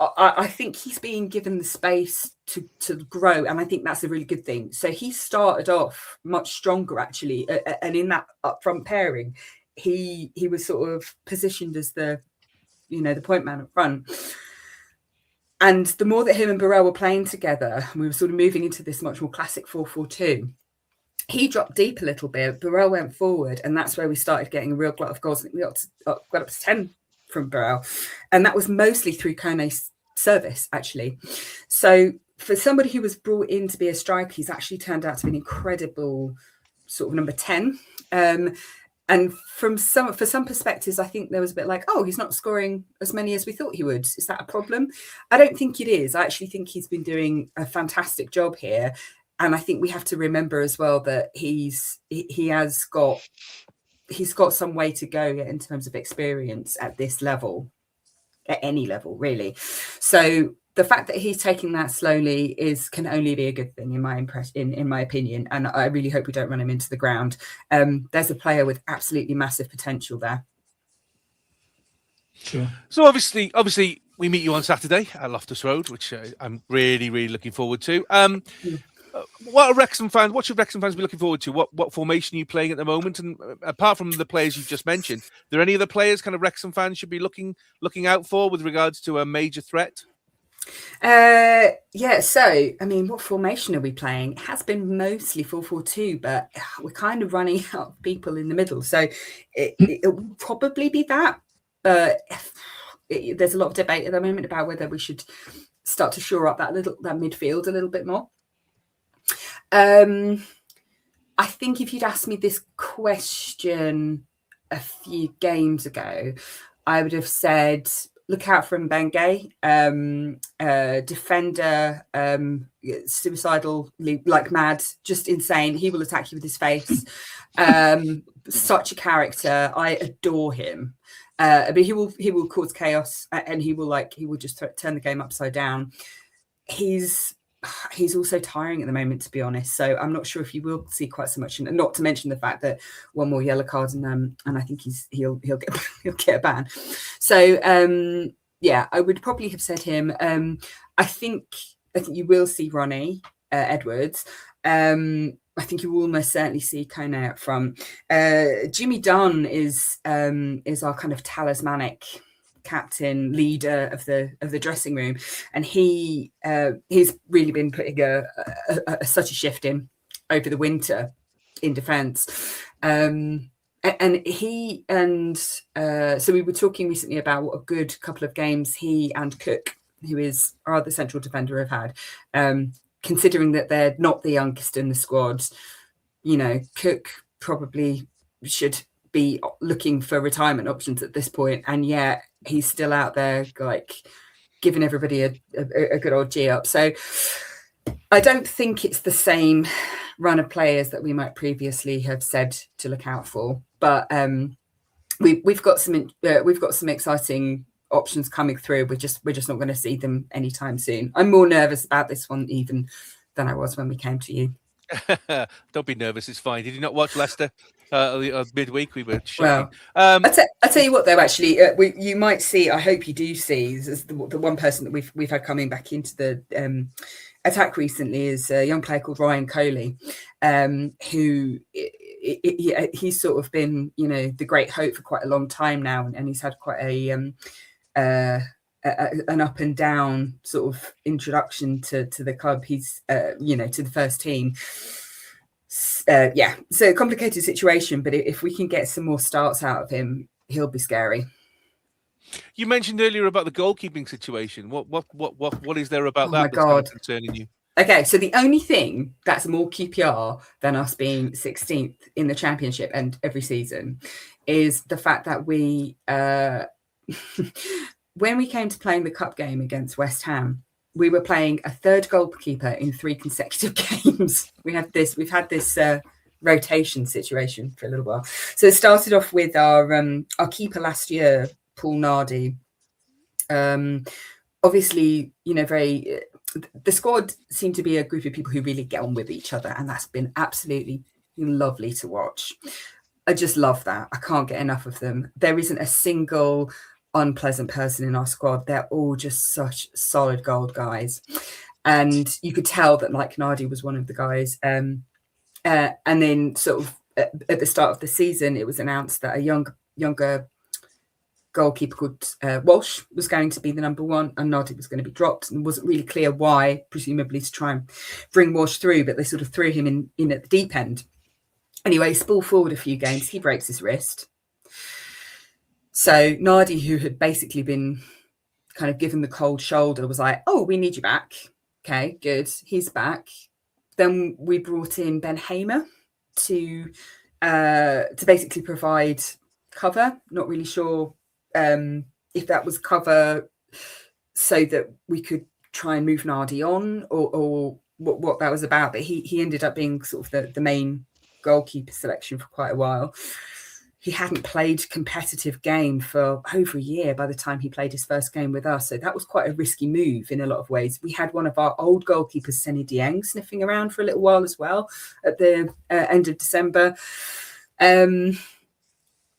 I think he's being given the space to grow. And I think that's a really good thing. So he started off much stronger, actually. And in that upfront pairing, he was sort of positioned as the point man up front. And the more that him and Burrell were playing together, we were sort of moving into this much more classic 4-4-2. He dropped deep a little bit. Burrell went forward, and that's where we started getting a real glut of goals. We got up to 10 from Burrell, and that was mostly through Kone's service, actually. So for somebody who was brought in to be a striker, he's actually turned out to be an incredible sort of number 10. And for some perspectives, I think there was a bit like, oh, he's not scoring as many as we thought he would. Is that a problem? I don't think it is. I actually think he's been doing a fantastic job here. And I think we have to remember as well that he has got he's got some way to go in terms of experience at this level, at any level, really. So the fact that he's taking that slowly can only be a good thing in my opinion. And I really hope we don't run him into the ground. There's a player with absolutely massive potential there. Sure. So obviously, we meet you on Saturday at Loftus Road, which I'm really, really looking forward to. What should Wrexham fans be looking forward to? What formation are you playing at the moment? And apart from the players you've just mentioned, are there any other players kind of Wrexham fans should be looking out for with regards to a major threat? So I mean, what formation are we playing? It has been mostly 4-4-2, but we're kind of running out of people in the middle, so it will probably be that. But there's a lot of debate at the moment about whether we should start to shore up that midfield a little bit more. I think if you'd asked me this question a few games ago, I would have said, look out for Mbenge, defender, suicidal, like mad, just insane. He will attack you with his face. Such a character. I adore him. But he will cause chaos, and he will just turn the game upside down. He's also tiring at the moment, to be honest. So I'm not sure if you will see quite so much, and not to mention the fact that one more yellow card and I think he'll get a ban. So I would probably have said him. I think you will see Ronnie Edwards. I think you will almost certainly see Kona up front. Jimmy Dunn is our kind of talismanic captain, leader of the dressing room, and he's really been putting such a shift in over the winter in defence. So we were talking recently about what a good couple of games he and Cook, who is our other central defender, have had. Considering that they're not the youngest in the squad, Cook probably should be looking for retirement options at this point, and yet he's still out there, like, giving everybody a good old G up. So I don't think it's the same run of players that we might previously have said to look out for, but we've got some exciting options coming through. We're just not going to see them anytime soon. I'm more nervous about this one even than I was when we came to you. Don't be nervous, it's fine. Did you not watch Leicester midweek? We were shocking. Well, I'll tell you what, though, actually, you might see, I hope you do see, as the one person that we've had coming back into the attack recently is a young player called Ryan Coley, who he's sort of been, the great hope for quite a long time now, and he's had quite an up and down sort of introduction to the club. He's to the first team. So a complicated situation, but if we can get some more starts out of him, he'll be scary. You mentioned earlier about the goalkeeping situation. What is there about that that's kind of concerning you? Okay, so the only thing that's more QPR than us being 16th in the Championship and every season is the fact that we when we came to playing the cup game against West Ham, we were playing a third goalkeeper in 3 consecutive games. We've had this rotation situation for a little while. So it started off with our keeper last year, Paul Nardi. Obviously, the squad seemed to be a group of people who really get on with each other, and that's been absolutely lovely to watch. I just love that. I can't get enough of them. There isn't a single unpleasant person in our squad. They're all just such solid gold guys, and you could tell that Mike Nardi was one of the guys. And then sort of at the start of the season, it was announced that a younger goalkeeper called Walsh was going to be the number one, and Nardi was going to be dropped, and it wasn't really clear why, presumably to try and bring Walsh through, but they sort of threw him in at the deep end. Anyway, spool forward a few games, he breaks his wrist. So Nardi, who had basically been kind of given the cold shoulder, was like, "Oh, we need you back." Okay, good. He's back. Then we brought in Ben Hamer to basically provide cover. Not really sure if that was cover so that we could try and move Nardi on, or what that was about. But he ended up being sort of the main goalkeeper selection for quite a while. he hadn't played competitive game for over a year by the time he played his first game with us. So that was quite a risky move in a lot of ways. We had one of our old goalkeepers, Senny Dieng, sniffing around for a little while as well at the end of December. Ben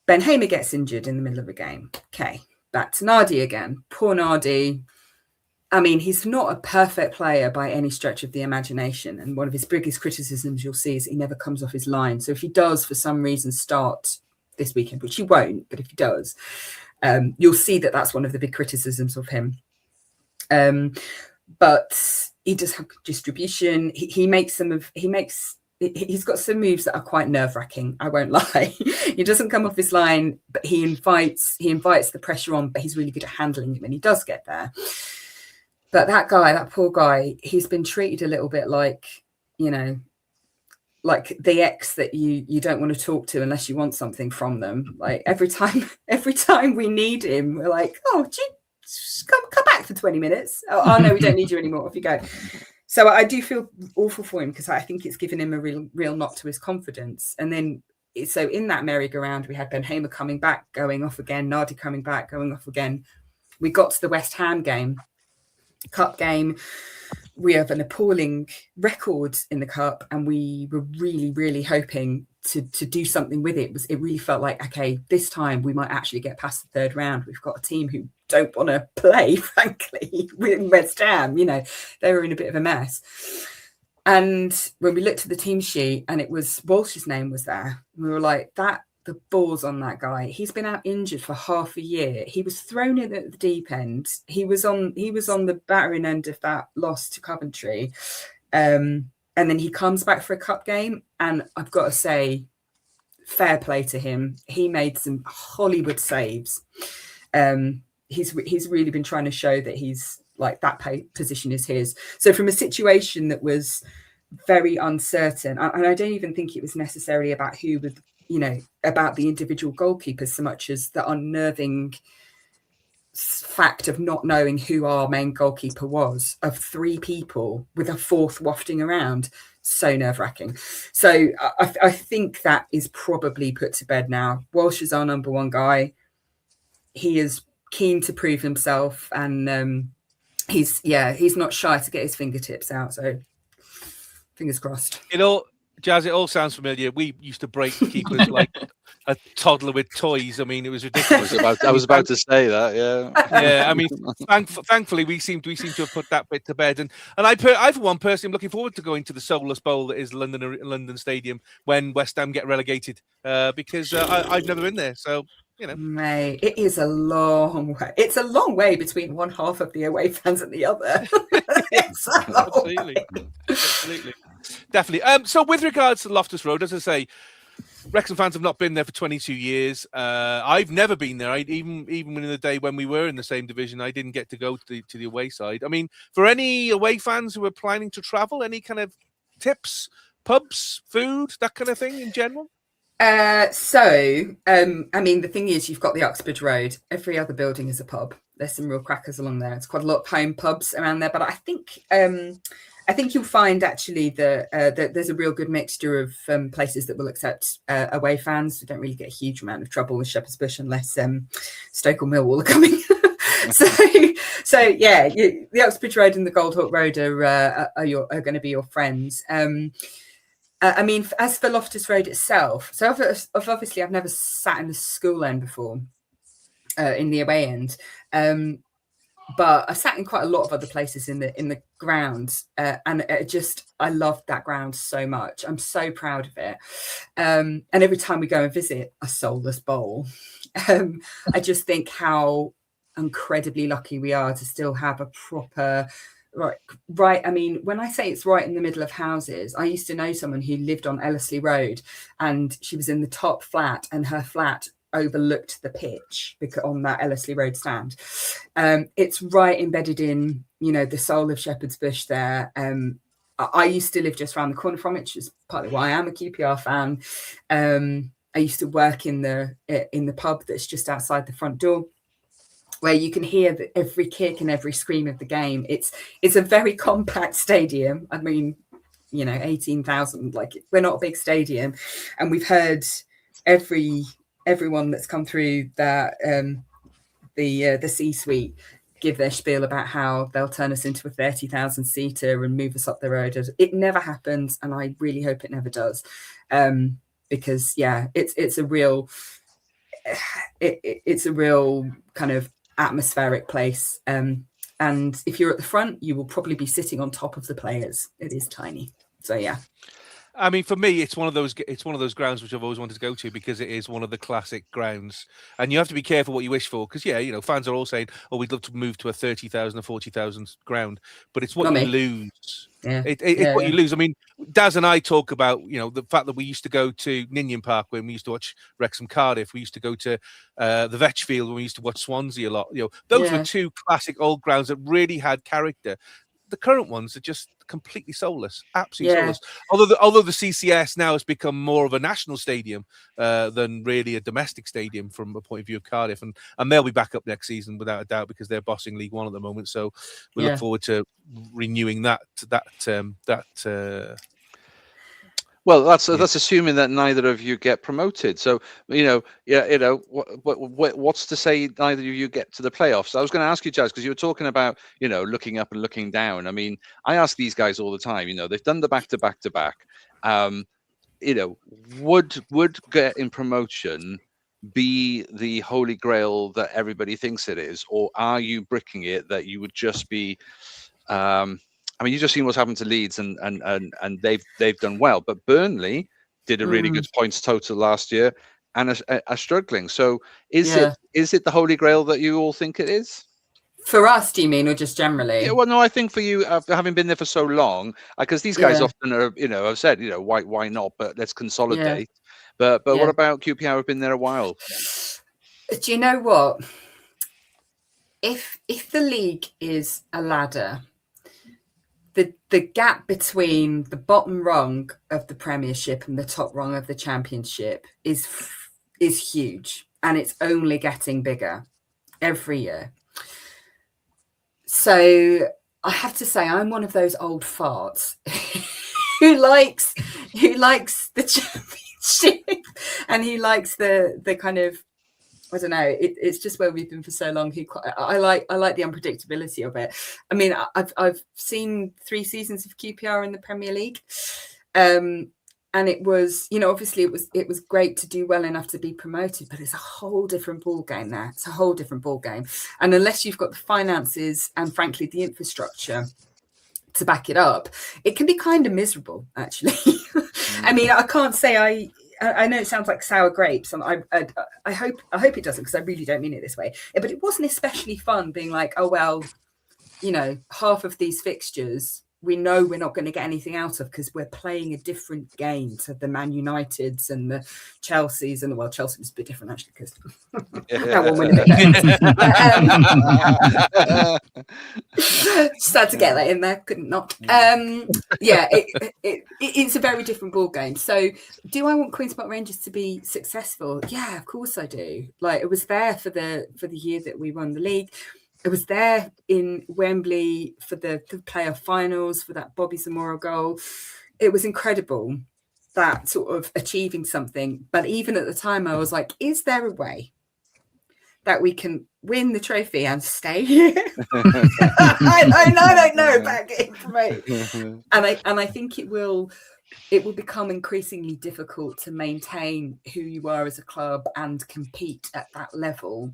Hamer gets injured in the middle of a game. Okay, back to Nardi again. Poor Nardi. I mean, he's not a perfect player by any stretch of the imagination. And one of his biggest criticisms you'll see is he never comes off his line. So if he does, for some reason, start this weekend, which he won't, but if he does, you'll see that that's one of the big criticisms of him. But he does have distribution. He's got some moves that are quite nerve-wracking, I won't lie. He doesn't come off his line, but he invites the pressure on, but he's really good at handling him, and he does get there. But that poor guy, he's been treated a little bit like, like the ex that you don't want to talk to unless you want something from them. Like every time we need him, we're like, oh, come back for 20 minutes. Oh no, we don't need you anymore. Off you go. So I do feel awful for him, because I think it's given him a real knock to his confidence. And then, so in that merry-go-round, we had Ben Hamer coming back, going off again, Nardi coming back, going off again. We got to the West Ham game, cup game. We have an appalling record in the cup, and we were really, really hoping to do something with it. It really felt like, okay, this time we might actually get past the third round. We've got a team who don't want to play, frankly, with West Ham. They were in a bit of a mess. And when we looked at the team sheet and it was Walsh's name was there, we were like, the balls on that guy. He's been out injured for half a year. He was thrown in at the deep end. He was on the battering end of that loss to Coventry. And then he comes back for a cup game. And I've got to say, fair play to him. He made some Hollywood saves. He's really been trying to show that he's like, that position is his. So from a situation that was very uncertain, and I don't even think it was necessarily about who was, about the individual goalkeepers so much as the unnerving fact of not knowing who our main goalkeeper was, of three people with a fourth wafting around. So nerve-wracking. So I think that is probably put to bed now. Walsh is our number one guy. He is keen to prove himself, and he's not shy to get his fingertips out. So fingers crossed. Jazz, it all sounds familiar. We used to break keepers like a toddler with toys. I mean, it was ridiculous. I was about to say that. Yeah. Yeah. I mean, thankfully, we seem to have put that bit to bed. And I for one person, am looking forward to going to the soulless bowl that is London Stadium when West Ham get relegated, because I've never been there. So. Mate, it is a long way. It's a long way between one half of the away fans and the other. Absolutely. Definitely. So with regards to Loftus Road, as I say, Wrexham fans have not been there for 22 years. I've never been there. Even in the day when we were in the same division, I didn't get to go to the away side. I mean, for any away fans who are planning to travel, any kind of tips, pubs, food, that kind of thing in general? I mean, the thing is, you've got the Uxbridge Road. Every other building is a pub. There's some real crackers along there. It's quite a lot of home pubs around there. But I think you'll find actually that there's a real good mixture of places that will accept away fans. We don't really get a huge amount of trouble with Shepherd's Bush unless Stoke or Millwall are coming. so yeah, the Uxbridge Road and the Goldhawk Road are going to be your friends. I mean, as for Loftus Road itself, so obviously I've never sat in the school end before, in the away end, but I sat in quite a lot of other places in the ground, and I love that ground so much. I'm so proud of it, and every time we go and visit a soulless bowl, I just think how incredibly lucky we are to still have a proper. Right. I mean, when I say it's right in the middle of houses, I used to know someone who lived on Ellerslie Road, and she was in the top flat, and her flat overlooked the pitch on that Ellerslie Road stand. It's right embedded in, the soul of Shepherd's Bush there. I used to live just around the corner from it, which is partly why I am a QPR fan. I used to work in the pub that's just outside the front door, where you can hear every kick and every scream of the game. It's a very compact stadium. I mean, 18,000, like we're not a big stadium. And we've heard every everyone that's come through that the C-suite give their spiel about how they'll turn us into a 30,000 seater and move us up the road. It never happens, and I really hope it never does, because it's a real it's a real kind of atmospheric place. And if you're at the front, you will probably be sitting on top of the players. It is tiny, so yeah. I mean, for me, it's one of those grounds which I've always wanted to go to because it is one of the classic grounds, and you have to be careful what you wish for because fans are all saying, "Oh, we'd love to move to a 30,000 or 40,000 ground," but it's what you lose. Yeah. It's what you lose. I mean, Daz and I talk about the fact that we used to go to Ninian Park when we used to watch Wrexham Cardiff. We used to go to the Vetch Field when we used to watch Swansea a lot. Those were two classic old grounds that really had character. The current ones are just completely soulless, absolutely soulless. Although the CCS now has become more of a national stadium than really a domestic stadium from a point of view of Cardiff, and they'll be back up next season without a doubt because they're bossing League One at the moment. So we look forward to renewing that. Well, that's assuming that neither of you get promoted. So, what's to say neither of you get to the playoffs? I was going to ask you, Jazz, because you were talking about, looking up and looking down. I mean, I ask these guys all the time. They've done the back-to-back-to-back. Would getting promotion be the holy grail that everybody thinks it is, or are you bricking it that you would just be? I mean, you just seen what's happened to Leeds, and they've done well, but Burnley did a really good points total last year and are struggling. So is it the holy grail that you all think it is? For us, do you mean, or just generally? Yeah, well, no, I think for you, having been there for so long, because these guys often are, have said, why not? But let's consolidate. But what about QPR? Have been there a while. Do you know what? If the league is a ladder, the gap between the bottom rung of the Premiership and the top rung of the Championship is huge, and it's only getting bigger every year. So I have to say, I'm one of those old farts who likes the Championship, and he likes the kind of, I don't know. It's just where we've been for so long. I like the unpredictability of it. I mean, I've seen 3 seasons of QPR in the Premier League, and it was, obviously it was great to do well enough to be promoted, but it's a whole different ball game there. It's a whole different ball game, and unless you've got the finances and, frankly, the infrastructure to back it up, it can be kind of miserable, actually. I mean, I can't say I know it sounds like sour grapes, and I hope it doesn't, because I really don't mean it this way. But it wasn't especially fun being like, oh well, half of these fixtures we know we're not going to get anything out of because we're playing a different game to the Man Uniteds and the Chelseas, and Chelsea was a bit different actually because that one went a bit. Just had to get that in there, couldn't not. It's a very different ball game. So, do I want Queen's Park Rangers to be successful? Yeah, of course I do. Like, it was there for the year that we won the league. It was there in Wembley for the playoff finals, for that Bobby Zamora goal. It was incredible, that sort of achieving something. But even at the time, I was like, is there a way that we can win the trophy and stay here? I don't know about getting promoted. And I think it will become increasingly difficult to maintain who you are as a club and compete at that level,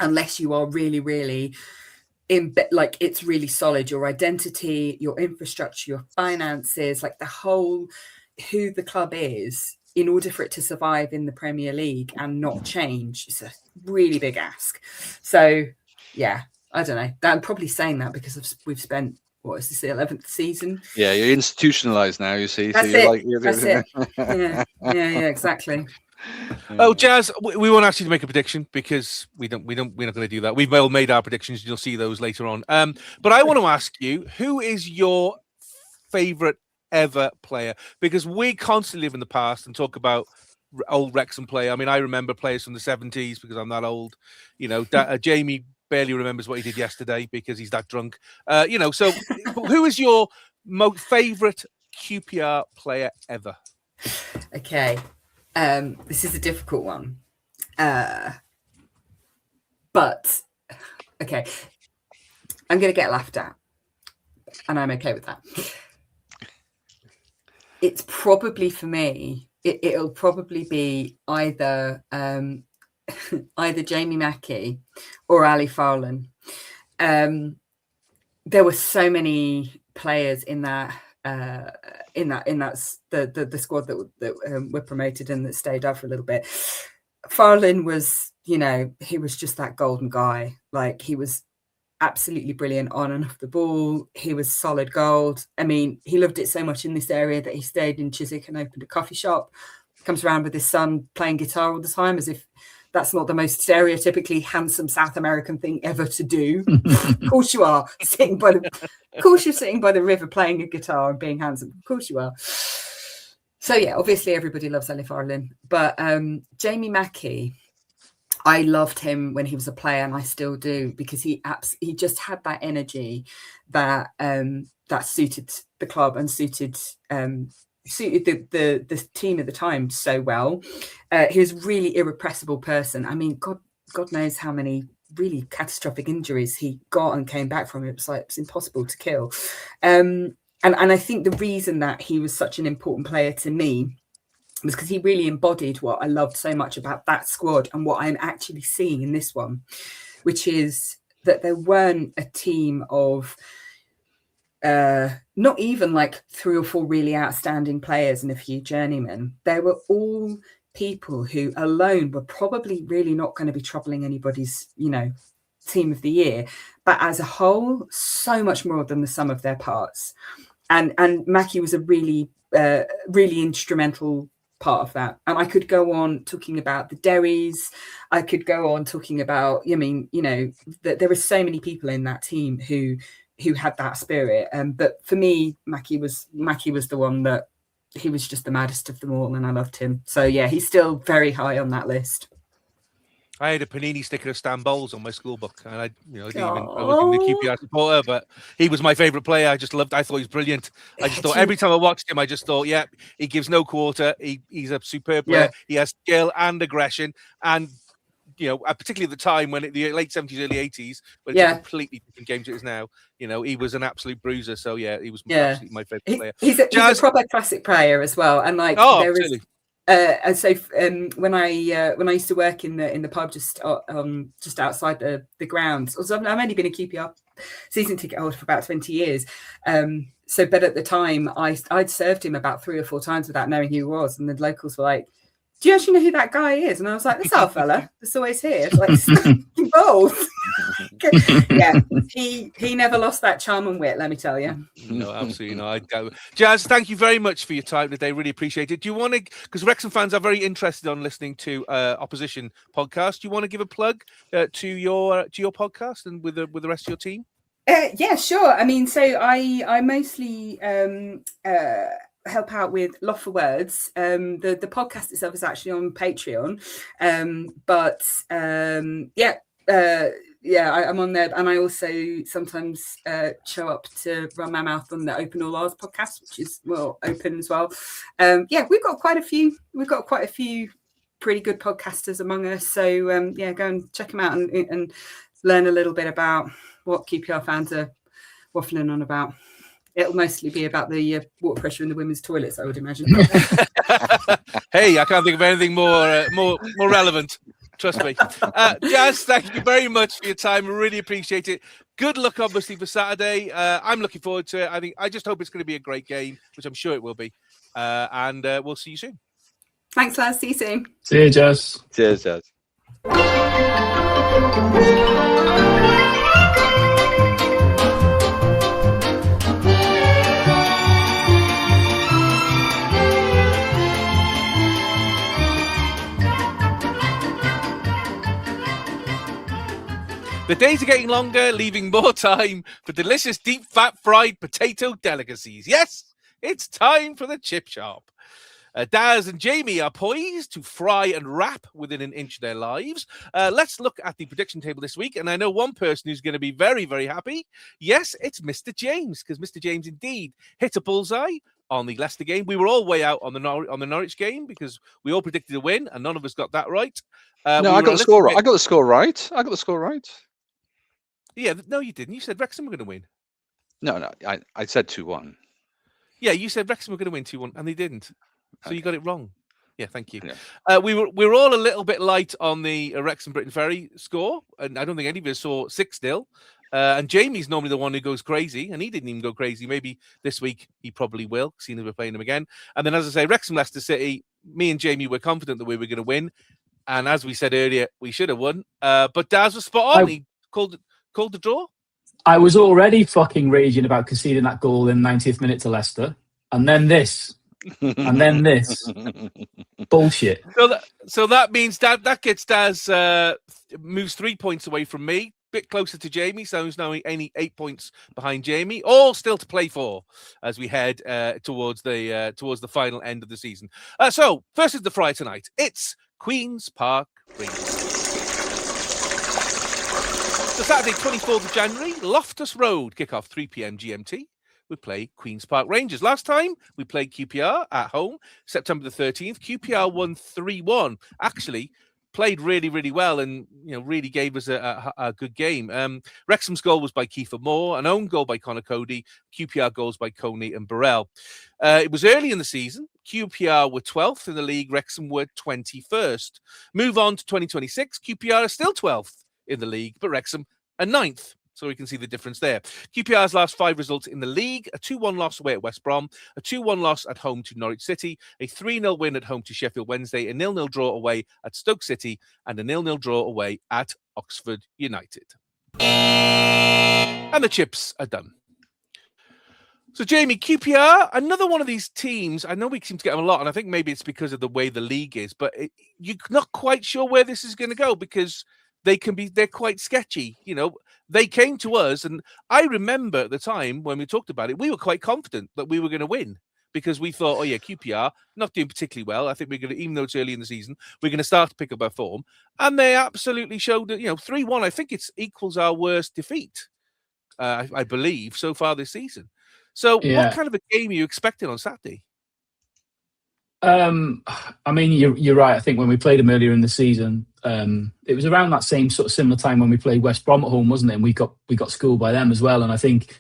unless you are really, really it's really solid. Your identity, your infrastructure, your finances, like the whole who the club is, in order for it to survive in the Premier League and not change, it's a really big ask. So, yeah, I don't know. I'm probably saying that because we've spent, what is this, the 11th season? Yeah, you're institutionalized now, you see. That's so it. That's it. Yeah, exactly. Oh, Jazz, we won't ask you to make a prediction because we're not going to do that. We've all made our predictions. You'll see those later on. But I want to ask you, who is your favourite ever player? Because we constantly live in the past and talk about old Wrexham player. I mean, I remember players from the 70s because I'm that old. Jamie barely remembers what he did yesterday because he's that drunk. So who is your favourite QPR player ever? Okay. This is a difficult one. But okay, I'm going to get laughed at, and I'm okay with that. It's probably for me. It'll probably be either Jamie Mackie or Ali Farland. There were so many players in that the squad that were promoted and that stayed up for a little bit. Farland was, he was just that golden guy. Like, he was absolutely brilliant on and off the ball. He was solid gold. I mean, he loved it so much in this area that he stayed in Chiswick and opened a coffee shop. Comes around with his son playing guitar all the time, as if that's not the most stereotypically handsome South American thing ever to do. Of course you are, sitting by the river playing a guitar and being handsome. Of course you are. So yeah, obviously everybody loves Ali Farland, but Jamie Mackie, I loved him when he was a player, and I still do, because he just had that energy that that suited the club and suited the team at the time so well. He was a really irrepressible person. I mean, God knows how many really catastrophic injuries he got and came back from. It was like, it's impossible to kill. And I think the reason that he was such an important player to me was because he really embodied what I loved so much about that squad and what I'm actually seeing in this one, which is that there weren't a team of not even like 3 or 4 really outstanding players and a few journeymen. They were all people who alone were probably really not going to be troubling anybody's, team of the year, but as a whole, so much more than the sum of their parts. And Mackie was a really, really instrumental part of that. And I could go on talking about the Derrys. I could go on talking about, that there were so many people in that team who had that spirit. But for me, Mackie was the one that, he was just the maddest of them all, and I loved him. So yeah, he's still very high on that list. I had a Panini sticker of Stan Bowles on my school book, and I wasn't a QPR supporter, but he was my favourite player. I just loved. I thought he was brilliant. I just thought every time I watched him, I just thought, yeah, he gives no quarter. He's a superb player. Yeah. He has skill and aggression, and particularly at the time when the late 70s, early 80s, when it's a completely different game to it is now. He was an absolute bruiser. So yeah, he was absolutely my favourite player. He's a proper classic player as well, and like absolutely. And so when I used to work in the pub just outside the grounds, I've only been a QPR season ticket holder for about 20 years. But at the time, I'd served him about 3 or 4 times without knowing who he was, and the locals were like, "Do you actually know who that guy is?" And I was like, "That's our fella that's always here." Like, both. Yeah, he never lost that charm and wit, let me tell you. No, absolutely not. Jazz, thank you very much for your time today. Really appreciate it. Do you want to, because Wrexham fans are very interested on listening to opposition podcasts, do you want to give a plug to your podcast and with the rest of your team? Yeah, sure. I mean, so I mostly help out with Loft for Words. The podcast itself is actually on Patreon, I'm on there, and I also sometimes show up to run my mouth on the Open All Ours podcast, which is open as well. We've got quite a few pretty good podcasters among us, so go and check them out and learn a little bit about what QPR fans are waffling on about. It'll mostly be about the water pressure in the women's toilets, I would imagine. Hey, I can't think of anything more relevant. Trust me. Jazz, thank you very much for your time. Really appreciate it. Good luck, obviously, for Saturday. I'm looking forward to it. I just hope it's going to be a great game, which I'm sure it will be. And we'll see you soon. Thanks, lads. See you soon. See you, Jazz. Cheers, Jazz. The days are getting longer, leaving more time for delicious deep fat fried potato delicacies. Yes, it's time for the chip shop. Daz and Jamie are poised to fry and wrap within an inch of their lives. Let's look at the prediction table this week. And I know one person who's going to be very, very happy. Yes, it's Mr. James, because Mr. James indeed hit a bullseye. on the Leicester game. We were all way out on the Norwich game because we all predicted a win, and none of us got that right. No, I got the score right. I got the score right. Yeah, no, you didn't. You said Wrexham were going to win. No, I said 2-1. Yeah, you said Wrexham were going to win 2-1, and they didn't. So you got it wrong. Yeah, thank you. Yeah. We were all a little bit light on the Wrexham Briton Ferry score, and I don't think any of us saw 6-0. And Jamie's normally the one who goes crazy, and he didn't even go crazy. Maybe this week he probably will, seeing as we're playing him again. And then, as I say, Wrexham Leicester City, me and Jamie were confident that we were going to win. And as we said earlier, we should have won. But Daz was spot on. He called the draw. I was already fucking raging about conceding that goal in 90th minute to Leicester. And then this. And then this. Bullshit. So that means that gets Daz moves 3 points away from me. Bit closer to Jamie, so he's now only 8 points behind Jamie. All still to play for as we head towards the final end of the season. So first is the Friday tonight. It's Queen's Park Rangers. So Saturday, 24th of January, Loftus Road, kick-off 3 p.m. GMT. We play Queen's Park Rangers. Last time we played QPR at home, September the 13th. QPR won 3-1. Actually, played really, really well and really gave us a good game. Wrexham's goal was by Kiefer Moore, an own goal by Connor Cody, QPR goals by Coney and Burrell. It was early in the season. QPR were 12th in the league. Wrexham were 21st. Move on to 2026. QPR are still 12th in the league, but Wrexham are 9th. So we can see the difference there. QPR's last 5 results in the league: a 2-1 loss away at West Brom, a 2-1 loss at home to Norwich City, a 3-0 win at home to Sheffield Wednesday, a 0-0 draw away at Stoke City, and a 0-0 draw away at Oxford United. And the chips are done. So, Jamie, QPR, another one of these teams, I know we seem to get them a lot, and I think maybe it's because of the way the league is, but you're not quite sure where this is going to go because they're quite sketchy. They came to us, and I remember at the time when we talked about it, we were quite confident that we were going to win because we thought, QPR not doing particularly well. I think we're going to, even though it's early in the season, we're going to start to pick up our form. And they absolutely showed that, 3-1, I think it equals our worst defeat, I believe, so far this season. So what kind of a game are you expecting on Saturday? I mean, you're right. I think when we played them earlier in the season, it was around that same sort of similar time when we played West Brom at home, wasn't it? And we got schooled by them as well. And I think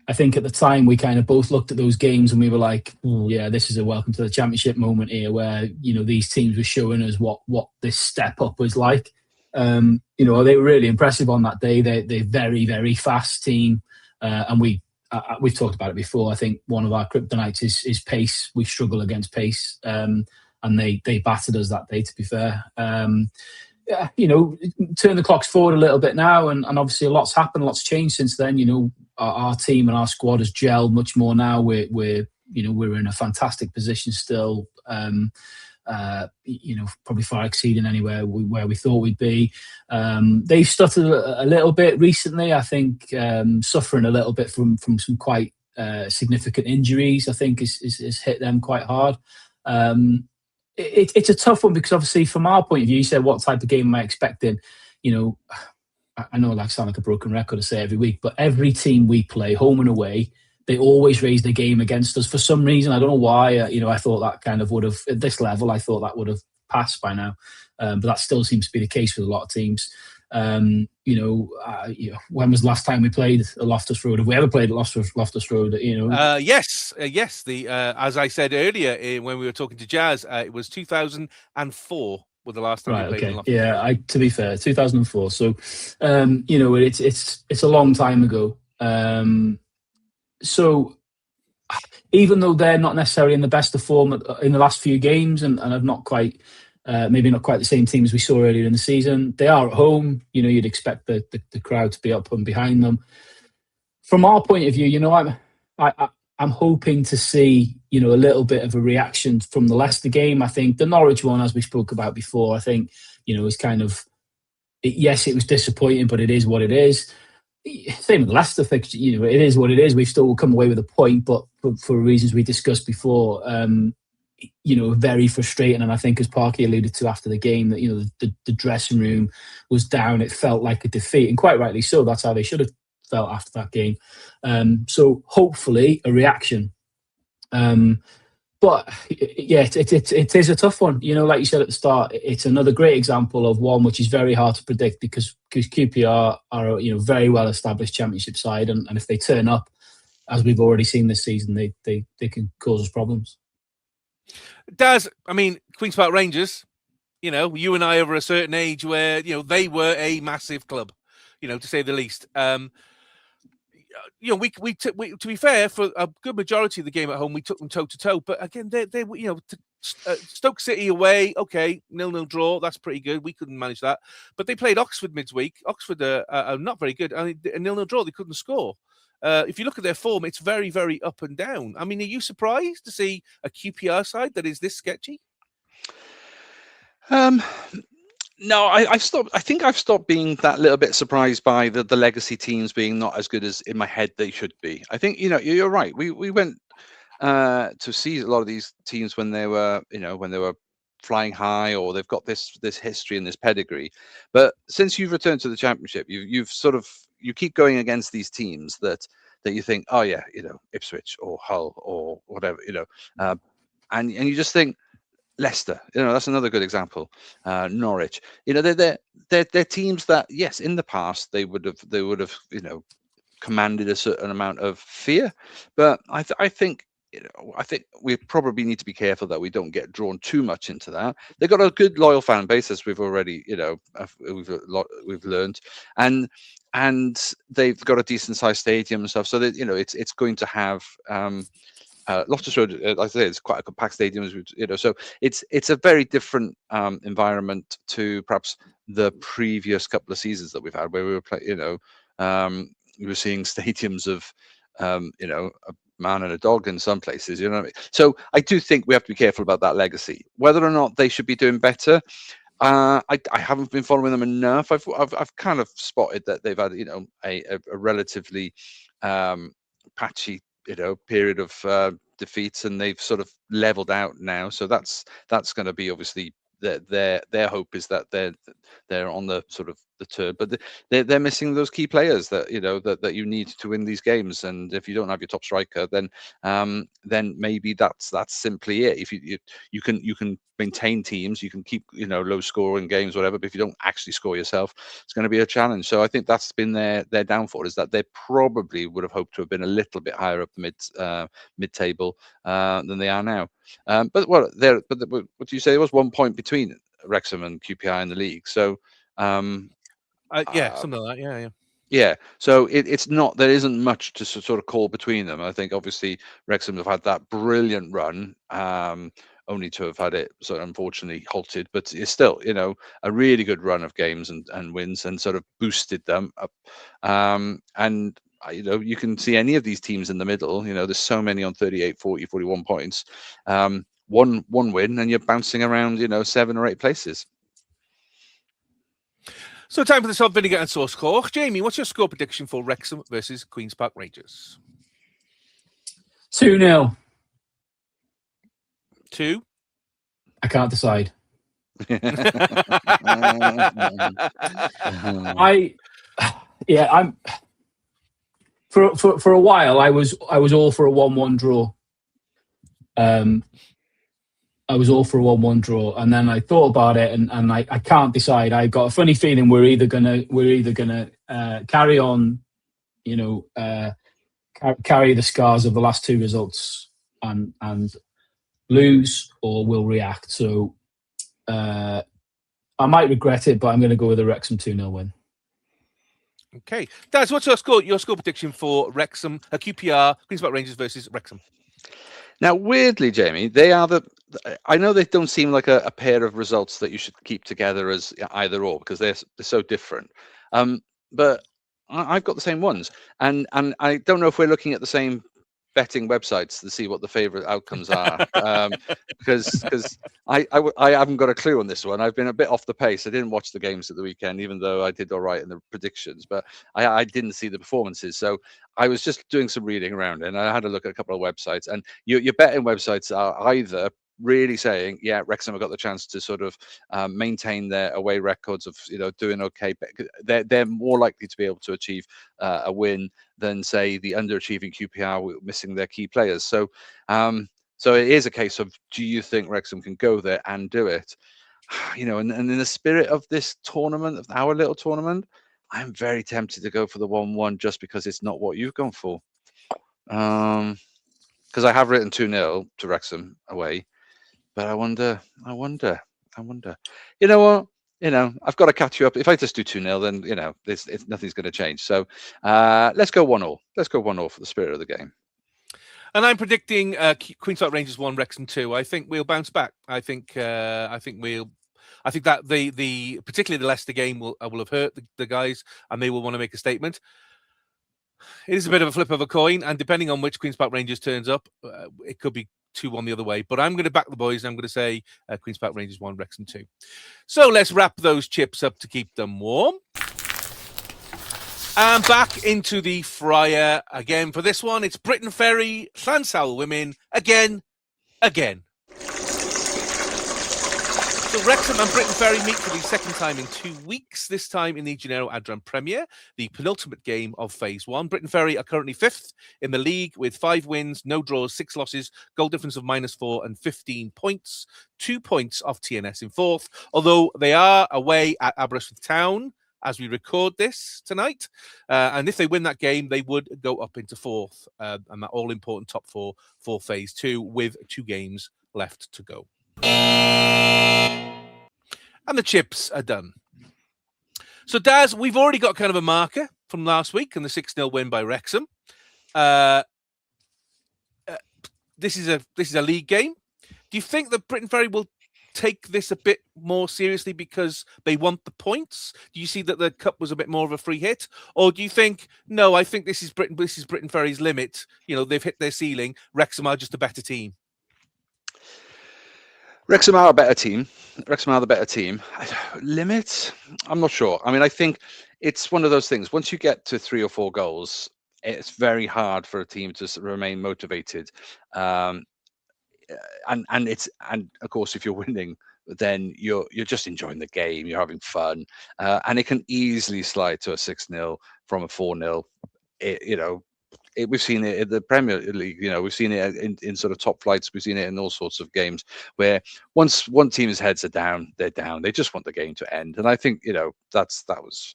at the time we kind of both looked at those games and we were like, this is a welcome to the championship moment here, where these teams were showing us what this step up was like. They were really impressive on that day. They're very, very fast team, and we've talked about it before. I think one of our kryptonites is pace. We struggle against pace, and they battered us that day, to be fair. Turn the clocks forward a little bit now, and obviously a lot's happened, lots changed since then. Our team and our squad has gelled much more now. We're in a fantastic position still. Probably far exceeding anywhere where we thought we'd be. They've stuttered a little bit recently, I think, suffering a little bit from some quite significant injuries, I think, has hit them quite hard. It's a tough one because obviously from our point of view, you said, what type of game am I expecting? I know I sound like a broken record to say every week, but every team we play, home and away, they always raise their game against us for some reason. I don't know why. I thought that kind of would have, at this level, I thought that would have passed by now. But that still seems to be the case with a lot of teams. When was the last time we played at Loftus Road? Have we ever played at Loftus Road? Yes. As I said earlier when we were talking to Jazz, it was 2004 was the last time we played in Loftus. Yeah, to be fair, 2004. So, it's a long time ago. So even though they're not necessarily in the best of form in the last few games and have not quite, maybe not quite the same team as we saw earlier in the season, they are at home. You'd expect the crowd to be up and behind them. From our point of view, I'm hoping to see, a little bit of a reaction from the Leicester game. I think the Norwich one, as we spoke about before, I think, is kind of, yes, it was disappointing, but it is what it is. Same with Leicester fixture, it is what it is. We've still come away with a point, but for reasons we discussed before, very frustrating. And I think, as Parky alluded to after the game, that the dressing room was down. It felt like a defeat, and quite rightly so. That's how they should have felt after that game. So hopefully a reaction. But yeah, it is a tough one. You know, like you said at the start, it's another great example of one which is very hard to predict because QPR are a very well established Championship side, and if they turn up, as we've already seen this season, they can cause us problems. Daz, I mean, Queen's Park Rangers, you and I are a certain age where, they were a massive club, to say the least. To be fair, for a good majority of the game at home, we took them toe to toe. But again, they Stoke City away, okay, 0-0 draw, that's pretty good. We couldn't manage that. But they played Oxford midweek. Oxford are not very good. I mean, a 0-0 draw, they couldn't score. If you look at their form, it's very, very up and down. I mean, are you surprised to see a QPR side that is this sketchy? No, I think I've stopped being that little bit surprised by the legacy teams being not as good as in my head they should be. I think you're right. We went to see a lot of these teams when they were flying high, or they've got this history and this pedigree. But since you've returned to the Championship, you keep going against these teams that you think, oh yeah, Ipswich or Hull or whatever, and you just think. Leicester, that's another good example. Norwich, they're teams that, yes, in the past they would have commanded a certain amount of fear, but I think we probably need to be careful that we don't get drawn too much into that. They've got a good loyal fan base, as we've already we've learned, and they've got a decent sized stadium and stuff, so that it's going to have. Loftus Road, like I say, it's quite a compact stadium, so it's a very different environment to perhaps the previous couple of seasons that we've had, where we were we were seeing stadiums of a man and a dog in some places, what I mean? So I do think we have to be careful about that legacy. Whether or not they should be doing better, I haven't been following them enough. I've kind of spotted that they've had a relatively patchy period of defeats, and they've sort of leveled out now. So that's going to be obviously their hope is that they're on the sort of the turn, but they're missing those key players that that you need to win these games. And if you don't have your top striker, then maybe that's simply it. If you can maintain teams, you can keep low scoring games, whatever, but if you don't actually score yourself, it's going to be a challenge. So I think that's been their downfall, is that they probably would have hoped to have been a little bit higher up the mid table than they are now. But what do you say? There was 1 point between Wrexham and QPR in the league, so something like that. Yeah, so it's not, there isn't much to sort of call between them. I think obviously Wrexham have had that brilliant run, only to have had it sort of unfortunately halted, but it's still a really good run of games and wins, and sort of boosted them up. And you can see any of these teams in the middle, there's so many on 38, 40, 41 points. One win and you're bouncing around 7 or 8 places. So time for the sub vinegar and sauce cork. Jamie, what's your score prediction for Wrexham versus Queen's Park Rangers? 2-0. 2? I can't decide. I'm for a while I was all for a 1-1 draw. I was all for a 1-1 draw, and then I thought about it, and I can't decide. I got a funny feeling we're either gonna carry on, carry the scars of the last 2 results and lose, or we'll react. So I might regret it, but I'm going to go with a Wrexham 2-0 win. Okay, Daz, what's your score? Your score prediction for Wrexham, QPR, Queen's Park Rangers versus Wrexham? Now, weirdly, Jamie, they are I know they don't seem like a pair of results that you should keep together as either or, because they're so different. But I've got the same ones, and I don't know if we're looking at the same betting websites to see what the favorite outcomes are, because I haven't got a clue on this one. I've been a bit off the pace. I didn't watch the games at the weekend, even though I did all right in the predictions, but I didn't see the performances. So I was just doing some reading around, and I had a look at a couple of websites, and your betting websites are either really saying, yeah, Wrexham have got the chance to sort of maintain their away records of, doing okay. They're more likely to be able to achieve a win than, say, the underachieving QPR missing their key players. So, so it is a case of, do you think Wrexham can go there and do it? And in the spirit of this tournament, of our little tournament, I'm very tempted to go for the 1-1 just because it's not what you've gone for. Because I have written 2-0 to Wrexham away, but I wonder. You know what? I've got to catch you up. If I just do 2-0, then it's nothing's going to change. So let's go 1-1. Let's go 1-0 for the spirit of the game. And I'm predicting Queen's Park Rangers 1, Wrexham 2. I think we'll bounce back. I think that the particularly the Leicester game will have hurt the guys, and they will want to make a statement. It is a bit of a flip of a coin, and depending on which Queen's Park Rangers turns up, it could be 2-1 the other way. But I'm going to back the boys, and I'm going to say Queen's Park Rangers 1, Wrexham 2. So let's wrap those chips up to keep them warm. And back into the fryer again for this one. It's Briton Fery Llansawell Women again. So Wrexham and Briton Ferry meet for the second time in 2 weeks, this time in the Gennaro Adrian Premier, the penultimate game of Phase 1. Briton Ferry are currently 5th in the league with 5 wins, no draws, 6 losses, goal difference of -4 and 15 points, 2 points off TNS in 4th, although they are away at Aberystwyth Town as we record this tonight. And if they win that game, they would go up into 4th, and that all-important top 4 for Phase 2 with 2 games left to go. And the chips are done. So, Daz, we've already got kind of a marker from last week and the 6-0 win by Wrexham. This is a league game. Do you think that Briton Ferry will take this a bit more seriously because they want the points? Do you see that the cup was a bit more of a free hit, or do you think no? I think this is Briton Ferry's limit. They've hit their ceiling. Wrexham are just a better team. Wrexham are a better team. Wrexham are the better team. Limit? I'm not sure. I mean, I think it's one of those things. Once you get to 3 or 4 goals, it's very hard for a team to remain motivated. And of course, if you're winning, then you're just enjoying the game. You're having fun, and it can easily slide to a 6-0 from a 4-0. We've seen it in the Premier League. We've seen it in sort of top flights. We've seen it in all sorts of games where once one team's heads are down, they're down. They just want the game to end. And I think that was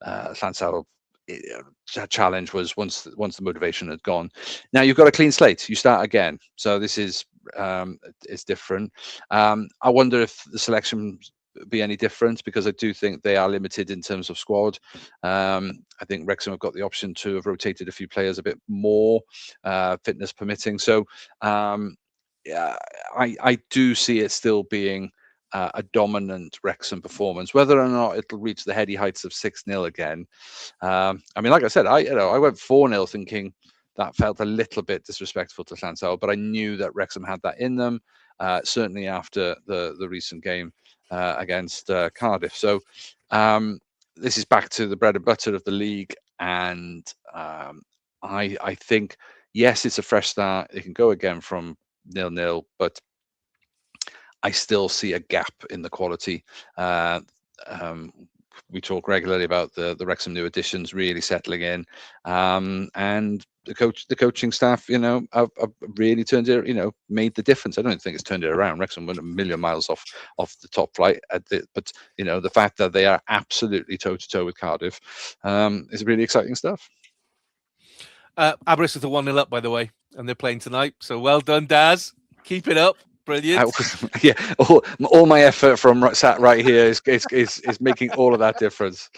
Llansawell. Challenge was once the motivation had gone. Now you've got a clean slate. You start again. So this is different. I wonder if the selection be any different, because I do think they are limited in terms of squad. I think Wrexham have got the option to have rotated a few players a bit more, fitness permitting. So I do see it still being a dominant Wrexham performance. Whether or not it'll reach the heady heights of 6-0 again. I mean, like I said, I went 4-0 thinking that felt a little bit disrespectful to Llansawell, but I knew that Wrexham had that in them, certainly after the recent game against Cardiff. So this is back to the bread and butter of the league, and I think, yes, it's a fresh start. It can go again from 0-0, but I still see a gap in the quality. We talk regularly about the Wrexham new additions really settling in, and the coaching staff, have really turned it, made the difference. I don't think it's turned it around. Wrexham went a million miles off the top flight, but the fact that they are absolutely toe to toe with Cardiff is really exciting stuff. Aberystwyth are 1-0 up, by the way, and they're playing tonight. So well done, Daz. Keep it up. Brilliant. Yeah, all my effort from sat right here is making all of that difference.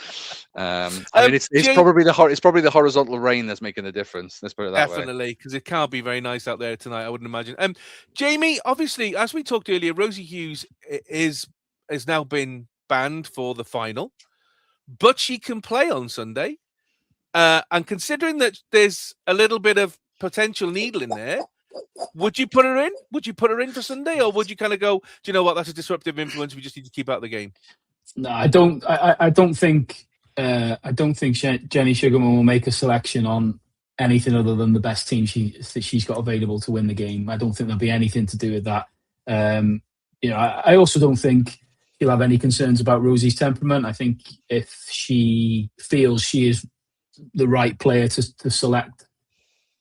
I mean, it's probably the horizontal rain that's making the difference. Let's put it that way. Definitely, because it can't be very nice out there tonight, I wouldn't imagine. Jamie, obviously, as we talked earlier, Rosie Hughes has now been banned for the final, but she can play on Sunday. And considering that there's a little bit of potential needle in there, would you put her in? Would you put her in for Sunday, or would you kind of go, do you know what, that's a disruptive influence, we just need to keep out of the game? No, I don't. I don't think. I don't think Jenny Sugarman will make a selection on anything other than the best team she's got available to win the game. I don't think there'll be anything to do with that. I also don't think she'll have any concerns about Rosie's temperament. I think if she feels she is the right player to select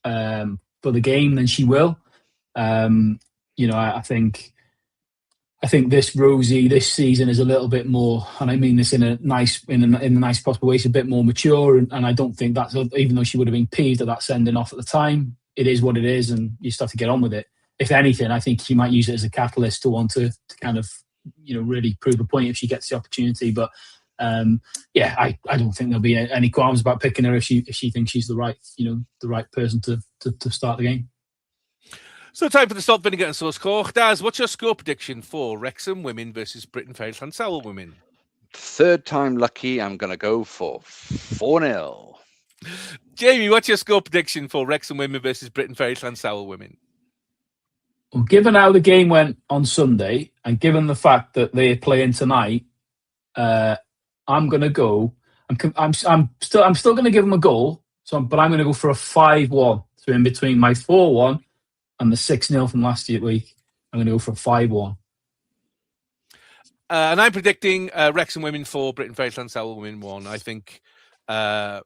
for the game, then she will. I think this Rosie this season is a little bit more, and I mean this in a nice possible way, she's a bit more mature, and I don't think that's, even though she would have been peeved at that sending off at the time, it is what it is, and you just have to get on with it. If anything, I think she might use it as a catalyst to want to kind of really prove a point if she gets the opportunity. But I don't think there'll be any qualms about picking her if she thinks she's the right person to start the game. So time for the Salt, Vinegar and Sauce Cork. Daz, what's your score prediction for Wrexham Women versus Briton Fery Llansawell Women? Third time lucky, I'm going to go for 4-0. Jamie, what's your score prediction for Wrexham Women versus Briton Fery Llansawell Women? Well, given how the game went on Sunday, and given the fact that they're playing tonight, I'm going to go. I'm still going to give them a goal. But I'm going to go for a 5-1. So in between my 4-1 and the 6-0 from last week, I'm going to go for a 5-1. And I'm predicting Wrexham Women 4, Briton Fery Llansawell Women 1. I think I'll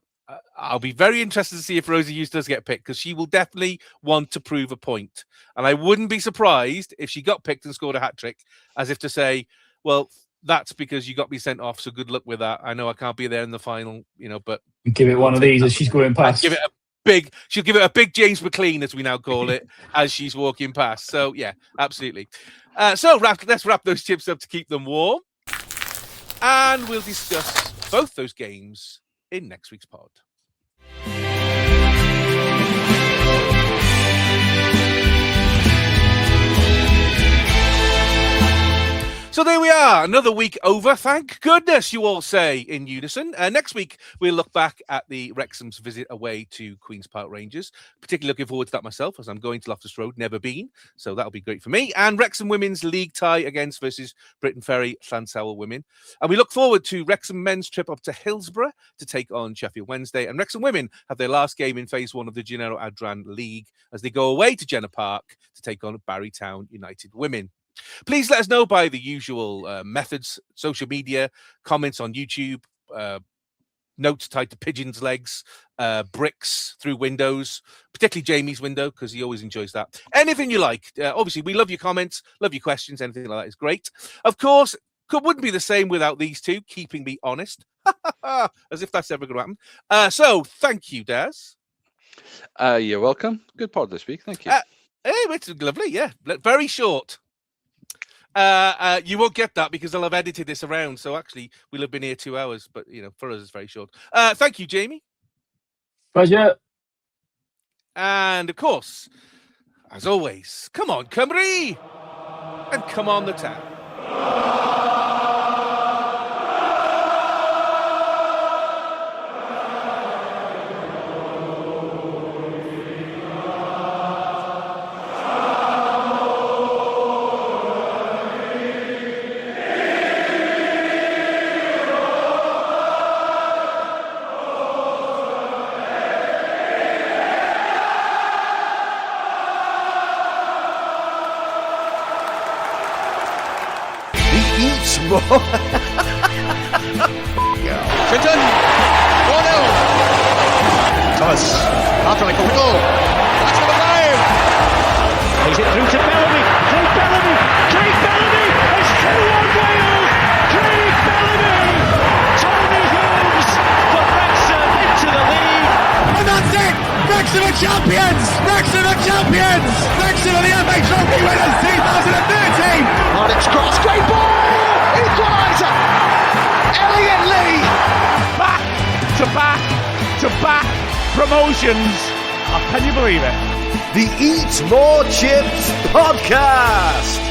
be very interested to see if Rosie Hughes does get picked, because she will definitely want to prove a point. And I wouldn't be surprised if she got picked and scored a hat-trick, as if to say, well, that's because you got me sent off, so good luck with that. I know I can't be there in the final, but... Give it one of these as she's going past. She'll give it a big James McClean, as we now call it, as she's walking past. So, yeah, absolutely. Let's wrap those chips up to keep them warm. And we'll discuss both those games in next week's pod. So there we are, another week over. Thank goodness, you all say in unison. Next week, we'll look back at the Wrexham's visit away to Queen's Park Rangers. Particularly looking forward to that myself, as I'm going to Loftus Road, never been. So that'll be great for me. And Wrexham Women's league tie versus Briton Fery Llansawell Women. And we look forward to Wrexham men's trip up to Hillsborough to take on Sheffield Wednesday. And Wrexham Women have their last game in Phase 1 of the Gennaro Adran League as they go away to Jenner Park to take on Barrytown United Women. Please let us know by the usual methods, social media, comments on YouTube, notes tied to pigeons' legs, bricks through windows, particularly Jamie's window, because he always enjoys that. Anything you like. Obviously, we love your comments, love your questions. Anything like that is great. Of course, wouldn't be the same without these two, keeping me honest. As if that's ever going to happen. So, thank you, Daz. You're welcome. Good pod this week. Thank you. It's lovely, yeah. Very short. You won't get that because I'll have edited this around. So actually, we'll have been here 2 hours, but for us, it's very short. Thank you, Jamie. Pleasure. And of course, as always, come on, Cymru, and come on the town. Clinton, 1-0. Thomas, after like a goal. That's number 5. Plays it through to Bellamy. Craig Bellamy. It's 2-1 Wales. Craig Bellamy. Tony Hughes for Wrexham into the lead. And that's it. Wrexham are champions. Wrexham are the FA Trophy winners 2013. Norwich cross, great ball. Equaliser. Elliot Lee. Back promotions. Can you believe it? The Eat More Chips Podcast.